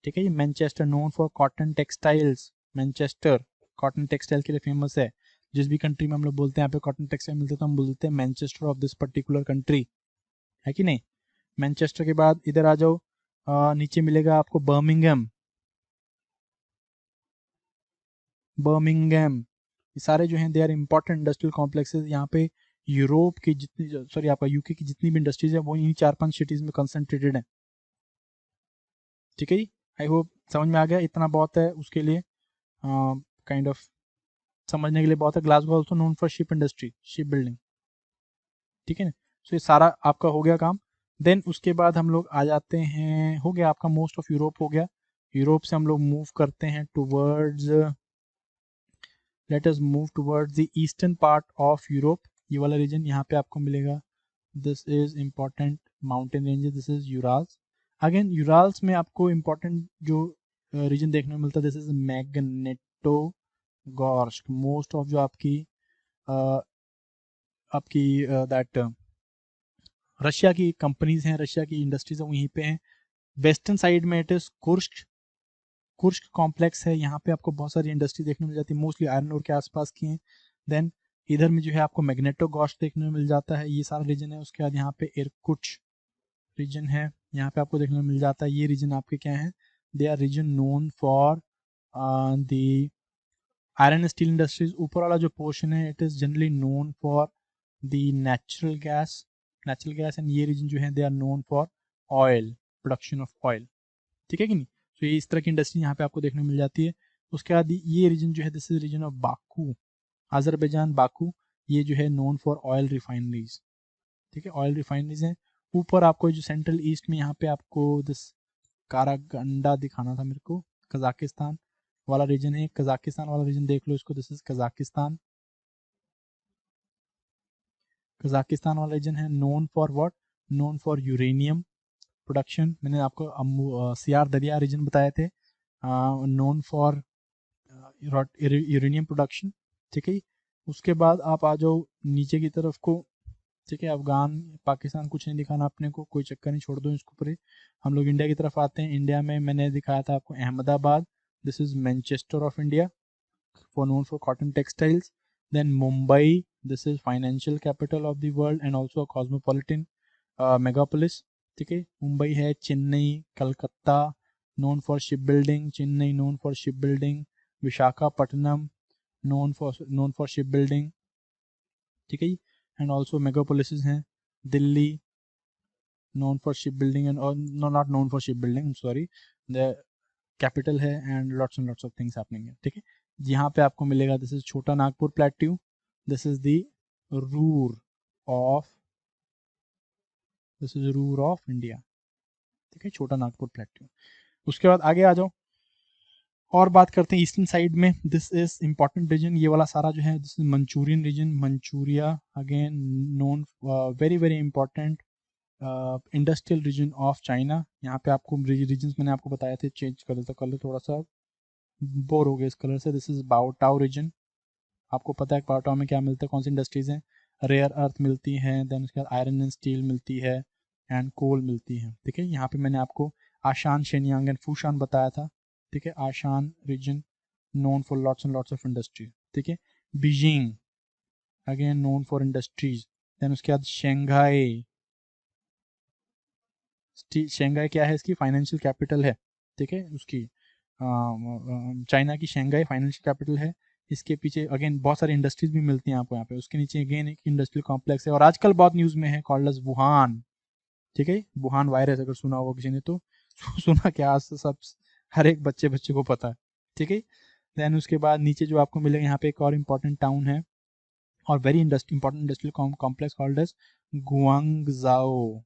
ठीक है, ये Manchester known for cotton textiles, Manchester cotton textile के लिए फेमस है। जिस भी कंट्री में हम लोग बोलते हैं यहाँ पे कॉटन टेक्सटाइल मिलते हैं तो हम बोलते हैं Manchester of this particular country, है कि नहीं। मैनचेस्टर के बाद इधर आ जाओ, नीचे मिलेगा आपको बर्मिंगम, बर्मिंगम। ये सारे जो हैं they are important industrial complexes. यहाँ पे यूरोप की जितनी, सॉरी आपका यूके की जितनी भी इंडस्ट्रीज है वो इन्हीं 4-5 सिटीज में कंसंट्रेटेड है। ठीक है जी, आई होप समझ में आ गया, इतना बहुत है उसके लिए, काइंड ऑफ समझने के लिए बहुत है। Glasgow also known for ship industry, ship building. ठीक है ना, सो ये सारा आपका हो गया काम। देन उसके बाद हम लोग आ जाते हैं, हो गया आपका मोस्ट ऑफ यूरोप हो गया। यूरोप से हम लोग मूव करते हैं towards, let us move towards the eastern part of Europe. ये वाला रीजन यहाँ पे आपको मिलेगा, this is important mountain ranges, this is Urals. Again Urals में आपको इम्पॉर्टेंट जो रीजन देखने को मिलता है, this is Magnitogorsk, most of जो आपकी आपकी दैट रशिया की कंपनीज हैं, रशिया की इंडस्ट्रीज हैं, वहीं पे हैं। वेस्टर्न साइड में it is Kursk, Kursk complex है, यहाँ पे आपको बहुत सारी इंडस्ट्री देखने मिल जाती है, मोस्टली आयरन ओर के आसपास की हैं। देन इधर में जो है आपको मैग्नेटोगॉर्स्क देखने को मिल जाता है, ये सारा रीजन है। उसके बाद यहाँ पे इरकुच रीजन है, यहाँ पे आपको देखने को मिल जाता है। ये रीजन आपके क्या है, they are region known for the iron steel industries. ऊपर वाला जो पोर्शन है it is generally known for the natural gas and ये रीजन जो है they are known for oil, production of oil, ठीक है कि नहीं। तो ये इस तरह की इंडस्ट्री यहाँ पे आपको देखने को मिल जाती है। उसके बाद ये रीजन जो है this is region of Baku, Azerbaijan Baku, ये जो है नोन फॉर ऑयल रिफाइनरीज, ठीक है, ऑयल रिफाइनरीज हैं। ऊपर आपको जो सेंट्रल ईस्ट में यहाँ पे आपको दिस कारागंडा दिखाना था मेरे को, कजाकिस्तान वाला रीजन है, कजाकिस्तान वाला रीजन देख लो इसको, दिस इज कजाकिस्तान, कजाकिस्तान वाला रीजन है known for what, known for uranium production. मैंने आपको सियार दरिया रीजन बताए थे, नोन फॉर यूरेनियम प्रोडक्शन, ठीक है। उसके बाद आप आ जाओ नीचे की तरफ को, ठीक है, अफगान पाकिस्तान कुछ नहीं दिखाना अपने को, कोई चक्कर नहीं, छोड़ दो इसको ऊपर। हम लोग इंडिया की तरफ आते हैं। इंडिया में मैंने दिखाया था आपको Ahmedabad, this is Manchester of India, for known for cotton textiles. Then Mumbai, this is financial capital of the world and also a cosmopolitan megapolis, ठीक है। मुंबई है, Chennai, Calcutta known for shipbuilding, Chennai known for shipbuilding, Visakhapatnam known for shipbuilding, ठीक है। And also Megapolis हैं, Delhi known for shipbuilding and no, not known for shipbuilding, I'm sorry, the capital है and lots of things happening है, ठीक है। यहाँ पे आपको मिलेगा दिस इज छोटा Nagpur plateau, this is the Ruhr of, this is Ruhr of India, ठीक है, छोटा नागपुर प्लेट्यू। उसके बाद आगे आ जाओ और बात करते हैं ईस्टर्न साइड में, दिस इज इंपॉर्टेंट रीजन, ये वाला सारा जो है this is Manchurian region, Manchuria again known very very important industrial region of China. यहाँ पे आपको रीजन्स मैंने आपको बताया थे, चेंज कर देता, कर लो थोड़ा सा, बोर हो गए इस कलर से। दिस इज बाओटाओ रीजन, आपको पता है बाओटाओ में क्या मिलता है, कौन सी इंडस्ट्रीज हैं, रेयर अर्थ मिलती है, देन उसके बाद आयरन एंड स्टील मिलती है एंड कोल मिलती है, ठीक है। यहाँ पे मैंने आपको आशान, शेनयांग एंड फूशान बताया था, ठीक है। Anshan region known for lots and lots of industry, ठीक है। Beijing again known for industries, then उसके बाद शंघाई, शंघाई क्या है, इसकी फाइनेंशियल कैपिटल है, ठीक है, उसकी चाइना की शंघाई फाइनेंशियल कैपिटल है। इसके पीछे अगेन बहुत सारी इंडस्ट्रीज भी मिलती हैं आपको यहाँ पे। उसके नीचे अगेन एक इंडस्ट्रियल कॉम्प्लेक्स है और आजकल बहुत न्यूज में है, कॉल्ड एज वुहान, ठीक है। वुहान वायरस अगर सुना होगा किसी ने तो सुना क्या, आज तो सब हर एक बच्चे बच्चे को पता है, ठीक है। देन उसके बाद नीचे जो आपको मिलेगा यहाँ पे एक और इम्पोर्टेंट टाउन है और very important industrial complex called as Guangzhou,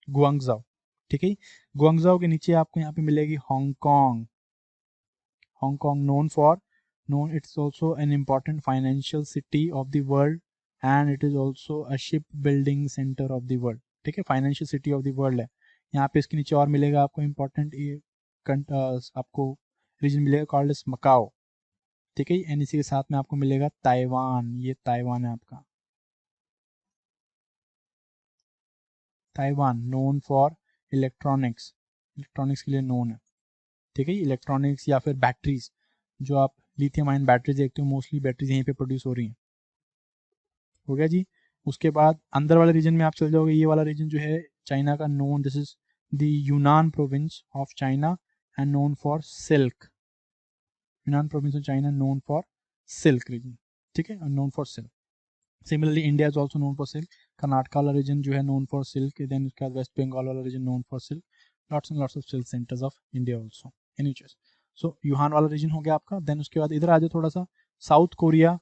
Guangzhou, ठीक है। गुआंगजाओ के नीचे आपको यहाँ पे मिलेगी Hong Kong, Hong Kong known for, known it's also an important financial city of the world and it is also a shipbuilding center of the world, ठीक है, financial city of the world है। यहाँ पे इसके नीचे और मिलेगा आपको इम्पोर्टेंट आपको रीजन मिलेगा कॉल्ड एज मकाओ, ठीक है। एंड इसी के साथ में आपको मिलेगा ताइवान, ये ताइवान है आपका, Taiwan known for electronics, electronics के लिए नोन है, ठीक है। इलेक्ट्रॉनिक्स या फिर बैटरीज, जो आप लिथियम आयन बैटरीज देखते हो, मोस्टली बैटरीज यहीं पे प्रोड्यूस हो रही हैं, हो गया जी। उसके बाद अंदर वाले रीजन में आप चल जाओगे, ये वाला रीजन जो है चाइना का known, this is the Yunnan province of China and known for silk, Yunnan province of China known for silk region, ठीक है, known for silk. Similarly India is also known for silk, Karnataka वाला region जो है known for silk, then उसके बाद West Bengal वाला region known for silk, lots and lots of silk centres of India also in US. So Wuhan वाला region हो गया आपका। देन उसके बाद इधर आ जाओ थोड़ा सा, south Korea,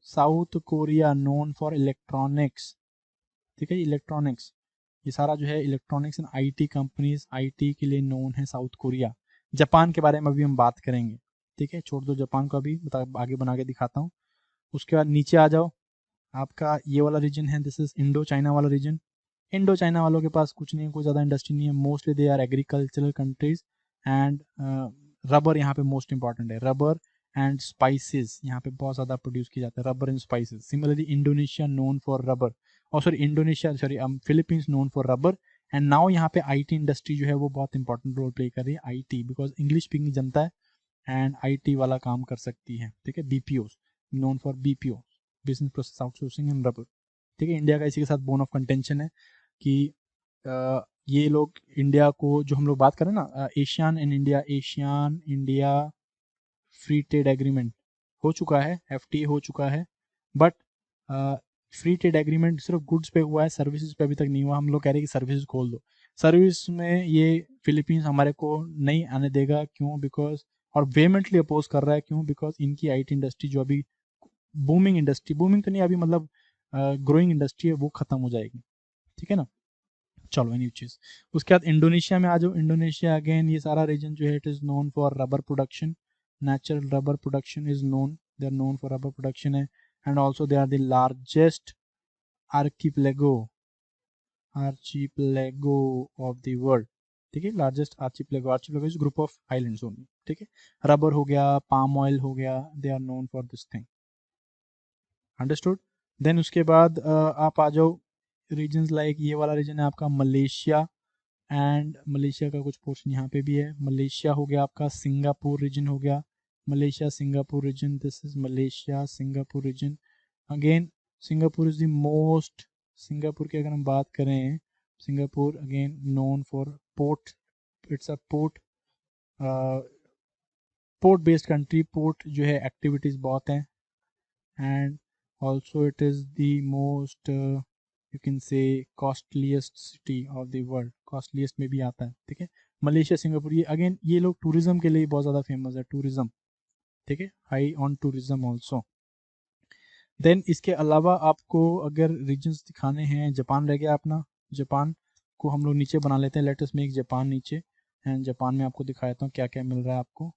south Korea known for electronics, ठीक है, इलेक्ट्रॉनिक्स, ये सारा जो है electronics and IT companies, IT के लिए नोन है साउथ कोरिया। जापान के बारे में अभी हम बात करेंगे, ठीक है, छोड़ दो जापान को, अभी आगे बना के दिखाता हूँ। उसके बाद नीचे आ जाओ, आपका ये वाला रीजन है, दिस इज इंडो चाइना वाला रीजन। इंडो चाइना वालों के पास कुछ नहीं है, कोई ज़्यादा इंडस्ट्री नहीं है, mostly they are agricultural countries and rubber यहाँ पे मोस्ट इंपॉर्टेंट है, रबर एंड स्पाइसेस यहाँ पे बहुत ज़्यादा प्रोड्यूस किया जाता है, rubber and spices. Similarly Indonesia known for rubber, और Philippines known for rubber. And now यहाँ पे आईटी इंडस्ट्री जो है वो बहुत इंपॉर्टेंट रोल प्ले कर रही है, आईटी, बिकॉज इंग्लिश स्पीकिंग जनता है एंड आईटी वाला काम कर सकती है, ठीक है। BPO known for BPO, business process outsourcing and rubber, ठीक है। इंडिया का इसी के साथ बोन ऑफ कंटेंशन है कि ये लोग इंडिया को, जो हम लोग बात करें ना, Asian India free trade agreement हो चुका है, एफटीए हो चुका है, बट फ्री ट्रेड एग्रीमेंट सिर्फ गुड्स पे हुआ है, सर्विसेज पे अभी तक नहीं हुआ। हम लोग कह रहे हैं कि सर्विसेज खोल दो, सर्विस में ये फिलीपींस हमारे को नहीं आने देगा, क्यों? बिकॉज, और वेहेमेंटली अपोज कर रहा है, क्यों? बिकॉज इनकी आईटी इंडस्ट्री जो अभी बूमिंग इंडस्ट्री, बूमिंग तो नहीं अभी, मतलब ग्रोइंग इंडस्ट्री है, वो खत्म हो जाएगी, ठीक है ना। चलो एनी चीज, उसके बाद इंडोनेशिया में आ जाओ। इंडोनेशिया अगेन ये सारा रीजन जो है it is known for rubber production, natural rubber production is known, they are known for rubber production है। And also they are the largest archipelago of the world, ठीक है। Largest archipelago is group of islands only, ठीक है। Rubber हो गया, palm oil हो गया, they are known for this thing, understood. Then उसके बाद आप आ जाओ रीजन्स लाइक, ये वाला रीजन है आपका मलेशिया, एंड मलेशिया का कुछ पोर्शन यहाँ पे भी है। मलेशिया हो गया आपका, सिंगापुर रीजन हो गया, Malaysia Singapore region, this is Malaysia Singapore region. Again Singapore is the most, Singapore की अगर हम बात करें, Singapore again known for port, it's a port, port based country, port जो है एक्टिविटीज बहुत हैं, and also it is the most you can say costliest city of the world, costliest में भी आता है, ठीक है। मलेशिया सिंगापुर ये अगेन ये लोग टूरिज्म के लिए बहुत ज़्यादा फेमस है, टूरिज्म, ठीक है, high on tourism also. Then इसके अलावा आपको अगर रीजन्स दिखाने हैं, जापान रह गया अपना, जापान को हम लोग नीचे बना लेते हैं, लेट अस मेक जापान नीचे, एंड जापान में आपको दिखा देता हूँ क्या क्या मिल रहा है आपको,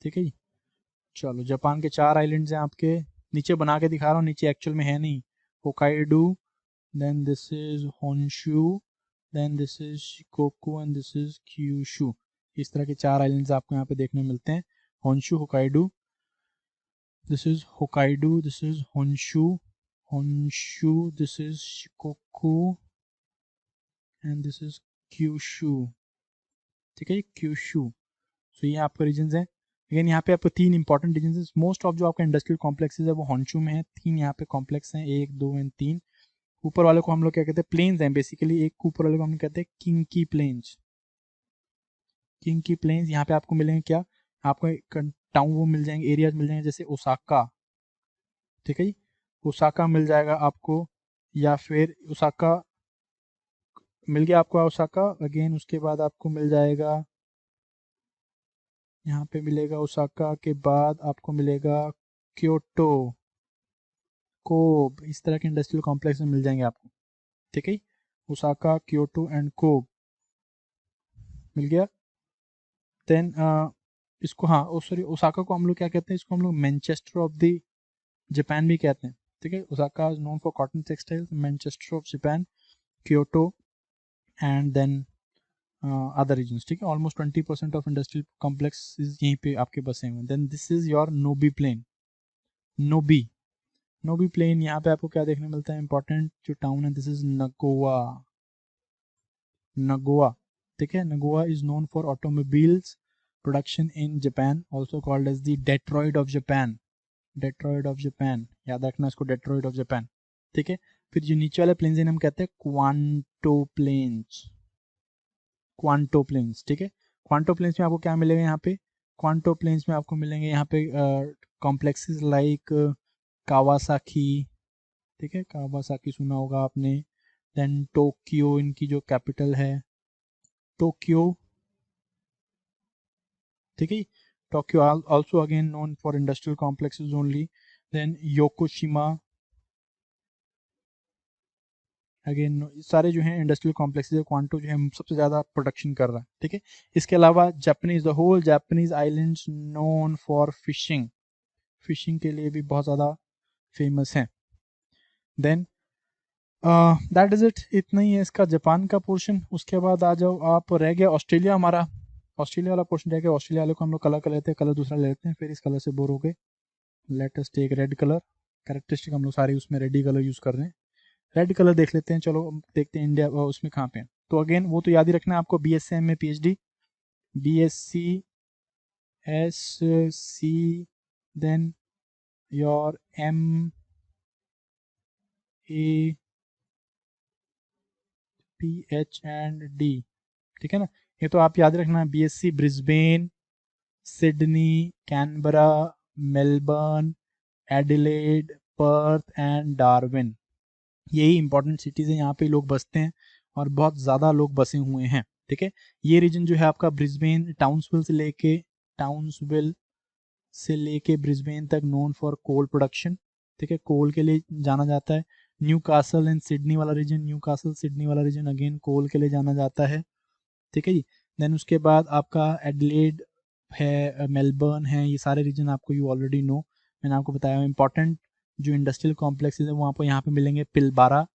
ठीक है जी। चलो जापान के 4 आइलैंड्स हैं आपके, नीचे बना के दिखा रहा हूँ, नीचे एक्चुअल में है नहीं। Hokkaido, then this is Honshu, then this is Shikoku and this is Kyushu। इस तरह के 4 आइलैंड्स आपको यहाँ पे देखने मिलते हैं, Honshu, Hokkaido, this is Hokkaido, this is Honshu, this is Shikoku and this is Kyushu, ठीक है, क्यूशु। सो ये आपका रीजन है। अगेन यहाँ पे आपको 3 इंपॉर्टेंट रीजन है, मोस्ट ऑफ जो आपका इंडस्ट्रियल कॉम्प्लेक्सेस है वो होन्शु में है, 3 यहाँ पे कॉम्प्लेक्स हैं, 1 2 एंड 3। ऊपर वाले को हम लोग क्या कहते हैं, प्लेन्स हैं बेसिकली, एक ऊपर वाले को हम कहते हैं किंकी प्लेन्स, किंकी प्लेन्स। यहाँ पे आपको मिलेंगे क्या, आपको टाउन वो मिल जाएंगे, एरियाज मिल जाएंगे, जैसे ओसाका, ठीक है जी, ओसाका मिल जाएगा आपको, या फिर ओसाका मिल गया आपको ओसाका। अगेन उसके बाद आपको मिल जाएगा, यहाँ पे मिलेगा ओसाका के बाद आपको मिलेगा क्योटो, कोब, इस तरह के इंडस्ट्रियल कॉम्प्लेक्स में मिल जाएंगे आपको, ठीक है। ओसाका, क्योटो एंड कोब मिल गया। देन इसको, हाँ सॉरी, ओसाका को हम लोग क्या कहते हैं, इसको हम लोग मैनचेस्टर ऑफ द जापान भी कहते हैं, ठीक है। Osaka is known for cotton textiles, Manchester of Japan, Kyoto and then other regions, ठीक है। ऑलमोस्ट 20% ऑफ इंडस्ट्रियल कॉम्प्लेक्स यहीं पे आपके बसे हुए हैं। Then this is your Nobi plain, Nobi, Nobi plain, यहाँ पे आपको क्या देखने मिलता है, इंपॉर्टेंट जो टाउन है, दिस इज नगोवा, नगोवा, ठीक है। Nagoya is known for automobiles production in Japan, also called as the Detroit of Japan, Detroit of Japan, याद रखना इसको, डेट्रॉइड ऑफ जापान, ठीक है। फिर जो नीचे वाले प्लेन्स हम कहते हैं क्वांटो प्लेन्स, क्वांटो प्लेन्स, ठीक है। क्वांटो प्लेन्स में आपको क्या मिलेगा, यहाँ पे क्वांटो प्लेन्स में आपको मिलेंगे यहाँ पे कॉम्प्लेक्सेस लाइक कावासाकी, ठीक है, कावासाकी सुना होगा आपने। देन टोक्यो, इनकी जो कैपिटल है टोक्यो, ठीक है। Tokyo also again known for industrial complexes only. Then Yokohama, अगेन सारे जो हैं इंडस्ट्रियल कॉम्प्लेक्सेस, क्वांटो जो है सबसे ज़्यादा प्रोडक्शन कर रहा है, ठीक है। इसके अलावा Japanese, the whole Japanese islands known for fishing, fishing के लिए भी बहुत ज़्यादा फेमस हैं। देन दैट इज इट, इतना ही है इसका जापान का पोर्शन। उसके बाद आ जाओ आप, रह गया ऑस्ट्रेलिया हमारा। ऑस्ट्रेलिया वाला क्वेश्चन रहेगा, ऑस्ट्रेलिया वाले को हम लोग कलर कर लेते हैं, कलर दूसरा ले लेते हैं, फिर इस कलर से बोर हो गए। Let us take red colour, characteristic हम लोग सारे उसमें रेडी कलर यूज़ कर रहे हैं। रेड कलर देख लेते हैं, चलो देखते हैं इंडिया उसमें कहाँ पे है। तो अगेन वो तो याद ही रखना है आपको, BSc में PhD, BSc SC, then your MA PhD, ठीक है ना। ये तो आप याद रखना, BSc Brisbane, Sydney, Canberra, Melbourne, Adelaide, Perth and Darwin, यही इंपॉर्टेंट सिटीज़ हैं, यहाँ पे लोग बसते हैं और बहुत ज़्यादा लोग बसे हुए हैं, ठीक है। ये रीजन जो है आपका ब्रिस्बेन, टाउन्सविल से लेके ब्रिस्बेन तक नोन फॉर कोल प्रोडक्शन, ठीक है, कोल के लिए जाना जाता है। न्यू कासल एंड सिडनी वाला रीजन, न्यू कासल सिडनी वाला रीजन अगेन कोल के लिए जाना जाता है, ठीक है जी। देन उसके बाद आपका एडिलेड है, मेलबर्न है, ये सारे रीजन आपको यू ऑलरेडी नो, मैंने आपको बताया। इंपॉर्टेंट जो इंडस्ट्रियल कॉम्प्लेक्सेस है वो आपको यहाँ पे मिलेंगे, पिलबारा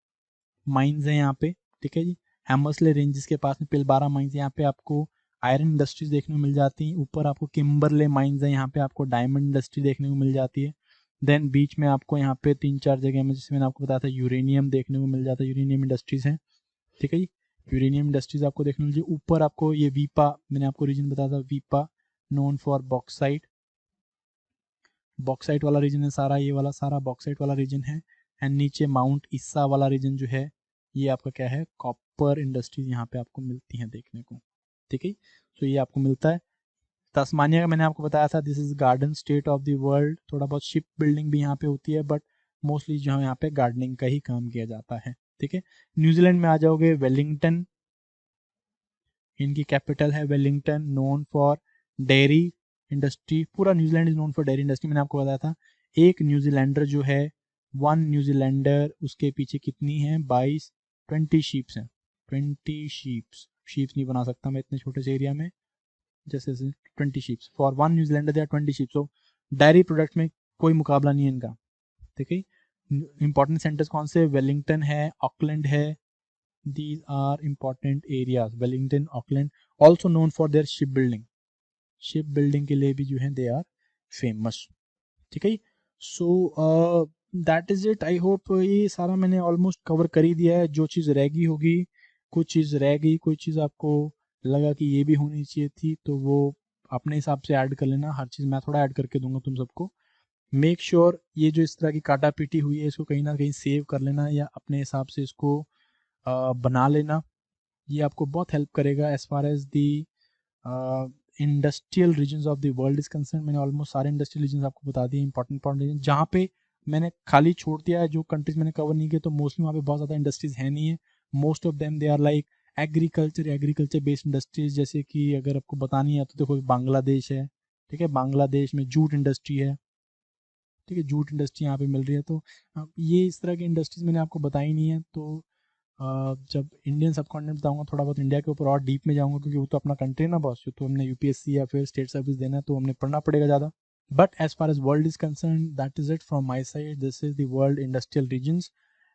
माइंस है यहाँ पे, ठीक है जी। हैमर्सले रेंजेस के पास में पिलबारा माइंस, यहाँ पे आपको आयरन इंडस्ट्रीज देखने को मिल जाती हैं। ऊपर आपको किम्बरले माइंस है, यहाँ पे आपको डायमंड इंडस्ट्री देखने को मिल जाती है। देन बीच में आपको यहाँ पे 3-4 जगह में, जिसमें मैंने आपको बताया था, यूरेनियम देखने को मिल जाता है, यूरेनियम इंडस्ट्रीज हैं, ठीक है जी। यूरेनियम इंडस्ट्रीज आपको देखने को मिल जाए। ऊपर आपको ये वीपा, मैंने आपको रीजन बताया था, वीपा नोन फॉर बॉक्साइट, बॉक्साइट वाला रीजन है सारा, ये वाला सारा बॉक्साइट वाला रीजन है। एंड नीचे माउंट इस्सा वाला रीजन जो है, ये आपका क्या है, कॉपर इंडस्ट्रीज यहाँ पे आपको मिलती हैं देखने को, ठीक है। तो ये आपको मिलता है। तस्मानिया का मैंने आपको बताया था, this is garden state of the world, थोड़ा बहुत शिप बिल्डिंग भी यहाँ पे होती है, बट मोस्टली जो है यहाँ पे गार्डनिंग का ही काम किया जाता है, ठीक है। न्यूजीलैंड में आ जाओगे, वेलिंगटन इनकी कैपिटल है, Wellington known for dairy industry, पूरा New Zealand is known for dairy industry, मैंने आपको बताया था। एक न्यूजीलैंडर जो है, 1 न्यूजीलैंडर, उसके पीछे कितनी है, 20 शीप्स हैं, 20 शीप्स नहीं बना सकता मैं इतने छोटे से एरिया में, जैसे 20 sheeps for 1 New Zealander, they are 20 sheeps. तो डायरी प्रोडक्ट में कोई मुकाबला नहीं है इनका, ठीक है। इंपॉर्टेंट सेंटर्स कौन से, वेलिंगटन है, ऑकलैंड है, these are important areas, Wellington, Auckland, also known for their shipbuilding के लिए भी जो है they are famous, ठीक है। So that is it, I hope ये सारा मैंने ऑलमोस्ट कवर कर ही दिया है। जो चीज़ रह गई होगी, कुछ चीज़ रह गई, कोई चीज़ आपको लगा कि ये भी होनी चाहिए थी, तो वो अपने हिसाब से ऐड कर लेना, हर चीज़ मैं थोड़ा ऐड करके दूंगा तुम सबको। मेक श्योर ये जो इस तरह की काटा पीटी हुई है, इसको कहीं ना कहीं सेव कर लेना या अपने हिसाब से इसको बना लेना, ये आपको बहुत हेल्प करेगा as far as the industrial regions of the world is concern. मैंने ऑलमोस्ट सारे इंडस्ट्रियल रीजन्स आपको बता दिए, इंपॉर्टेंट रीजन। जहाँ पे मैंने खाली छोड़ दिया है, जो कंट्रीज मैंने कवर नहीं किए, तो मोस्टली वहाँ पे बहुत ज़्यादा इंडस्ट्रीज है नहीं है। Most of them they are like agriculture based industries, जैसे कि अगर आपको बतानी है तो देखो बांग्लादेश है, ठीक है, बांग्लादेश में जूट इंडस्ट्री है, ठीक है, जूट इंडस्ट्री यहाँ पे मिल रही है। तो ये इस तरह की इंडस्ट्रीज मैंने आपको बताई नहीं है। तो जब इंडियन सबकॉन्टिनेंट बताऊंगा, थोड़ा बहुत इंडिया के ऊपर और डीप में जाऊंगा, क्योंकि वो तो अपना कंट्री ना बॉस, तो हमने यूपीएससी या फिर स्टेट सर्विस देना है, तो हमने पढ़ना पड़ेगा ज़्यादा। But as far as world is concern, that is it from my side, this is the world industrial regions.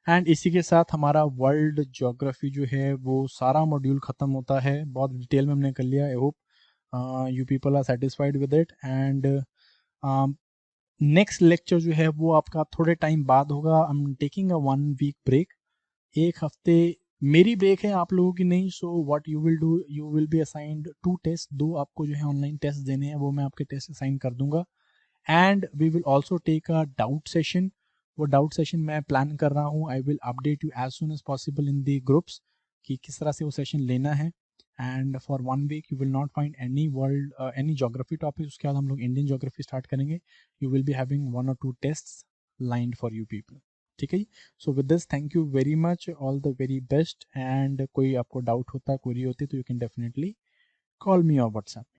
And इसी के साथ हमारा वर्ल्ड ज्योग्राफी जो है वो सारा मॉड्यूल ख़त्म होता है। बहुत डिटेल में हमने कर लिया, I hope you people are satisfied with it. And next lecture जो है वो आपका थोड़े टाइम बाद होगा। I am taking a 1 week break, एक हफ्ते मेरी ब्रेक है, आप लोगों की नहीं। So what you will do, you will be assigned 2 test, 2 आपको जो है ऑनलाइन टेस्ट देने हैं, वो मैं आपके टेस्ट असाइन कर दूंगा। And we will also take a doubt session, वो डाउट सेशन मैं प्लान कर रहा हूँ, I will update you as soon as possible in the groups कि किस तरह से वो सेशन लेना है। And for 1 week you will not find any geography topic, उसके बाद हम लोग इंडियन ज्योग्राफी स्टार्ट करेंगे। You will be having 1 or 2 test lined for you people, ठीक है जी। So with this thank you very much, all the very best. And कोई आपको डाउट होता है, क्वेरी होती है, तो you can definitely call me और व्हाट्सएप।